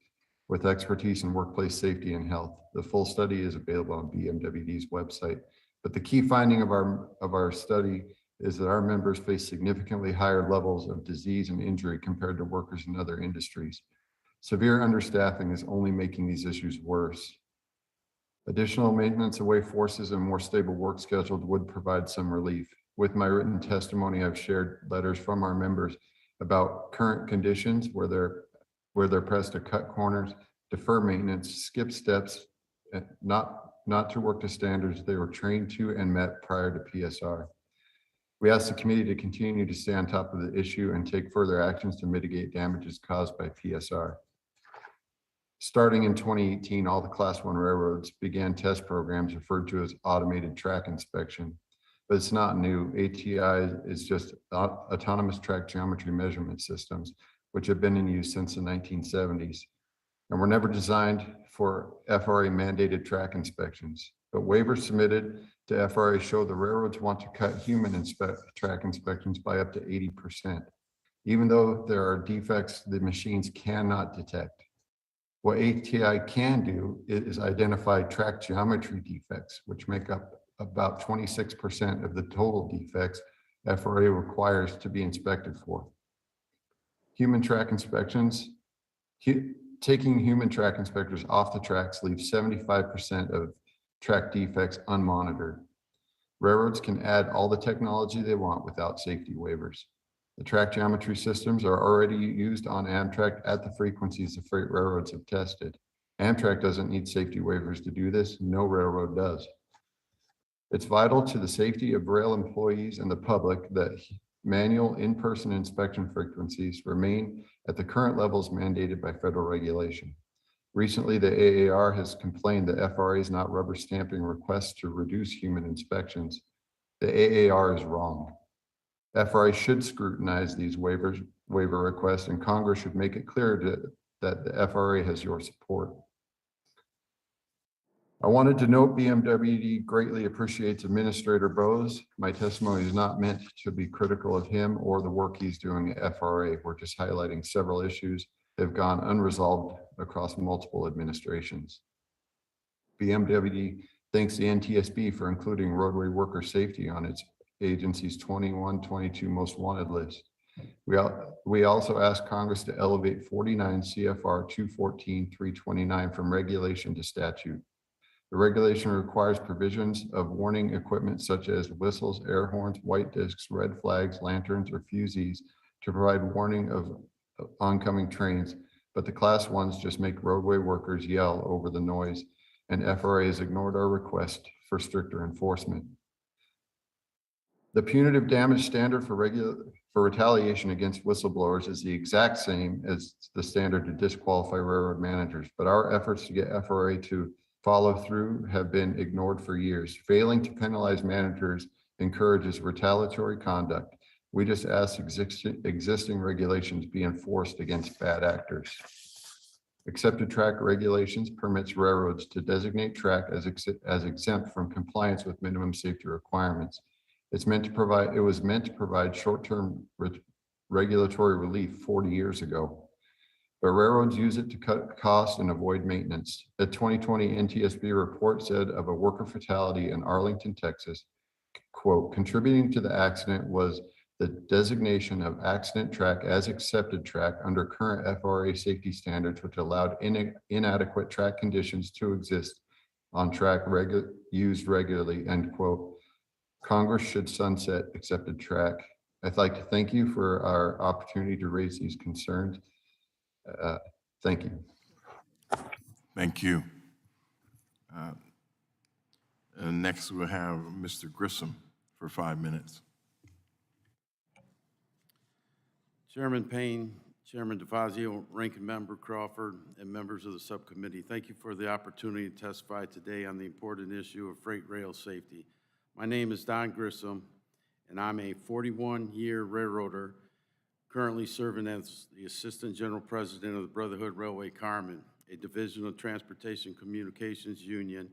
G: with expertise in workplace safety and health. The full study is available on BMWD's website. But the key finding of our study is that our members face significantly higher levels of disease and injury compared to workers in other industries. Severe understaffing is only making these issues worse. Additional maintenance away forces and more stable work schedules would provide some relief. With my written testimony, I've shared letters from our members about current conditions where they're pressed to cut corners, defer maintenance, skip steps, and not to work to standards they were trained to and met prior to PSR. We ask the committee to continue to stay on top of the issue and take further actions to mitigate damages caused by PSR. Starting in 2018, all the Class 1 railroads began test programs referred to as automated track inspection, but it's not new. ATI is just autonomous track geometry measurement systems, which have been in use since the 1970s. And were never designed for FRA mandated track inspections. But waivers submitted to FRA show the railroads want to cut human track inspections by up to 80%, even though there are defects the machines cannot detect. What ATI can do is identify track geometry defects, which make up about 26% of the total defects FRA requires to be inspected for. Human track inspections, taking human track inspectors off the tracks leaves 75% of track defects unmonitored. Railroads can add all the technology they want without safety waivers. The track geometry systems are already used on Amtrak at the frequencies the freight railroads have tested. Amtrak doesn't need safety waivers to do this. No railroad does. It's vital to the safety of rail employees and the public that manual in-person inspection frequencies remain at the current levels mandated by federal regulation. Recently, the AAR has complained that FRA is not rubber stamping requests to reduce human inspections. The AAR is wrong. FRA should scrutinize these waiver requests, and Congress should make it clear that the FRA has your support. I wanted to note BMWD greatly appreciates Administrator Bose. My testimony is not meant to be critical of him or the work he's doing at FRA. We're just highlighting several issues that have gone unresolved across multiple administrations. BMWD thanks the NTSB for including roadway worker safety on its agency's 21-22 most wanted list. We also ask Congress to elevate 49 CFR 214-329 from regulation to statute. The regulation requires provisions of warning equipment such as whistles, air horns, white discs, red flags, lanterns, or fusees to provide warning of oncoming trains, but the Class 1s just make roadway workers yell over the noise, and FRA has ignored our request for stricter enforcement. The punitive damage standard for retaliation against whistleblowers is the exact same as the standard to disqualify railroad managers, but our efforts to get FRA to follow through have been ignored for years. Failing to penalize managers encourages retaliatory conduct. We just ask existing regulations be enforced against bad actors. Accepted track regulations permits railroads to designate track as exempt from compliance with minimum safety requirements. It was meant to provide short-term regulatory relief 40 years ago. but railroads use it to cut costs and avoid maintenance. A 2020 NTSB report said of a worker fatality in Arlington, Texas, quote, contributing to the accident was the designation of accident track as accepted track under current FRA safety standards, which allowed inadequate track conditions to exist on track used regularly, end quote. Congress should sunset accepted track. I'd like to thank you for our opportunity to raise these concerns. Thank you.
C: Thank you. And next we'll have Mr. Grissom for 5 minutes.
H: Chairman Payne, Chairman DeFazio, Ranking Member Crawford, and members of the subcommittee, thank you for the opportunity to testify today on the important issue of freight rail safety. My name is Don Grissom, and I'm a 41-year railroader, currently serving as the Assistant General President of the Brotherhood Railway Carmen, a division of Transportation Communications Union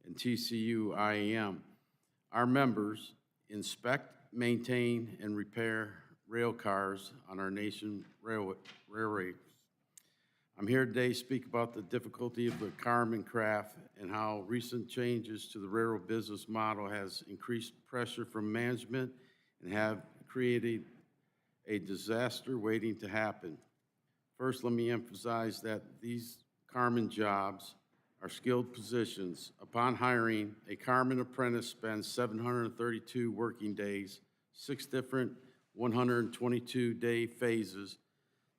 H: and TCU-IAM. Our members inspect, maintain, and repair rail cars on our nation railways. I'm here today to speak about the difficulty of the Carmen craft and how recent changes to the railroad business model has increased pressure from management and have created a disaster waiting to happen. First, let me emphasize that these Carmen jobs are skilled positions. Upon hiring, a Carmen apprentice spends 732 working days, 6 different 122-day phases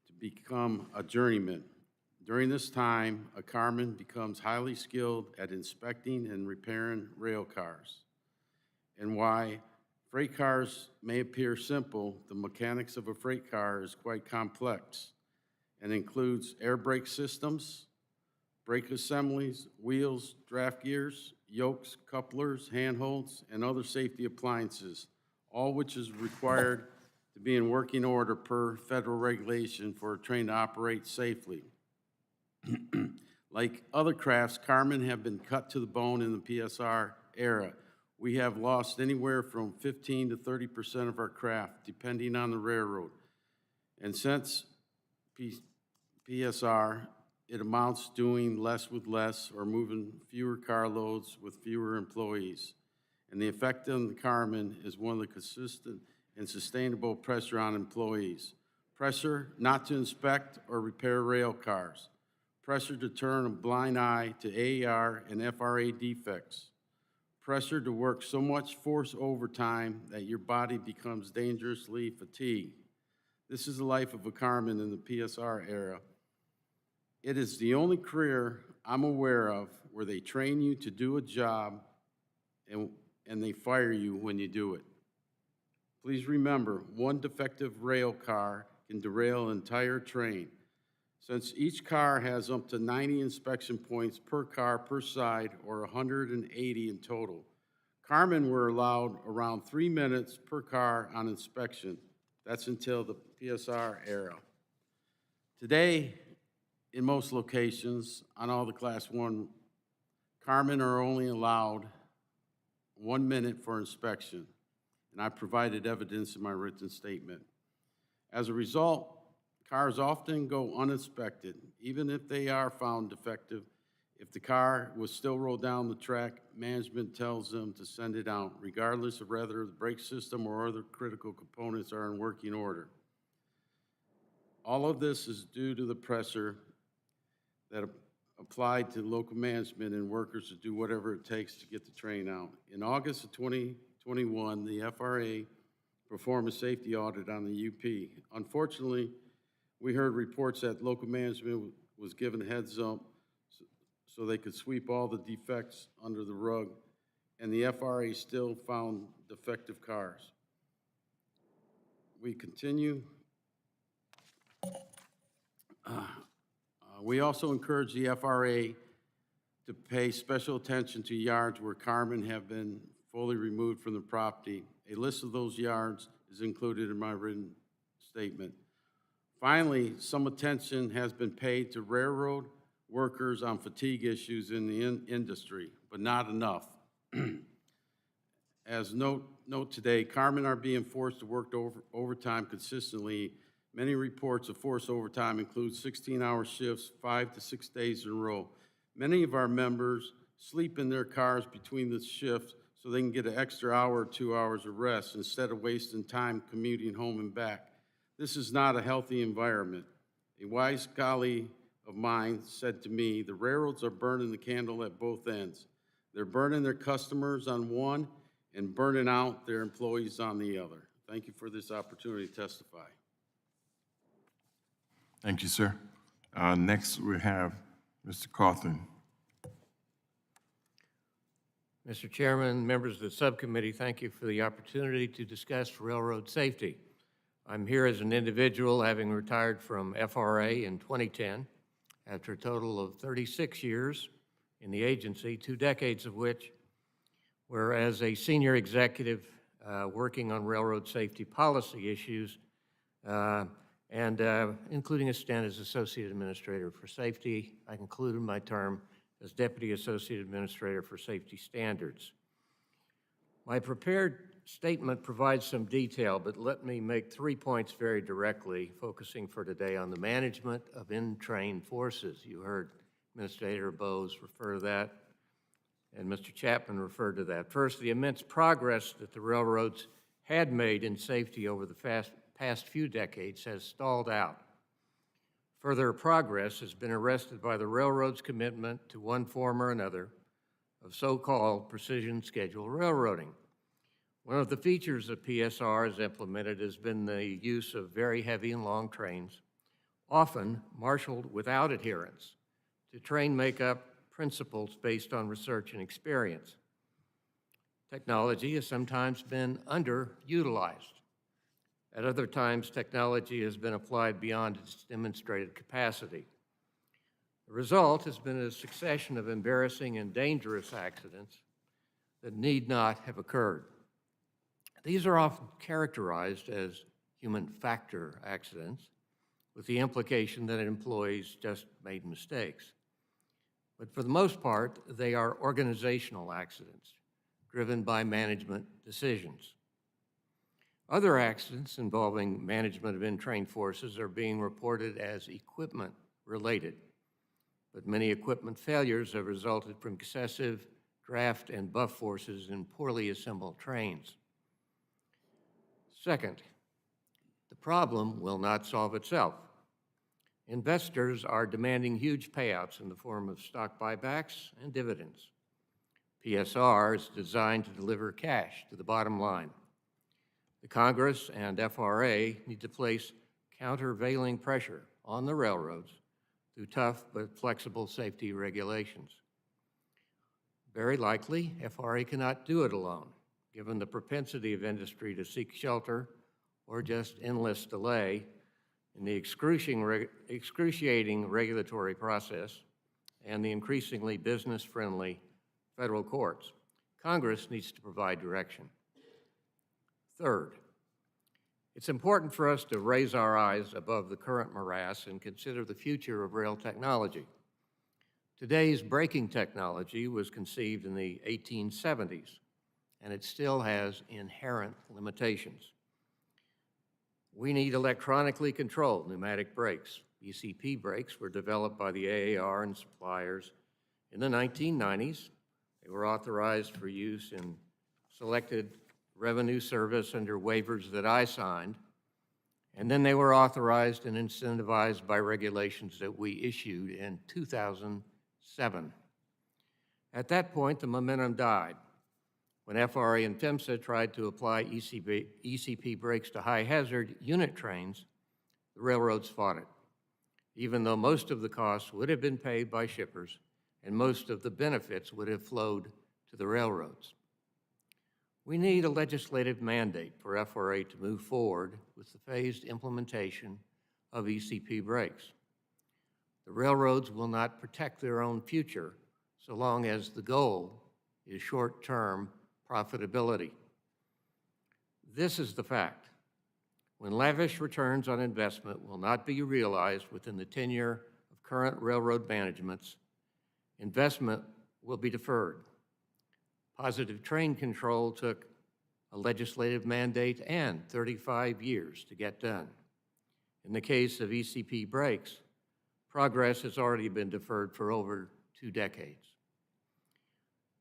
H: to become a journeyman. During this time, a Carmen becomes highly skilled at inspecting and repairing rail cars. And why freight cars may appear simple, the mechanics of a freight car is quite complex and includes air brake systems, brake assemblies, wheels, draft gears, yokes, couplers, handholds, and other safety appliances, all which is required to be in working order per federal regulation for a train to operate safely. Like other crafts, Carmen have been cut to the bone in the PSR era. We have lost anywhere from 15 to 30% of our craft, depending on the railroad. And since PSR, it amounts doing less with less or moving fewer car loads with fewer employees. And the effect on the Carmen is one of the consistent and sustainable pressure on employees. Pressure not to inspect or repair rail cars. Pressure to turn a blind eye to AAR and FRA defects. Pressure to work so much forced overtime that your body becomes dangerously fatigued. This is the life of a Carmen in the PSR era. It is the only career I'm aware of where they train you to do a job and they fire you when you do it. Please remember, one defective rail car can derail an entire train. Since each car has up to 90 inspection points per car per side, or 180 in total, Carmen were allowed around 3 minutes per car on inspection. That's until the PSR era. Today, in most locations, on all the Class 1, Carmen are only allowed 1 minute for inspection, and I provided evidence in my written statement. As a result, cars often go uninspected, even if they are found defective. If the car was still rolled down the track, management tells them to send it out, regardless of whether the brake system or other critical components are in working order. All of this is due to the pressure that applied to local management and workers to do whatever it takes to get the train out. In August of 2021, the FRA performed a safety audit on the UP. Unfortunately, we heard reports that local management was given a heads up so they could sweep all the defects under the rug, and the FRA still found defective cars. We continue. We also encourage the FRA to pay special attention to yards where Carmen have been fully removed from the property. A list of those yards is included in my written statement. Finally, some attention has been paid to railroad workers on fatigue issues in the industry, but not enough. As note today, Carmen are being forced to work overtime consistently, Many reports of forced overtime include 16-hour shifts, 5 to 6 days in a row. Many of our members sleep in their cars between the shifts so they can get an extra hour or 2 hours of rest instead of wasting time commuting home and back. This is not a healthy environment. A wise colleague of mine said to me, the railroads are burning the candle at both ends. They're burning their customers on one and burning out their employees on the other. Thank you for this opportunity to testify.
C: Thank you, sir. Next, we have Mr. Cawthorn.
I: Mr. Chairman, members of the subcommittee, thank you for the opportunity to discuss railroad safety. I'm here as an individual, having retired from FRA in 2010 after a total of 36 years in the agency, 2 decades of which were as a senior executive working on railroad safety policy issues and including a stint as Associate Administrator for Safety. I concluded my term as Deputy Associate Administrator for Safety Standards. My prepared statement provides some detail, but let me make 3 points very directly, focusing for today on the management of in-train forces. You heard Administrator Bowes refer to that, and Mr. Chapman referred to that. First, the immense progress that the railroads had made in safety over the past few decades has stalled out. Further progress has been arrested by the railroad's commitment to one form or another of so-called precision schedule railroading. One of the features that PSR has implemented has been the use of very heavy and long trains, often marshaled without adherence to train makeup principles based on research and experience. Technology has sometimes been underutilized. At other times, technology has been applied beyond its demonstrated capacity. The result has been a succession of embarrassing and dangerous accidents that need not have occurred. These are often characterized as human factor accidents, with the implication that employees just made mistakes. But for the most part, they are organizational accidents, driven by management decisions. Other accidents involving management of in-train forces are being reported as equipment-related, but many equipment failures have resulted from excessive draft and buff forces in poorly assembled trains. Second, the problem will not solve itself. Investors are demanding huge payouts in the form of stock buybacks and dividends. PSR is designed to deliver cash to the bottom line. The Congress and FRA need to place countervailing pressure on the railroads through tough but flexible safety regulations. Very likely, FRA cannot do it alone, given the propensity of industry to seek shelter or just endless delay in the excruciating regulatory process and the increasingly business-friendly federal courts. Congress needs to provide direction. Third, it's important for us to raise our eyes above the current morass and consider the future of rail technology. Today's braking technology was conceived in the 1870s, and it still has inherent limitations. We need electronically controlled pneumatic brakes. ECP brakes were developed by the AAR and suppliers in the 1990s. They were authorized for use in selected revenue service under waivers that I signed, and then they were authorized and incentivized by regulations that we issued in 2007. At that point, the momentum died. When FRA and PHMSA tried to apply ECP brakes to high-hazard unit trains, the railroads fought it, even though most of the costs would have been paid by shippers and most of the benefits would have flowed to the railroads. We need a legislative mandate for FRA to move forward with the phased implementation of ECP brakes. The railroads will not protect their own future so long as the goal is short-term profitability. This is the fact. When lavish returns on investment will not be realized within the tenure of current railroad managements, investment will be deferred. Positive train control took a legislative mandate and 35 years to get done. In the case of ECP brakes, progress has already been deferred for over 2 decades.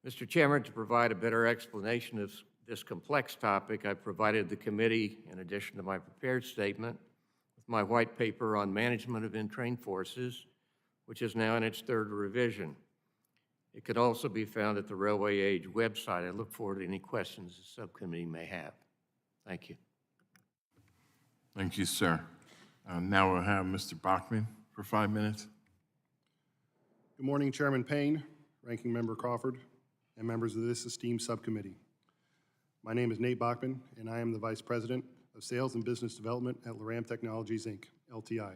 I: Mr. Chairman, to provide a better explanation of this complex topic, I provided the committee, in addition to my prepared statement, with my white paper on management of in-train forces, which is now in its 3rd revision. It could also be found at the Railway Age website. I look forward to any questions the subcommittee may have. Thank you.
C: Thank you, sir. Now we'll have Mr. Bachman for 5 minutes.
F: Good morning, Chairman Payne, Ranking Member Crawford, and members of this esteemed subcommittee. My name is Nate Bachman, and I am the Vice President of Sales and Business Development at Loram Technologies, Inc., LTI.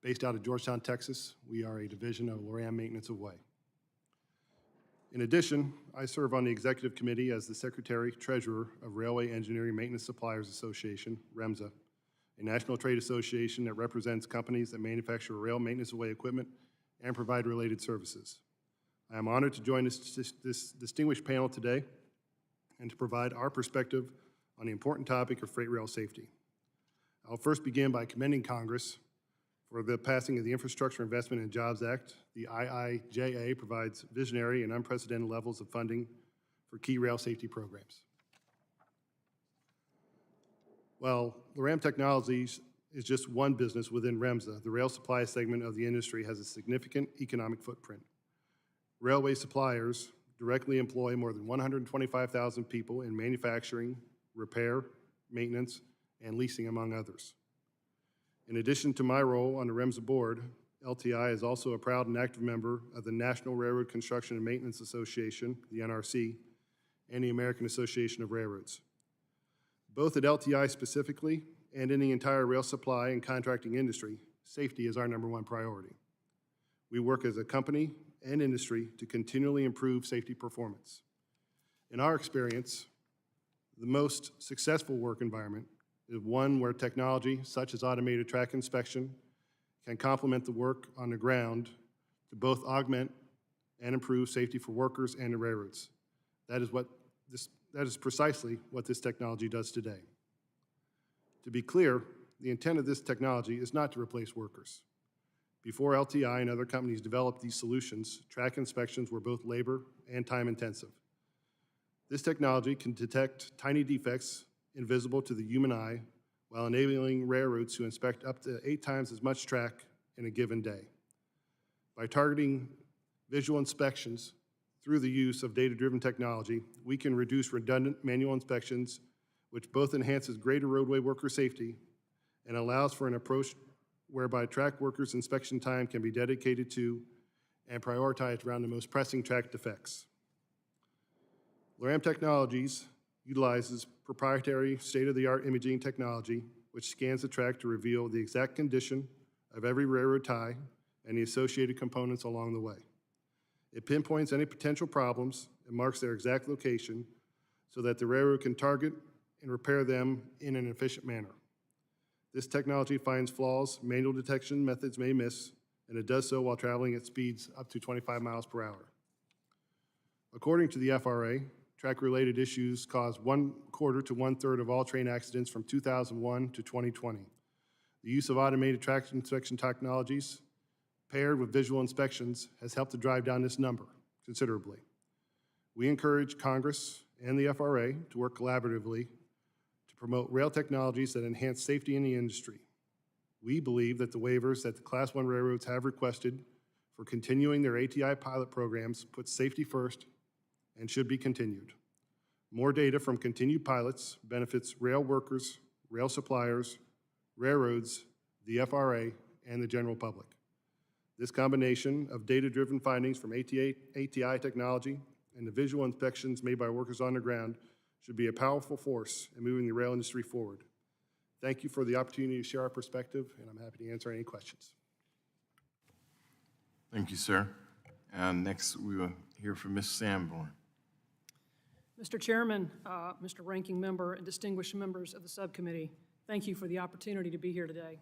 F: Based out of Georgetown, Texas, we are a division of Loram Maintenance of Way. In addition, I serve on the Executive Committee as the Secretary-Treasurer of Railway Engineering Maintenance Suppliers Association, REMSA, a national trade association that represents companies that manufacture rail maintenance of way equipment and provide related services. I am honored to join this distinguished panel today and to provide our perspective on the important topic of freight rail safety. I'll first begin by commending Congress for the passing of the Infrastructure Investment and Jobs Act. The IIJA provides visionary and unprecedented levels of funding for key rail safety programs. While Loram Technologies is just one business within REMSA, the rail supply segment of the industry has a significant economic footprint. Railway suppliers directly employ more than 125,000 people in manufacturing, repair, maintenance, and leasing, among others. In addition to my role on the REMSA board, LTI is also a proud and active member of the National Railroad Construction and Maintenance Association, the NRC, and the American Association of Railroads. Both at LTI specifically and in the entire rail supply and contracting industry, safety is our #1 priority. We work as a company and industry to continually improve safety performance. In our experience, the most successful work environment is one where technology, such as automated track inspection, can complement the work on the ground to both augment and improve safety for workers and the railroads. That is precisely what this technology does today. To be clear, the intent of this technology is not to replace workers. Before LTI and other companies developed these solutions, track inspections were both labor and time intensive. This technology can detect tiny defects invisible to the human eye while enabling railroads to inspect up to 8 times as much track in a given day. By targeting visual inspections through the use of data-driven technology, we can reduce redundant manual inspections, which both enhances greater roadway worker safety and allows for an approach whereby track workers' inspection time can be dedicated to and prioritized around the most pressing track defects. Loram Technologies utilizes proprietary state-of-the-art imaging technology which scans the track to reveal the exact condition of every railroad tie and the associated components along the way. It pinpoints any potential problems and marks their exact location so that the railroad can target and repair them in an efficient manner. This technology finds flaws manual detection methods may miss, and it does so while traveling at speeds up to 25 miles per hour. According to the FRA, track-related issues caused 1/4 to 1/3 of all train accidents from 2001 to 2020. The use of automated track inspection technologies paired with visual inspections has helped to drive down this number considerably. We encourage Congress and the FRA to work collaboratively to promote rail technologies that enhance safety in the industry. We believe that the waivers that the Class I railroads have requested for continuing their ATI pilot programs put safety first and should be continued. More data from continued pilots benefits rail workers, rail suppliers, railroads, the FRA, and the general public. This combination of data-driven findings from ATI technology and the visual inspections made by workers on the ground should be a powerful force in moving the rail industry forward. Thank you for the opportunity to share our perspective, and I'm happy to answer any questions.
C: Thank you, sir. Next, we will hear from Ms. Sanborn.
K: Mr. Chairman, Mr. Ranking Member, and distinguished members of the subcommittee, thank you for the opportunity to be here today.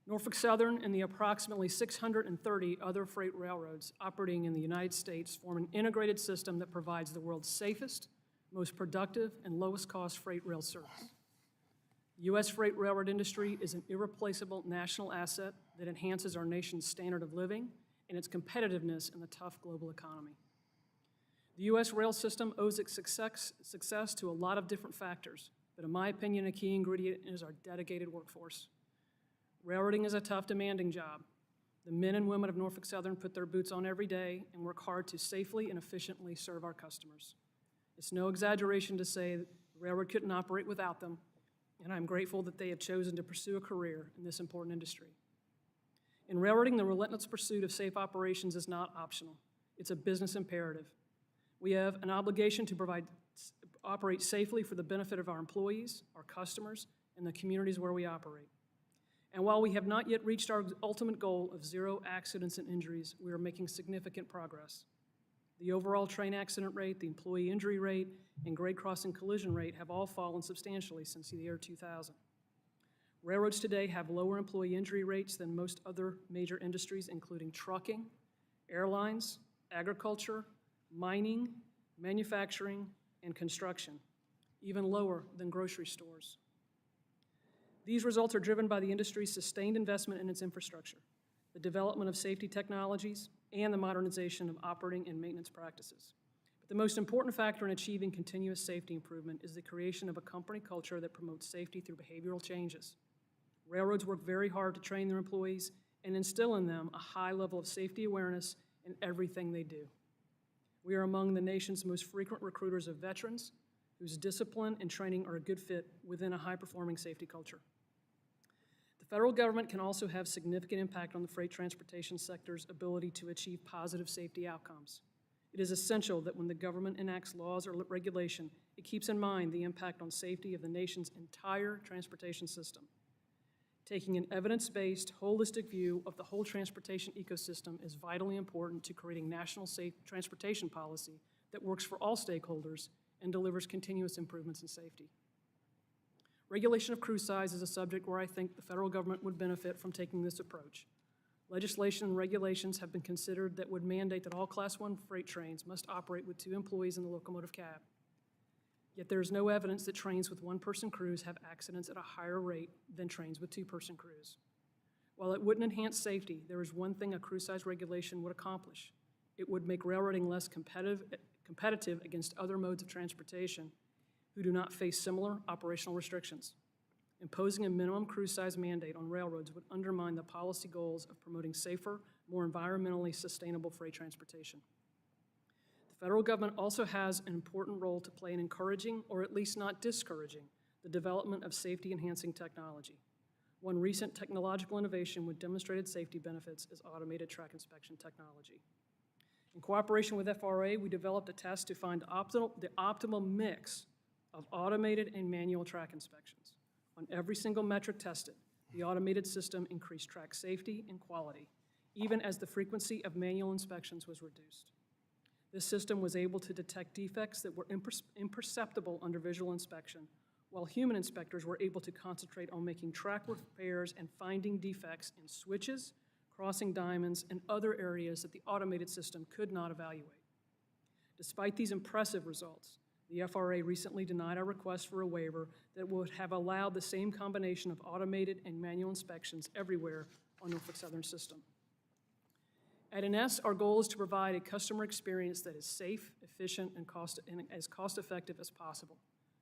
K: Norfolk Southern and the approximately 630 other freight railroads operating in the United States form an integrated system that provides the world's safest, most productive, and lowest cost freight rail service. The U.S. freight railroad industry is an irreplaceable national asset that enhances our nation's standard of living and its competitiveness in the tough global economy. The U.S. rail system owes its success to a lot of different factors, but in my opinion, a key ingredient is our dedicated workforce. Railroading is a tough, demanding job. The men and women of Norfolk Southern put their boots on every day and work hard to safely and efficiently serve our customers. It's no exaggeration to say that the railroad couldn't operate without them, and I'm grateful that they have chosen to pursue a career in this important industry. In railroading, the relentless pursuit of safe operations is not optional. It's a business imperative. We have an obligation to operate safely for the benefit of our employees, our customers, and the communities where we operate. And while we have not yet reached our ultimate goal of 0 accidents and injuries, we are making significant progress. The overall train accident rate, the employee injury rate, and grade crossing collision rate have all fallen substantially since the year 2000. Railroads today have lower employee injury rates than most other major industries, including trucking, airlines, agriculture, mining, manufacturing, and construction, even lower than grocery stores. These results are driven by the industry's sustained investment in its infrastructure, the development of safety technologies, and the modernization of operating and maintenance practices. But the most important factor in achieving continuous safety improvement is the creation of a company culture that promotes safety through behavioral changes. Railroads work very hard to train their employees and instill in them a high level of safety awareness in everything they do. We are among the nation's most frequent recruiters of veterans whose discipline and training are a good fit within a high-performing safety culture. The federal government can also have significant impact on the freight transportation sector's ability to achieve positive safety outcomes. It is essential that when the government enacts laws or regulation, it keeps in mind the impact on safety of the nation's entire transportation system. Taking an evidence-based, holistic view of the whole transportation ecosystem is vitally important to creating national safe transportation policy that works for all stakeholders and delivers continuous improvements in safety. Regulation of crew size is a subject where I think the federal government would benefit from taking this approach. Legislation and regulations have been considered that would mandate that all Class I freight trains must operate with 2 employees in the locomotive cab. Yet there is no evidence that trains with 1-person crews have accidents at a higher rate than trains with 2-person crews. While it wouldn't enhance safety, there is one thing a crew size regulation would accomplish. It would make railroading less competitive against other modes of transportation who do not face similar operational restrictions. Imposing a minimum crew size mandate on railroads would undermine the policy goals of promoting safer, more environmentally sustainable freight transportation. The federal government also has an important role to play in encouraging, or at least not discouraging, the development of safety-enhancing technology. One recent technological innovation with demonstrated safety benefits is automated track inspection technology. In cooperation with FRA, we developed a test to find the optimal mix of automated and manual track inspections. On every single metric tested, the automated system increased track safety and quality, even as the frequency of manual inspections was reduced. This system was able to detect defects that were imperceptible under visual inspection, while human inspectors were able to concentrate on making track repairs and finding defects in switches, crossing diamonds, and other areas that the automated system could not evaluate. Despite these impressive results, the FRA recently denied our request for a waiver that would have allowed the same combination of automated and manual inspections everywhere on Norfolk Southern system. At NS, our goal is to provide a customer experience that is safe, efficient, and as cost-effective as possible.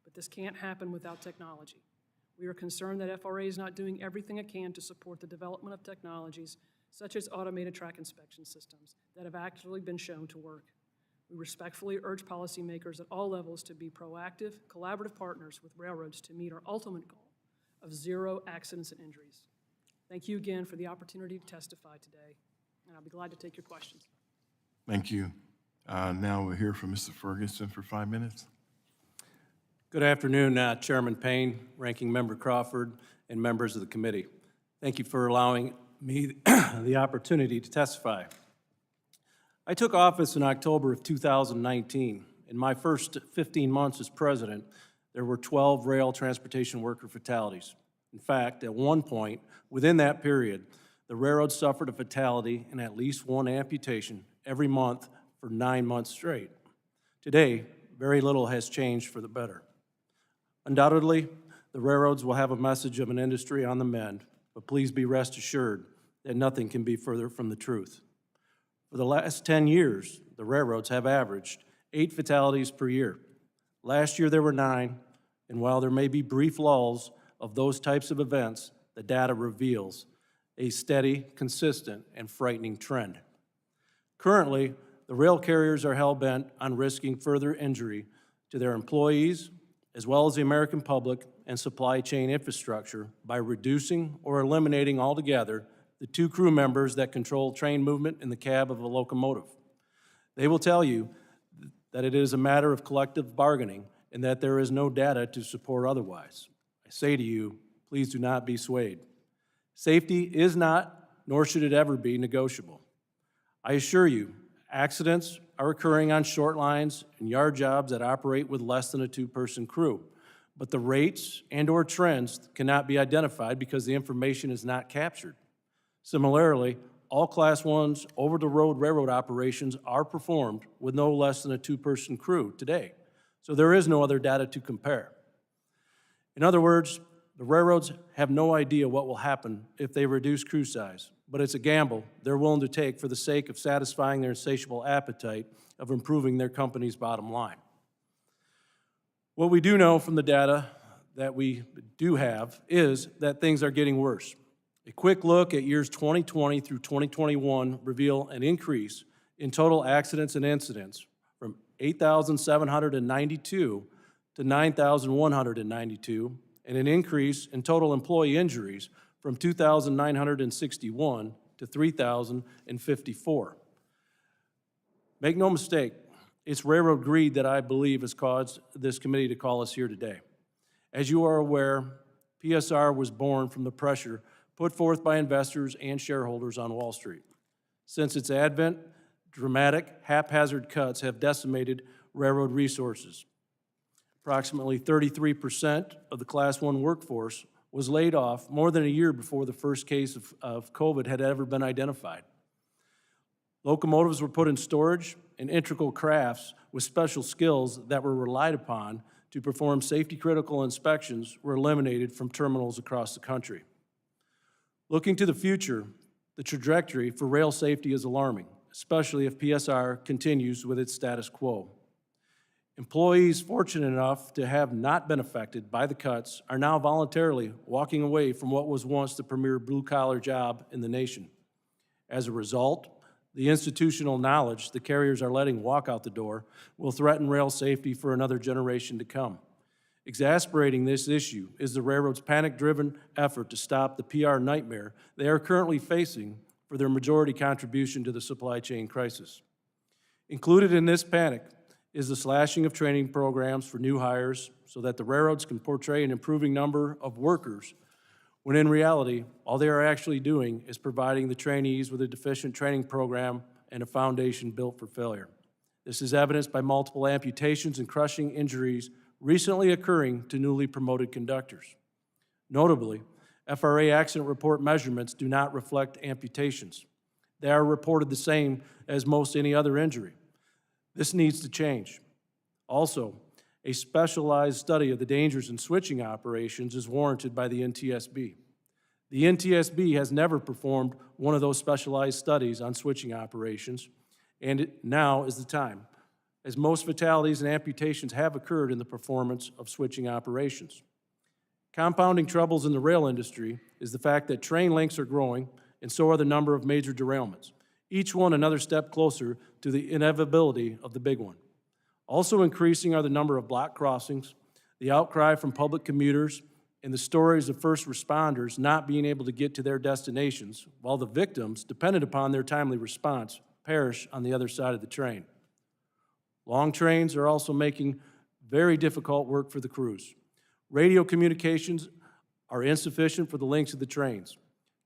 K: But this can't happen without technology. We are concerned that FRA is not doing everything it can to support the development of technologies such as automated track inspection systems that have actually been shown to work. We respectfully urge policymakers at all levels to be proactive, collaborative partners with railroads to meet our ultimate goal of 0 accidents and injuries. Thank you again for the opportunity to testify today, and I'll be glad to take your questions.
C: Thank you. Now we'll hear from Mr. Ferguson for 5 minutes.
L: Good afternoon, Chairman Payne, Ranking Member Crawford, and members of the committee. Thank you for allowing me the opportunity to testify. I took office in October of 2019. In my first 15 months as president, there were 12 rail transportation worker fatalities. In fact, at one point, within that period, the railroad suffered a fatality and at least 1 amputation every month for 9 months straight. Today, very little has changed for the better. Undoubtedly, the railroads will have a message of an industry on the mend, but please be rest assured that nothing can be further from the truth. For the last 10 years, the railroads have averaged 8 fatalities per year. Last year, there were 9, and while there may be brief lulls of those types of events, the data reveals a steady, consistent, and frightening trend. Currently, the rail carriers are hell-bent on risking further injury to their employees, as well as the American public and supply chain infrastructure by reducing or eliminating altogether the 2 crew members that control train movement in the cab of a locomotive. They will tell you that it is a matter of collective bargaining and that there is no data to support otherwise. I say to you, please do not be swayed. Safety is not, nor should it ever be, negotiable. I assure you, accidents are occurring on short lines and yard jobs that operate with less than a 2-person crew, but the rates and/or trends cannot be identified because the information is not captured. Similarly, all Class 1s over-the-road railroad operations are performed with no less than a 2-person crew today, so there is no other data to compare. In other words, the railroads have no idea what will happen if they reduce crew size, but it's a gamble they're willing to take for the sake of satisfying their insatiable appetite of improving their company's bottom line. What we do know from the data that we do have is that things are getting worse. A quick look at years 2020 through 2021 reveal an increase in total accidents and incidents from 8,792 to 9,192, and an increase in total employee injuries from 2,961 to 3,054. Make no mistake, it's railroad greed that I believe has caused this committee to call us here today. As you are aware, PSR was born from the pressure put forth by investors and shareholders on Wall Street. Since its advent, dramatic, haphazard cuts have decimated railroad resources. Approximately 33% of the Class 1 workforce was laid off more than a year before the first case of COVID had ever been identified. Locomotives were put in storage, and integral crafts with special skills that were relied upon to perform safety-critical inspections were eliminated from terminals across the country. Looking to the future, the trajectory for rail safety is alarming, especially if PSR continues with its status quo. Employees fortunate enough to have not been affected by the cuts are now voluntarily walking away from what was once the premier blue-collar job in the nation. As a result, the institutional knowledge the carriers are letting walk out the door will threaten rail safety for another generation to come. Exasperating this issue is the railroad's panic-driven effort to stop the PR nightmare they are currently facing for their majority contribution to the supply chain crisis. Included in this panic is the slashing of training programs for new hires so that the railroads can portray an improving number of workers, when in reality, all they are actually doing is providing the trainees with a deficient training program and a foundation built for failure. This is evidenced by multiple amputations and crushing injuries recently occurring to newly promoted conductors. Notably, FRA accident report measurements do not reflect amputations. They are reported the same as most any other injury. This needs to change. Also, a specialized study of the dangers in switching operations is warranted by the NTSB. The NTSB has never performed one of those specialized studies on switching operations, and now is the time, as most fatalities and amputations have occurred in the performance of switching operations. Compounding troubles in the rail industry is the fact that train lengths are growing, and so are the number of major derailments, each one another step closer to the inevitability of the big one. Also increasing are the number of block crossings, the outcry from public commuters, and the stories of first responders not being able to get to their destinations, while the victims, dependent upon their timely response, perish on the other side of the train. Long trains are also making very difficult work for the crews. Radio communications are insufficient for the lengths of the trains.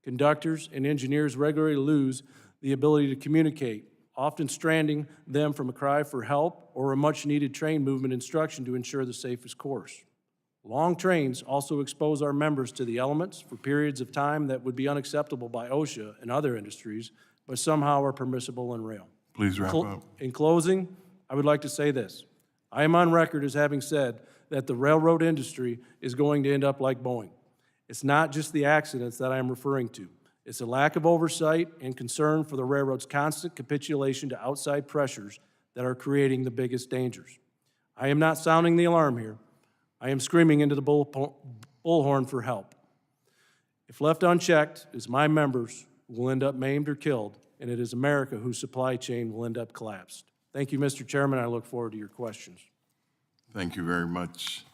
L: Conductors and engineers regularly lose the ability to communicate, often stranding them from a cry for help or a much-needed train movement instruction to ensure the safest course. Long trains also expose our members to the elements for periods of time that would be unacceptable by OSHA and other industries, but somehow are permissible in rail.
C: Please wrap up.
L: In closing, I would like to say this. I am on record as having said that the railroad industry is going to end up like Boeing. It's not just the accidents that I am referring to. It's a lack of oversight and concern for the railroad's constant capitulation to outside pressures that are creating the biggest dangers. I am not sounding the alarm here. I am screaming into the bullhorn for help. If left unchecked, it is my members who will end up maimed or killed, and it is America whose supply chain will end up collapsed. Thank you, Mr. Chairman. I look forward to your questions.
C: Thank you very much.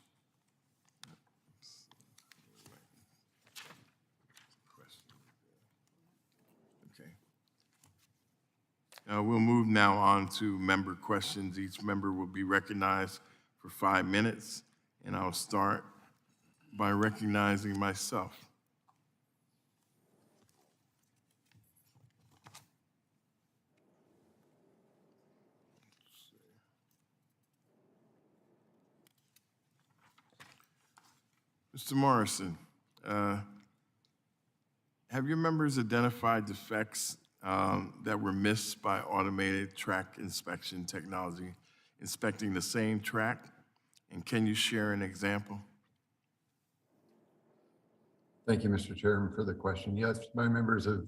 C: Okay. We'll move now on to member questions. Each member will be recognized for 5 minutes, and I'll start by recognizing myself. Mr. Morrison, have your members identified defects that were missed by automated track inspection technology inspecting the same track? And can you share an example?
G: Thank you, Mr. Chairman, for the question. Yes, my members have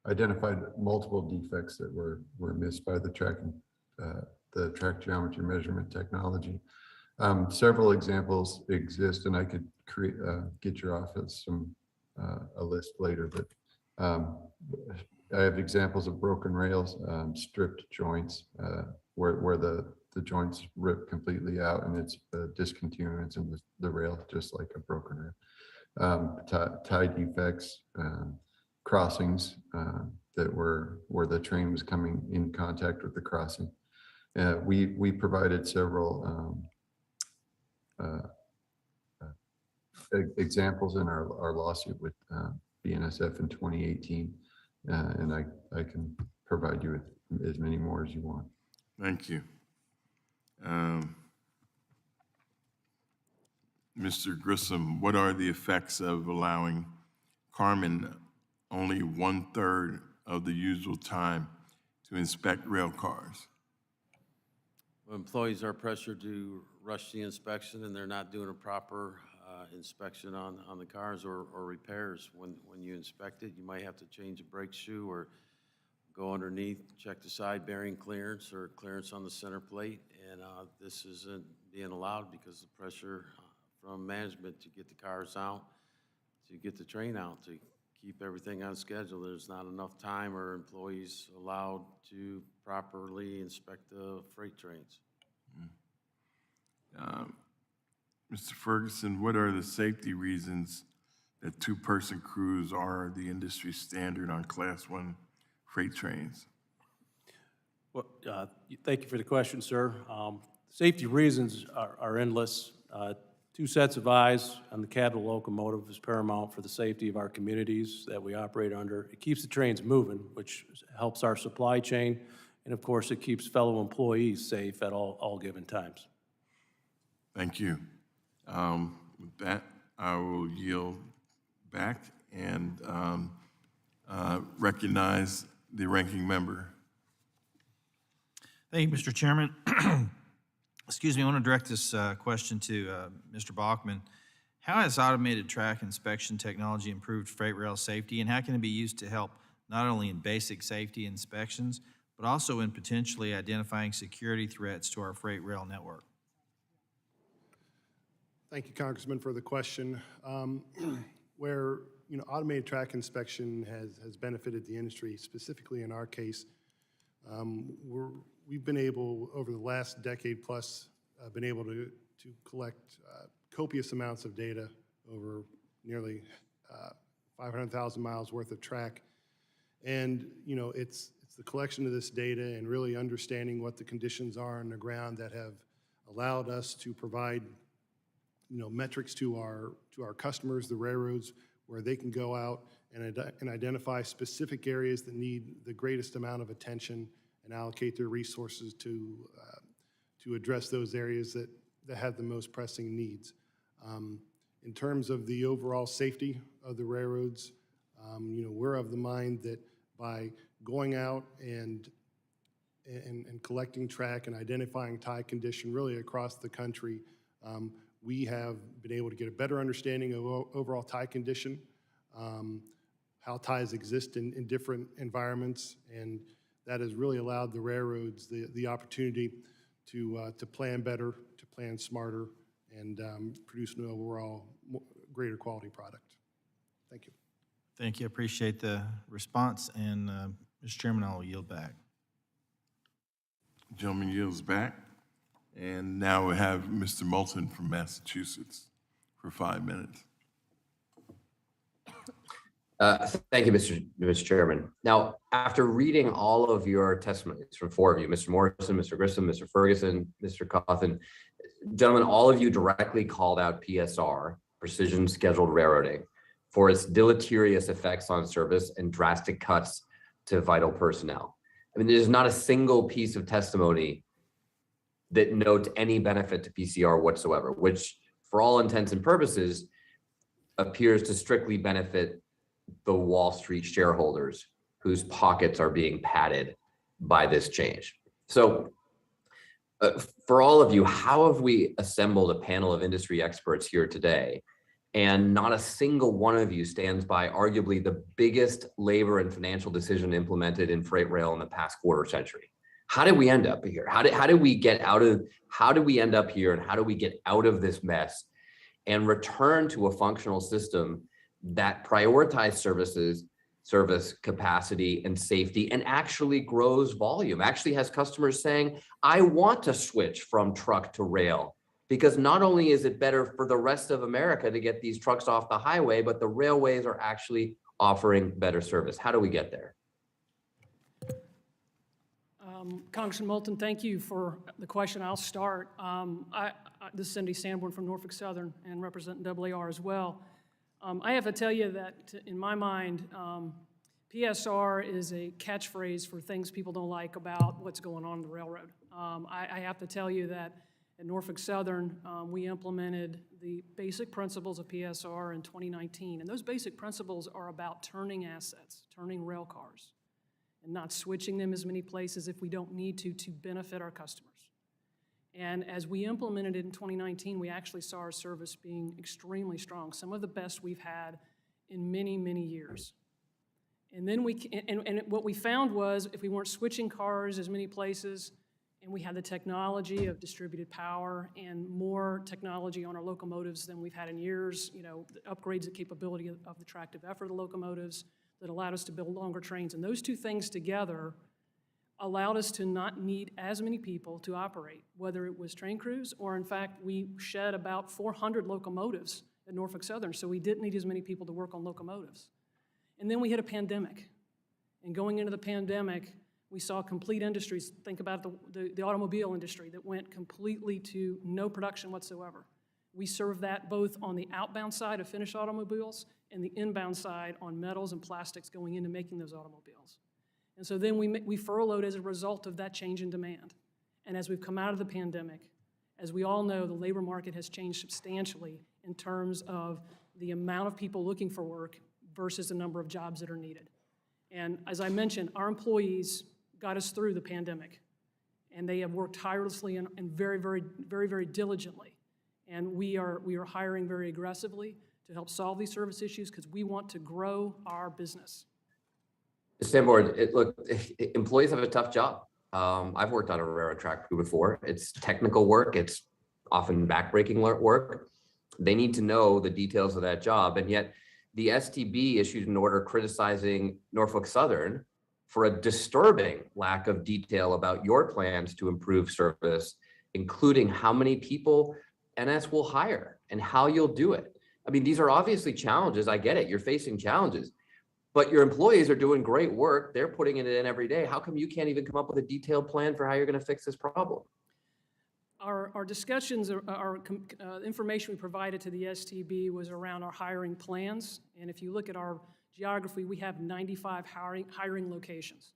G: identified multiple defects that were missed by the track geometry measurement technology. Several examples exist, and I could get your office a list later, but I have examples of broken rails, stripped joints, where the joints rip completely out and it's a discontinuance in the rail, just like a broken rail. Tie defects, crossings that were where the train was coming in contact with the crossing. We provided several examples in our lawsuit with BNSF in 2018, and I can provide you with as many more as you want.
C: Thank you. Mr. Grissom, what are the effects of allowing Carmen only 1/3 of the usual time to inspect rail cars?
H: Well, employees are pressured to rush the inspection, and they're not doing a proper inspection on the cars or repairs. When you inspect it, you might have to change a brake shoe or go underneath, check the side bearing clearance or clearance on the center plate, and this isn't being allowed because of pressure from management to get the cars out, to get the train out, to keep everything on schedule. There's not enough time or employees allowed to properly inspect the freight trains.
C: Mr. Ferguson, what are the safety reasons that two-person crews are the industry standard on Class 1 freight trains?
L: Well, thank you for the question, sir. Safety reasons are endless. 2 sets of eyes on the cab of the locomotive is paramount for the safety of our communities that we operate under. It keeps the trains moving, which helps our supply chain, and of course, it keeps fellow employees safe at all given times.
C: Thank you. With that, I will yield back and recognize the ranking member.
M: Thank you, Mr. Chairman. Excuse me, I want to direct this question to Mr. Bachman. How has automated track inspection technology improved freight rail safety, and how can it be used to help not only in basic safety inspections, but also in potentially identifying security threats to our freight rail network?
N: Thank you, Congressman, for the question. Where automated track inspection has benefited the industry, specifically in our case, we've been able, over the last decade plus, been able to collect copious amounts of data over nearly 500,000 miles worth of track. And it's the collection of this data and really understanding what the conditions are on the ground that have allowed us to provide metrics to our customers, the railroads, where they can go out and identify specific areas that need the greatest amount of attention and allocate their resources to address those areas that have the most pressing needs. In terms of the overall safety of the railroads, we're of the mind that by going out and collecting track and identifying tie condition really across the country, We have been able to get a better understanding of overall tie condition, how ties exist in different environments, and that has really allowed the railroads the opportunity to plan better, to plan smarter, and produce an overall greater quality product. Thank you.
M: Thank you. I appreciate the response, and Mr. Chairman, I will yield back.
C: Gentleman yields back. And now we have Mr. Moulton from Massachusetts for 5 minutes.
O: Thank you, Mr. Chairman. Now, after reading all of your testimonies from 4 of you, Mr. Morrison, Mr. Grissom, Mr. Ferguson, Mr. Cawthon, gentlemen, all of you directly called out PSR, Precision Scheduled Railroading, for its deleterious effects on service and drastic cuts to vital personnel. I mean, there's not a single piece of testimony that notes any benefit to PCR whatsoever, which for all intents and purposes appears to strictly benefit the Wall Street shareholders whose pockets are being padded by this change. So for all of you, how have we assembled a panel of industry experts here today, and not a single one of you stands by arguably the biggest labor and financial decision implemented in freight rail in the past quarter century? How did we end up here? How did we get out of, how do we end up here, and how do we get out of this mess and return to a functional system that prioritizes service capacity and safety, and actually grows volume, actually has customers saying, I want to switch from truck to rail, because not only is it better for the rest of America to get these trucks off the highway, but the railways are actually offering better service. How do we get there?
K: Congressman Moulton, thank you for the question. I'll start. This is Cindy Sanborn from Norfolk Southern and representing AAR as well. I have to tell you that in my mind, PSR is a catchphrase for things people don't like about what's going on the railroad. I have to tell you that at Norfolk Southern, we implemented the basic principles of PSR in 2019. And those basic principles are about turning assets, turning rail cars, and not switching them as many places if we don't need to benefit our customers. And as we implemented it in 2019, we actually saw our service being extremely strong, some of the best we've had in many, many years. And then what we found was if we weren't switching cars as many places, and we had the technology of distributed power and more technology on our locomotives than we've had in years, you know, the upgrades the capability of the tractive effort of the locomotives that allowed us to build longer trains. And those two things together allowed us to not need as many people to operate, whether it was train crews or, in fact, we shed about 400 locomotives at Norfolk Southern, so we didn't need as many people to work on locomotives. And then we hit a pandemic. And going into the pandemic, we saw complete industries, think about the automobile industry that went completely to no production whatsoever. We served that both on the outbound side of finished automobiles and the inbound side on metals and plastics going into making those automobiles. And so then we furloughed as a result of that change in demand. And as we've come out of the pandemic, as we all know, the labor market has changed substantially in terms of the amount of people looking for work versus the number of jobs that are needed. And as I mentioned, our employees got us through the pandemic, and they have worked tirelessly and very, very, very, very diligently. And we are hiring very aggressively to help solve these service issues because we want to grow our business.
O: Sanborn, look, employees have a tough job. I've worked on a railroad track crew before. It's technical work. It's often backbreaking work. They need to know the details of that job. And yet the STB issued an order criticizing Norfolk Southern for a disturbing lack of detail about your plans to improve service, including how many people NS will hire and how you'll do it. I mean, these are obviously challenges. I get it. You're facing challenges. But your employees are doing great work. They're putting it in every day. How come you can't even come up with a detailed plan for how you're going to fix this problem?
K: Our discussions, our information we provided to the STB was around our hiring plans. And if you look at our geography, we have 95 hiring locations.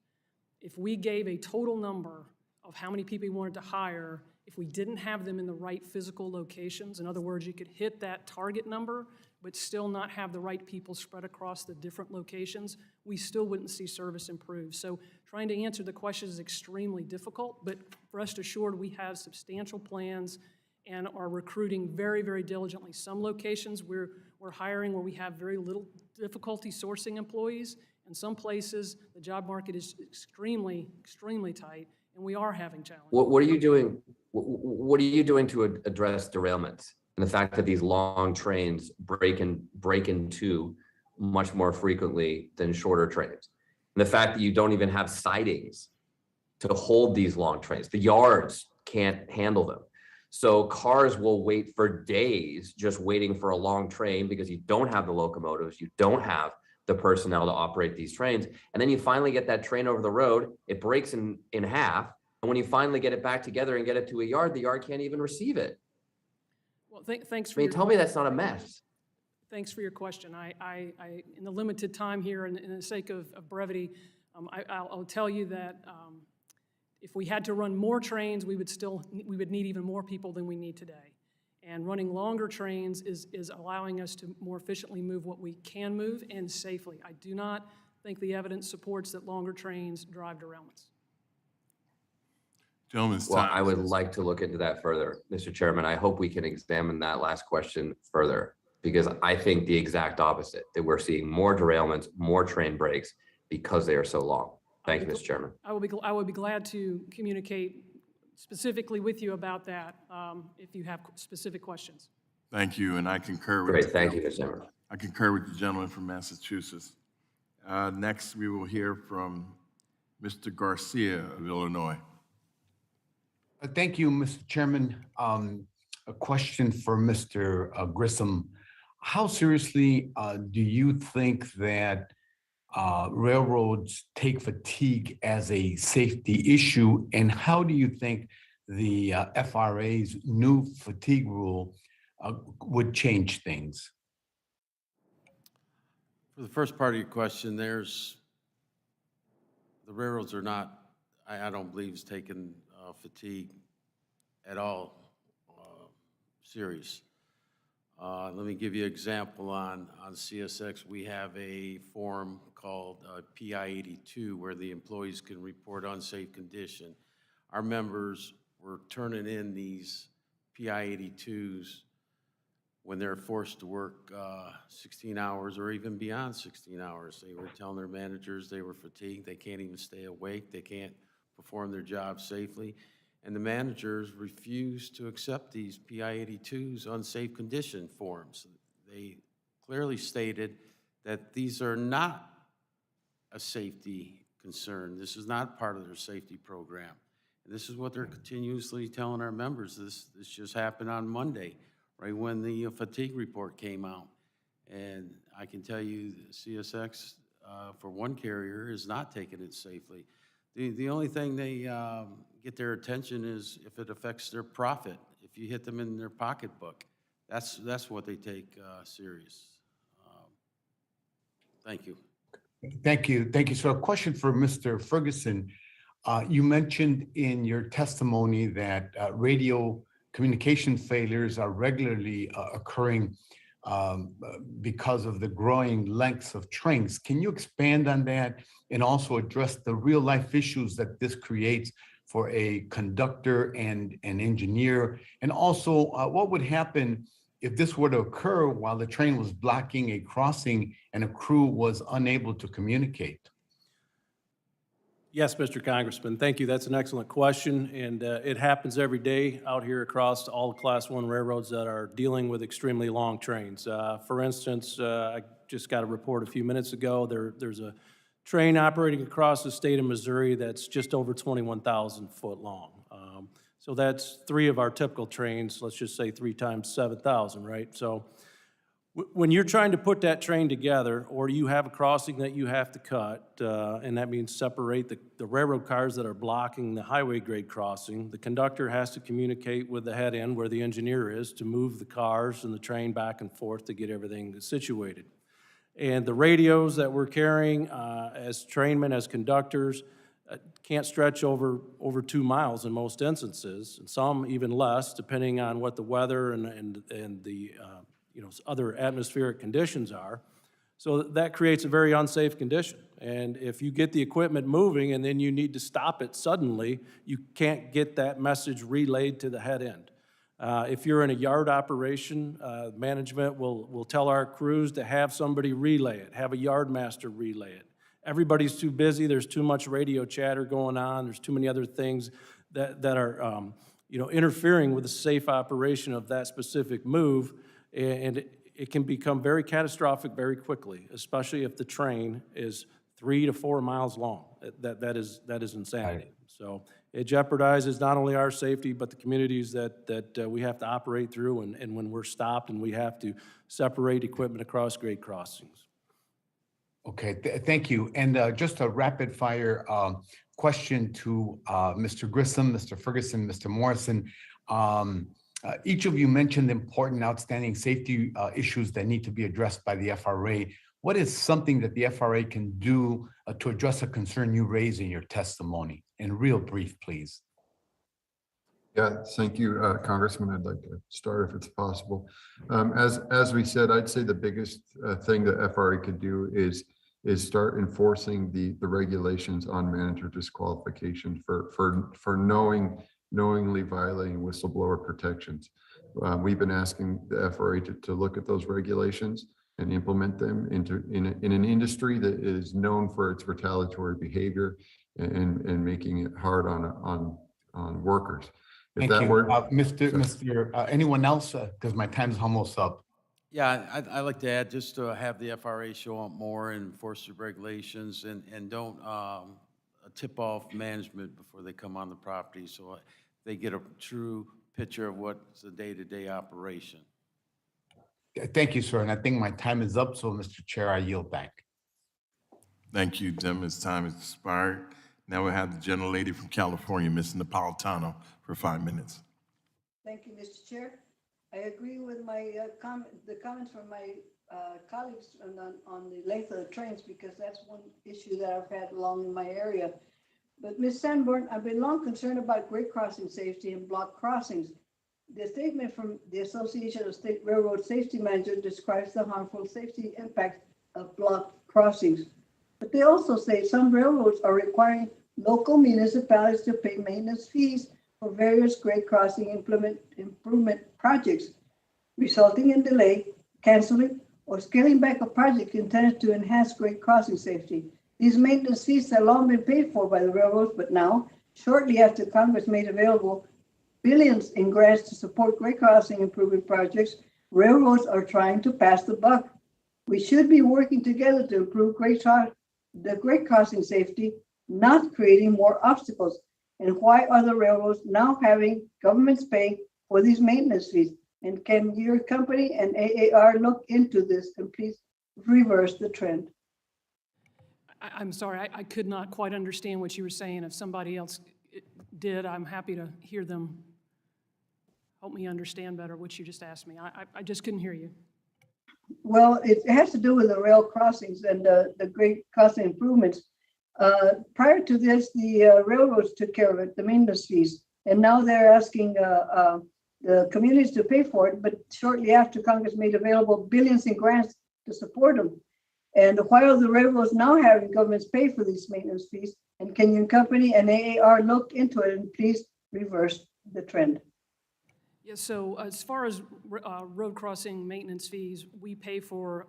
K: If we gave a total number of how many people we wanted to hire, if we didn't have them in the right physical locations, in other words, you could hit that target number, but still not have the right people spread across the different locations, we still wouldn't see service improve. So trying to answer the question is extremely difficult, but rest assured we have substantial plans and are recruiting very, very diligently. Some locations we're hiring where we have very little difficulty sourcing employees, and some places the job market is extremely, extremely tight, and we are having challenges.
O: What are you doing? What are you doing to address derailments and the fact that these long trains break into much more frequently than shorter trains? And the fact that you don't even have sidings to hold these long trains. The yards can't handle them. So cars will wait for days just waiting for a long train because you don't have the locomotives, you don't have the personnel to operate these trains. And then you finally get that train over the road, it breaks in half. And when you finally get it back together and get it to a yard, the yard can't even receive it.
K: Well, thanks for
O: I mean, tell me that's not a mess.
K: Thanks for your question. I in the limited time here, and in the sake of brevity, I'll tell you that if we had to run more trains, we would need even more people than we need today. And running longer trains is allowing us to more efficiently move what we can move and safely. I do not think the evidence supports that longer trains drive derailments.
C: Gentleman's
O: Well,
C: time.
O: I would like to look into that further, Mr. Chairman. I hope we can examine that last question further, because I think the exact opposite, that we're seeing more derailments, more train breaks because they are so long. Thank you, Mr. Chairman.
K: I would be glad to communicate specifically with you about that if you have specific questions.
C: Thank you, and I concur with.
O: Great, thank you, Mr. Chairman.
C: I concur with the gentleman from Massachusetts. Next, we will hear from Mr. Garcia of Illinois.
P: Thank you, Mr. Chairman. A question for Mr. Grissom. How seriously do you think that railroads take fatigue as a safety issue, and how do you think the FRA's new fatigue rule would change things?
H: For the first part of your question, the railroads are not, I don't believe, is taking fatigue at all serious. Let me give you an example on CSX. We have a form called PI 82 where the employees can report unsafe condition. Our members were turning in these PI 82s when they're forced to work 16 hours or even beyond 16 hours. They were telling their managers they were fatigued, they can't even stay awake, they can't perform their job safely. And the managers refused to accept these PI 82s unsafe condition forms. They clearly stated that these are not a safety concern. This is not part of their safety program. And this is what they're continuously telling our members. This just happened on Monday, right when the fatigue report came out. And I can tell you CSX, for one carrier, is not taking it safely. The only thing they get their attention is if it affects their profit. If you hit them in their pocketbook, that's what they take serious. Thank you.
P: Thank you. Thank you. So a question for Mr. Ferguson. You mentioned in your testimony that radio communication failures are regularly occurring because of the growing lengths of trains. Can you expand on that and also address the real life issues that this creates for a conductor and an engineer? And also what would happen if this were to occur while the train was blocking a crossing and a crew was unable to communicate?
L: Yes, Mr. Congressman, thank you. That's an excellent question, and it happens every day out here across all the Class 1 railroads that are dealing with extremely long trains. For instance, I just got a report a few minutes ago. There's a train operating across the state of Missouri that's just over 21,000 foot long. So that's 3 of our typical trains, let's just say 3 times 7,000, right? So when you're trying to put that train together, or you have a crossing that you have to cut, and that means separate the railroad cars that are blocking the highway grade crossing, the conductor has to communicate with the head end where the engineer is to move the cars and the train back and forth to get everything situated. And the radios that we're carrying as trainmen, as conductors, can't stretch over 2 miles in most instances, and some even less, depending on what the weather and the other atmospheric conditions are. So that creates a very unsafe condition. And if you get the equipment moving and then you need to stop it suddenly, you can't get that message relayed to the head end. If you're in a yard operation, management will tell our crews to have somebody relay it, have a yard master relay it. Everybody's too busy, there's too much radio chatter going on, there's too many other things that are interfering with the safe operation of that specific move, and it can become very catastrophic very quickly, especially if the train is 3 to 4 miles long. That is insanity. So it jeopardizes not only our safety, but the communities that we have to operate through, and when we're stopped and we have to separate equipment across grade crossings.
P: Okay, thank you. And just a rapid fire question to Mr. Grissom, Mr. Ferguson, Mr. Morrison. Each of you mentioned important outstanding safety issues that need to be addressed by the FRA. What is something that the FRA can do to address a concern you raise in your testimony? In real brief, please.
G: Yeah, thank you, Congressman. I'd like to start if it's possible. As we said, I'd say the biggest thing that FRA could do is start enforcing the regulations on manager disqualification for knowingly violating whistleblower protections. We've been asking the FRA to look at those regulations and implement them in an industry that is known for its retaliatory behavior and making it hard on workers.
P: Thank you. Anyone else? Because my time's almost up.
H: Yeah, I'd like to add, just to have the FRA show up more and enforce the regulations and don't tip off management before they come on the property, so they get a true picture of what's the day-to-day operation.
P: Thank you, sir. And I think my time is up. So, Mr. Chair, I yield back.
C: Thank you, Tim. His time has expired. Now we have the gentlelady from California, Ms. Napolitano, for 5 minutes.
Q: Thank you, Mr. Chair. I agree with my the comments from my colleagues on the length of the trains, because that's one issue that I've had along in my area. But Ms. Sanborn, I've been long concerned about grade crossing safety and block crossings. The statement from the Association of State Railroad Safety Managers describes the harmful safety impact of block crossings. But they also say some railroads are requiring local municipalities to pay maintenance fees for various grade crossing improvement projects, resulting in delay, canceling, or scaling back a project intended to enhance grade crossing safety. These maintenance fees have long been paid for by the railroads, but now, shortly after Congress made available billions in grants to support grade crossing improvement projects, railroads are trying to pass the buck. We should be working together to improve the grade crossing safety, not creating more obstacles. And why are the railroads now having governments paying for these maintenance fees? And can your company and AAR look into this and please reverse the trend?
K: I'm sorry, I could not quite understand what you were saying. If somebody else did, I'm happy to hear them help me understand better what you just asked me. I just couldn't hear you.
Q: Well, it has to do with the rail crossings and the grade crossing improvements. Prior to this, the railroads took care of it, the maintenance fees, and now they're asking the communities to pay for it. But shortly after, Congress made available billions in grants to support them. And why are the railroads now having governments pay for these maintenance fees? And can your company and AAR look into it and please reverse the trend?
K: Yeah, so as far as road crossing maintenance fees, we pay for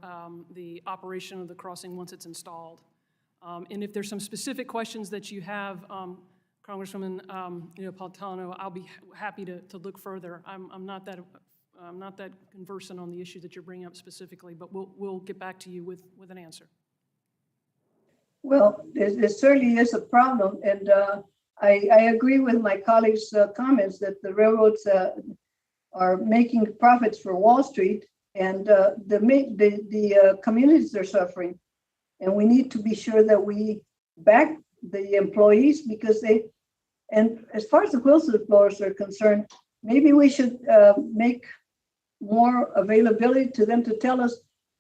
K: the operation of the crossing once it's installed. And if there's some specific questions that you have, Congresswoman Napolitano, I'll be happy to look further. I'm not that conversant on the issue that you're bringing up specifically, but we'll get back to you with an answer.
Q: Well, there certainly is a problem, and I agree with my colleagues' comments that the railroads are making profits for Wall Street, and the communities are suffering. And we need to be sure that we back the employees, because and as far as the whistleblowers are concerned, maybe we should make more availability to them to tell us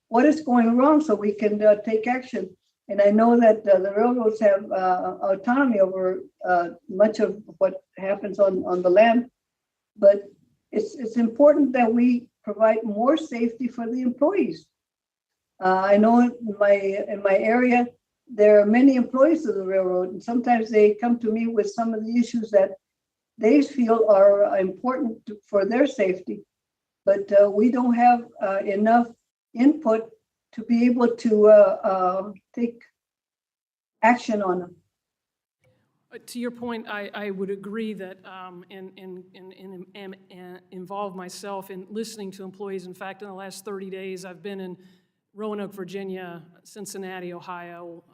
Q: what is going wrong so we can take action. And I know that the railroads have autonomy over much of what happens on the land, but it's important that we provide more safety for the employees. I know in my area, there are many employees of the railroad, and sometimes they come to me with some of the issues that they feel are important for their safety, but we don't have enough input to be able to take action on them.
K: To your point, I would agree that, and involve myself in listening to employees. In fact, in the last 30 days, I've been in Roanoke, Virginia, Cincinnati, Ohio,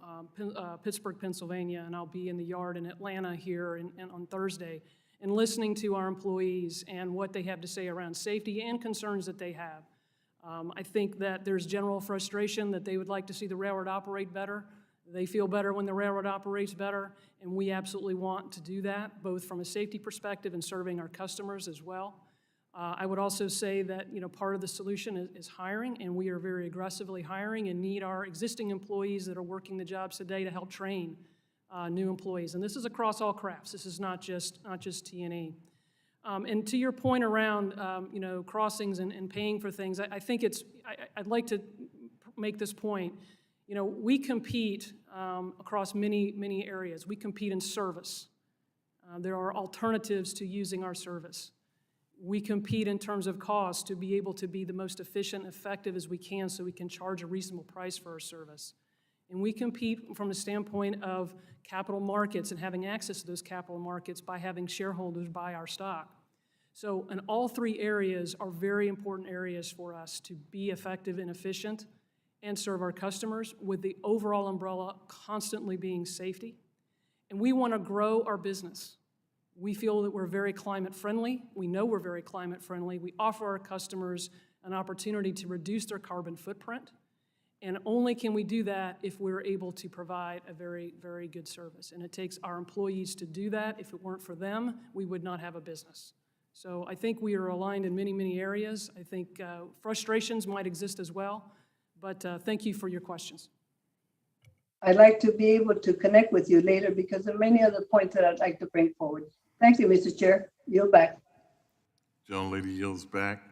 K: Pittsburgh, Pennsylvania, and I'll be in the yard in Atlanta here and on Thursday, and listening to our employees and what they have to say around safety and concerns that they have. I think that there's general frustration that they would like to see the railroad operate better. They feel better when the railroad operates better, and we absolutely want to do that, both from a safety perspective and serving our customers as well. I would also say that, you know, part of the solution is hiring, and we are very aggressively hiring and need our existing employees that are working the jobs today to help train new employees. And this is across all crafts. This is not just T&E. And to your point around, you know, crossings and paying for things, I think I'd like to make this point. You know, we compete across many areas. We compete in service. There are alternatives to using our service. We compete in terms of cost to be able to be the most efficient and effective as we can so we can charge a reasonable price for our service. And we compete from the standpoint of capital markets and having access to those capital markets by having shareholders buy our stock. So, and all three areas are very important areas for us to be effective and efficient and serve our customers, with the overall umbrella constantly being safety. And we want to grow our business. We feel that we're very climate friendly. We know we're very climate friendly. We offer our customers an opportunity to reduce their carbon footprint. And only can we do that if we're able to provide a very, very good service. And it takes our employees to do that. If it weren't for them, we would not have a business. So I think we are aligned in many areas. I think frustrations might exist as well. But thank you for your questions.
Q: I'd like to be able to connect with you later because there are many other points that I'd like to bring forward. Thank you, Mr. Chair. Yield back.
C: Gentlelady yields back.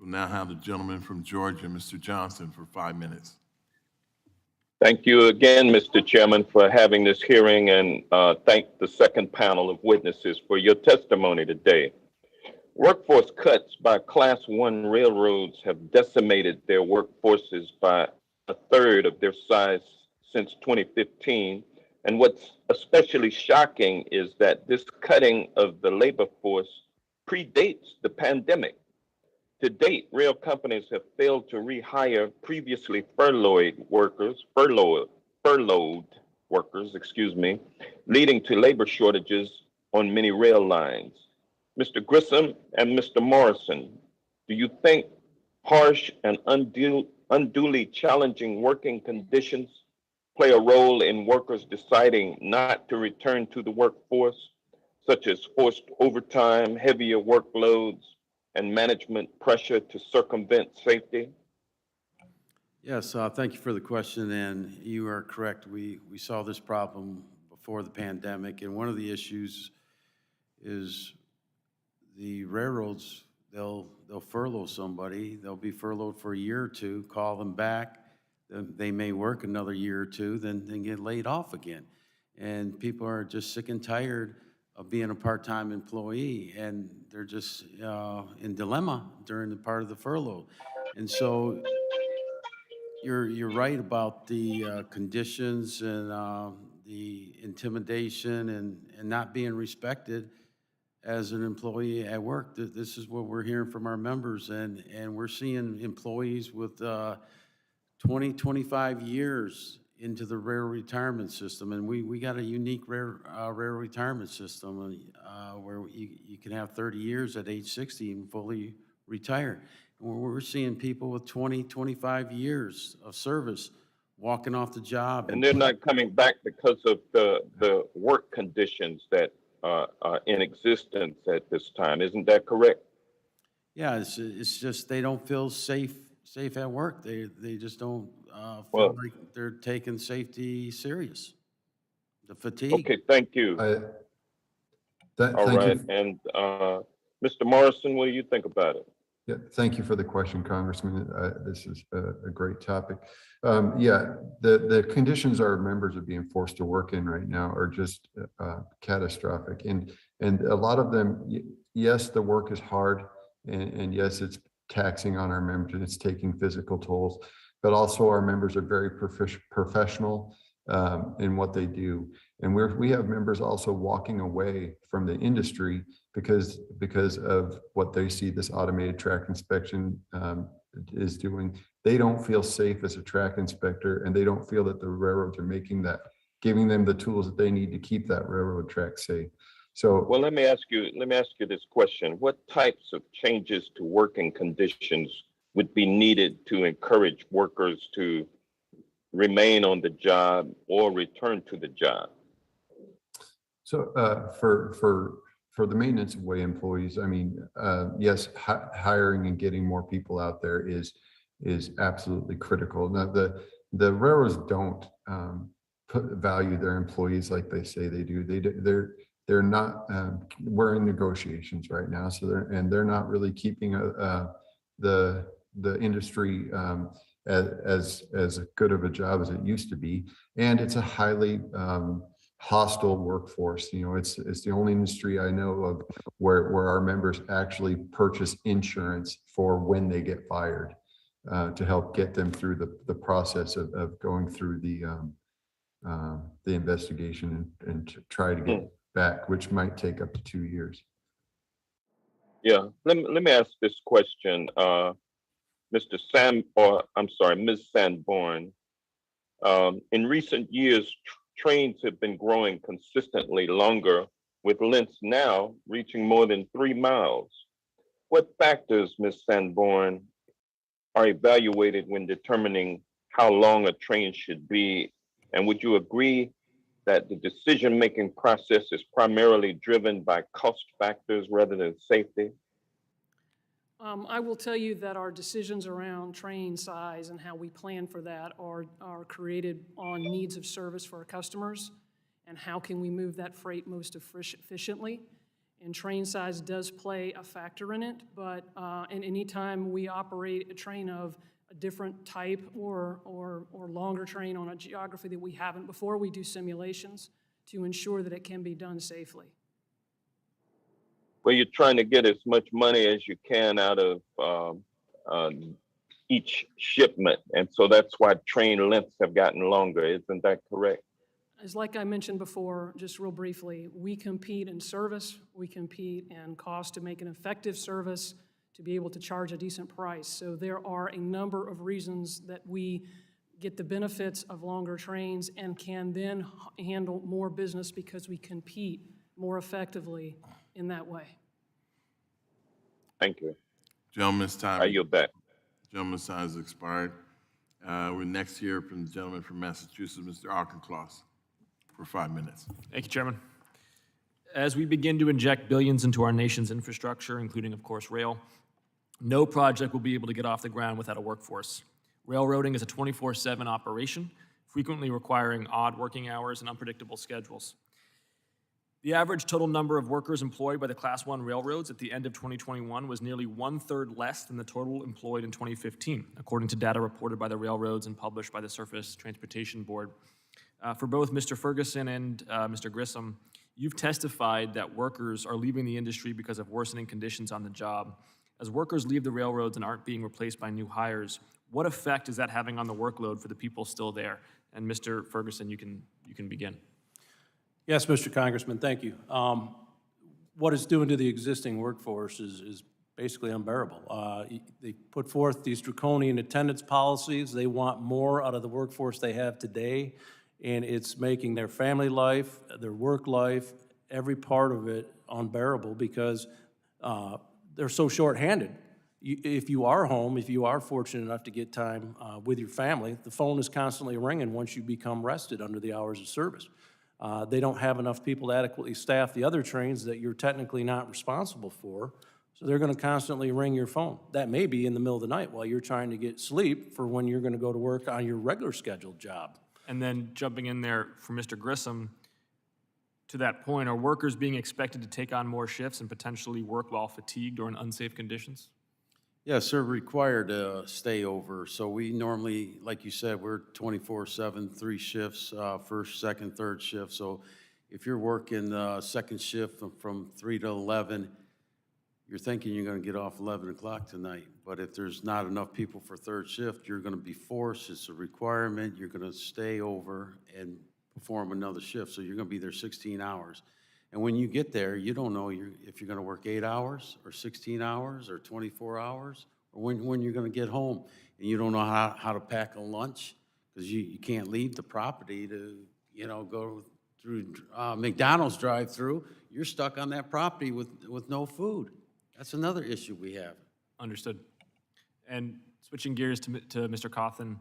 C: We'll now have the gentleman from Georgia, Mr. Johnson, for 5 minutes.
R: Thank you again, Mr. Chairman, for having this hearing, and thank the second panel of witnesses for your testimony today. Workforce cuts by Class I railroads have decimated their workforces by a third of their size since 2015. And what's especially shocking is that this cutting of the labor force predates the pandemic. To date, rail companies have failed to rehire previously furloughed workers, leading to labor shortages on many rail lines. Mr. Grissom and Mr. Morrison, do you think harsh and unduly challenging working conditions play a role in workers deciding not to return to the workforce, such as forced overtime, heavier workloads, and management pressure to circumvent safety?
H: Yes, thank you for the question, and you are correct. We saw this problem before the pandemic, and one of the issues is the railroads, they'll furlough somebody, they'll be furloughed for a year or two, call them back, they may work another year or two, then get laid off again. And people are just sick and tired of being a part-time employee, and they're just in dilemma during the part of the furlough. And so you're right about the conditions and the intimidation and not being respected as an employee at work. This is what we're hearing from our members, and we're seeing employees with 20, 25 years into the rail retirement system, and we got a unique rail retirement system where you can have 30 years at age 60 and fully retire. And we're seeing people with 20, 25 years of service walking off the job.
R: And they're not coming back because of the work conditions that are in existence at this time. Isn't that correct?
H: Yeah, it's just they don't feel safe at work. They just don't feel like they're taking safety serious. The fatigue.
R: Okay, thank you. All right, and Mr. Morrison, what do you think about it?
G: Yeah, thank you for the question, Congressman. This is a great topic. Yeah, the conditions our members are being forced to work in right now are just catastrophic. And And a lot of them, yes, the work is hard, and yes, it's taxing on our members, and it's taking physical tolls, but also our members are very professional in what they do. And we have members also walking away from the industry because of what they see this automated track inspection is doing. They don't feel safe as a track inspector, and they don't feel that the railroads are giving them the tools that they need to keep that railroad track safe. So,
R: well, let me ask you this question. What types of changes to working conditions would be needed to encourage workers to remain on the job or return to the job?
G: So for the maintenance of way employees, I mean, yes, hiring and getting more people out there is absolutely critical. Now, the railroads don't value their employees like they say they do. They're not. We're in negotiations right now, so they're not really keeping the industry as good of a job as it used to be, and it's a highly hostile workforce. You know, it's the only industry I know of where our members actually purchase insurance for when they get fired to help get them through the process of going through the investigation and to try to get back, which might take up to 2 years.
R: Yeah, let me ask this question, Ms. Sanborn. In recent years, trains have been growing consistently longer, with lengths now reaching more than 3 miles. What factors, Ms. Sanborn, are evaluated when determining how long a train should be? And would you agree that the decision-making process is primarily driven by cost factors rather than safety?
K: I will tell you that our decisions around train size and how we plan for that are created on needs of service for our customers and how can we move that freight most efficiently. And train size does play a factor in it, but and any time we operate a train of a different type or longer train on a geography that we haven't before, we do simulations to ensure that it can be done safely.
R: Well, you're trying to get as much money as you can out of each shipment, and so that's why train lengths have gotten longer. Isn't that correct?
K: As like I mentioned before, just real briefly, we compete in service, we compete in cost to make an effective service, to be able to charge a decent price. So there are a number of reasons that we get the benefits of longer trains and can then handle more business because we compete more effectively in that way.
R: Thank you.
C: Gentleman's time.
R: I yield back.
C: Gentleman's time has expired. We're next here from the gentleman from Massachusetts, Mr. Auchincloss, for 5 minutes.
B: Thank you, Chairman. As we begin to inject billions into our nation's infrastructure, including, of course, rail, no project will be able to get off the ground without a workforce. Railroading is a 24/7 operation, frequently requiring odd working hours and unpredictable schedules. The average total number of workers employed by the Class I railroads at the end of 2021 was nearly 1/3 less than the total employed in 2015, according to data reported by the railroads and published by the Surface Transportation Board. For both Mr. Ferguson and Mr. Grissom, you've testified that workers are leaving the industry because of worsening conditions on the job. As workers leave the railroads and aren't being replaced by new hires, what effect is that having on the workload for the people still there? And Mr. Ferguson, you can begin.
L: Yes, Mr. Congressman, thank you. What it's doing to the existing workforce is basically unbearable. They put forth these draconian attendance policies. They want more out of the workforce they have today, and it's making their family life, their work life, every part of it unbearable because they're so short-handed. If you are home, if you are fortunate enough to get time with your family, the phone is constantly ringing once you become rested under the hours of service. They don't have enough people to adequately staff the other trains that you're technically not responsible for, so they're going to constantly ring your phone. That may be in the middle of the night while you're trying to get sleep for when you're going to go to work on your regular scheduled job.
B: And then jumping in there for Mr. Grissom, to that point, are workers being expected to take on more shifts and potentially work while fatigued or in unsafe conditions?
H: Yes, they're required to stay over. So we normally, like you said, we're 24/7, 3 shifts, first, second, third shift. So if you're working second shift from 3 to 11, you're thinking you're going to get off 11 o'clock tonight. But if there's not enough people for third shift, you're going to be forced, it's a requirement, you're going to stay over and perform another shift. So you're going to be there 16 hours. And when you get there, you don't know if you're going to work 8 hours or 16 hours or 24 hours or when you're going to get home. And you don't know how to pack a lunch because you can't leave the property to, go through McDonald's drive-through. You're stuck on that property with no food. That's another issue we have.
B: Understood. And switching gears to Mr. Cawthon,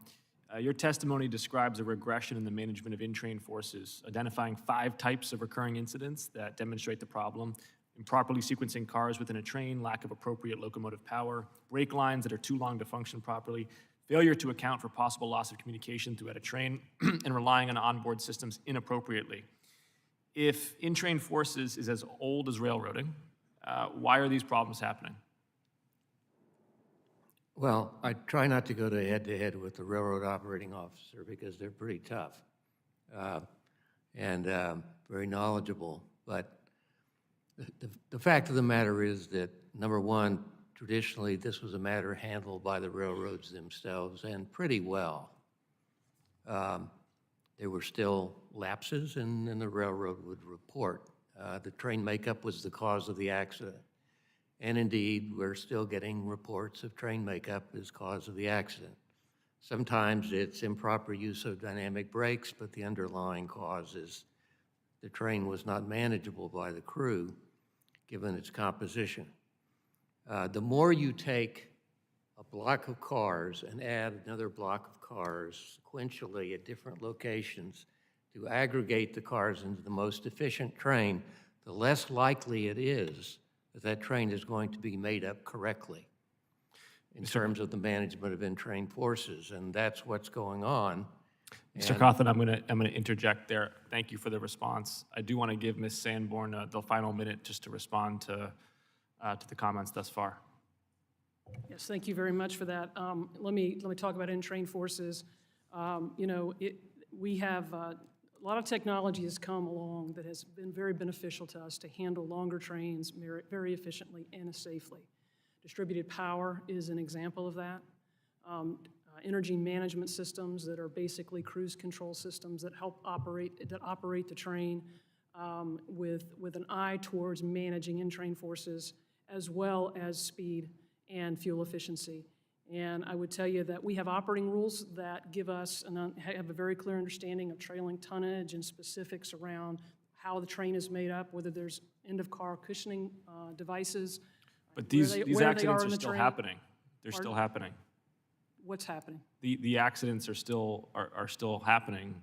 B: your testimony describes a regression in the management of in-train forces, identifying 5 types of recurring incidents that demonstrate the problem: improperly sequencing cars within a train, lack of appropriate locomotive power, brake lines that are too long to function properly, failure to account for possible loss of communication throughout a train, and relying on onboard systems inappropriately. If in-train forces is as old as railroading, why are these problems happening?
I: Well, I try not to go to head-to-head with the railroad operating officer because they're pretty tough and very knowledgeable. But the fact of the matter is that, number one, traditionally this was a matter handled by the railroads themselves and pretty well. There were still lapses, and the railroad would report. The train makeup was the cause of the accident. And indeed, we're still getting reports of train makeup as cause of the accident. Sometimes it's improper use of dynamic brakes, but the underlying cause is the train was not manageable by the crew, given its composition. The more you take a block of cars and add another block of cars sequentially at different locations to aggregate the cars into the most efficient train, the less likely it is that train is going to be made up correctly in terms of the management of in-train forces, and that's what's going on.
B: Mr. Cawthon, I'm gonna interject there. Thank you for the response. I do want to give Ms. Sanborn the final minute just to respond to the comments thus far.
K: Yes, thank you very much for that. Let me talk about in-train forces. We have a lot of technology has come along that has been very beneficial to us to handle longer trains very efficiently and safely. Distributed power is an example of that. Energy management systems that are basically cruise control systems that help operate the train with an eye towards managing in-train forces as well as speed and fuel efficiency. And I would tell you that we have operating rules that give us and have a very clear understanding of trailing tonnage and specifics around how the train is made up, whether there's end-of-car cushioning devices.
B: But these accidents are still happening. They're still happening.
K: What's happening?
B: The accidents are still happening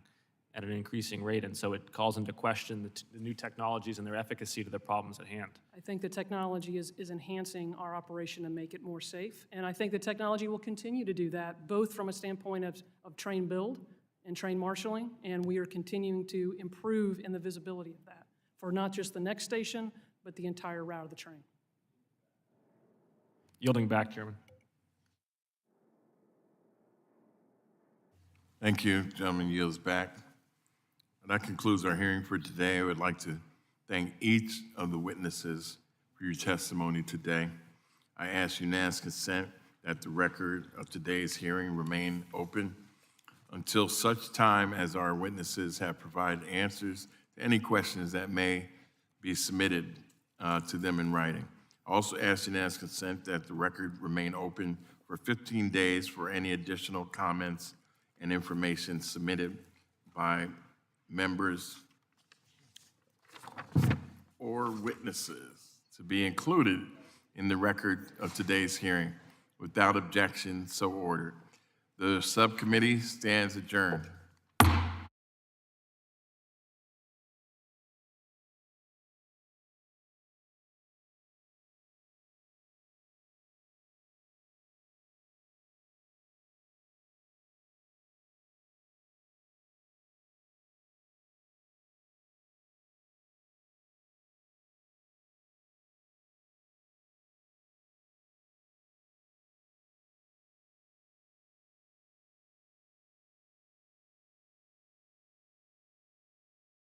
B: at an increasing rate, and so it calls into question the new technologies and their efficacy to the problems at hand.
K: I think the technology is enhancing our operation to make it more safe, and I think the technology will continue to do that, both from a standpoint of train build and train marshaling, and we are continuing to improve in the visibility of that for not just the next station, but the entire route of the train.
B: Yielding back, Chairman.
C: Thank you. Gentleman yields back. That concludes our hearing for today. I would like to thank each of the witnesses for your testimony today. I ask unanimous consent that the record of today's hearing remain open until such time as our witnesses have provided answers to any questions that may be submitted to them in writing. I also ask unanimous consent that the record remain open for 15 days for any additional comments and information submitted by members or witnesses to be included in the record of today's hearing. Without objection, so ordered. The subcommittee stands adjourned.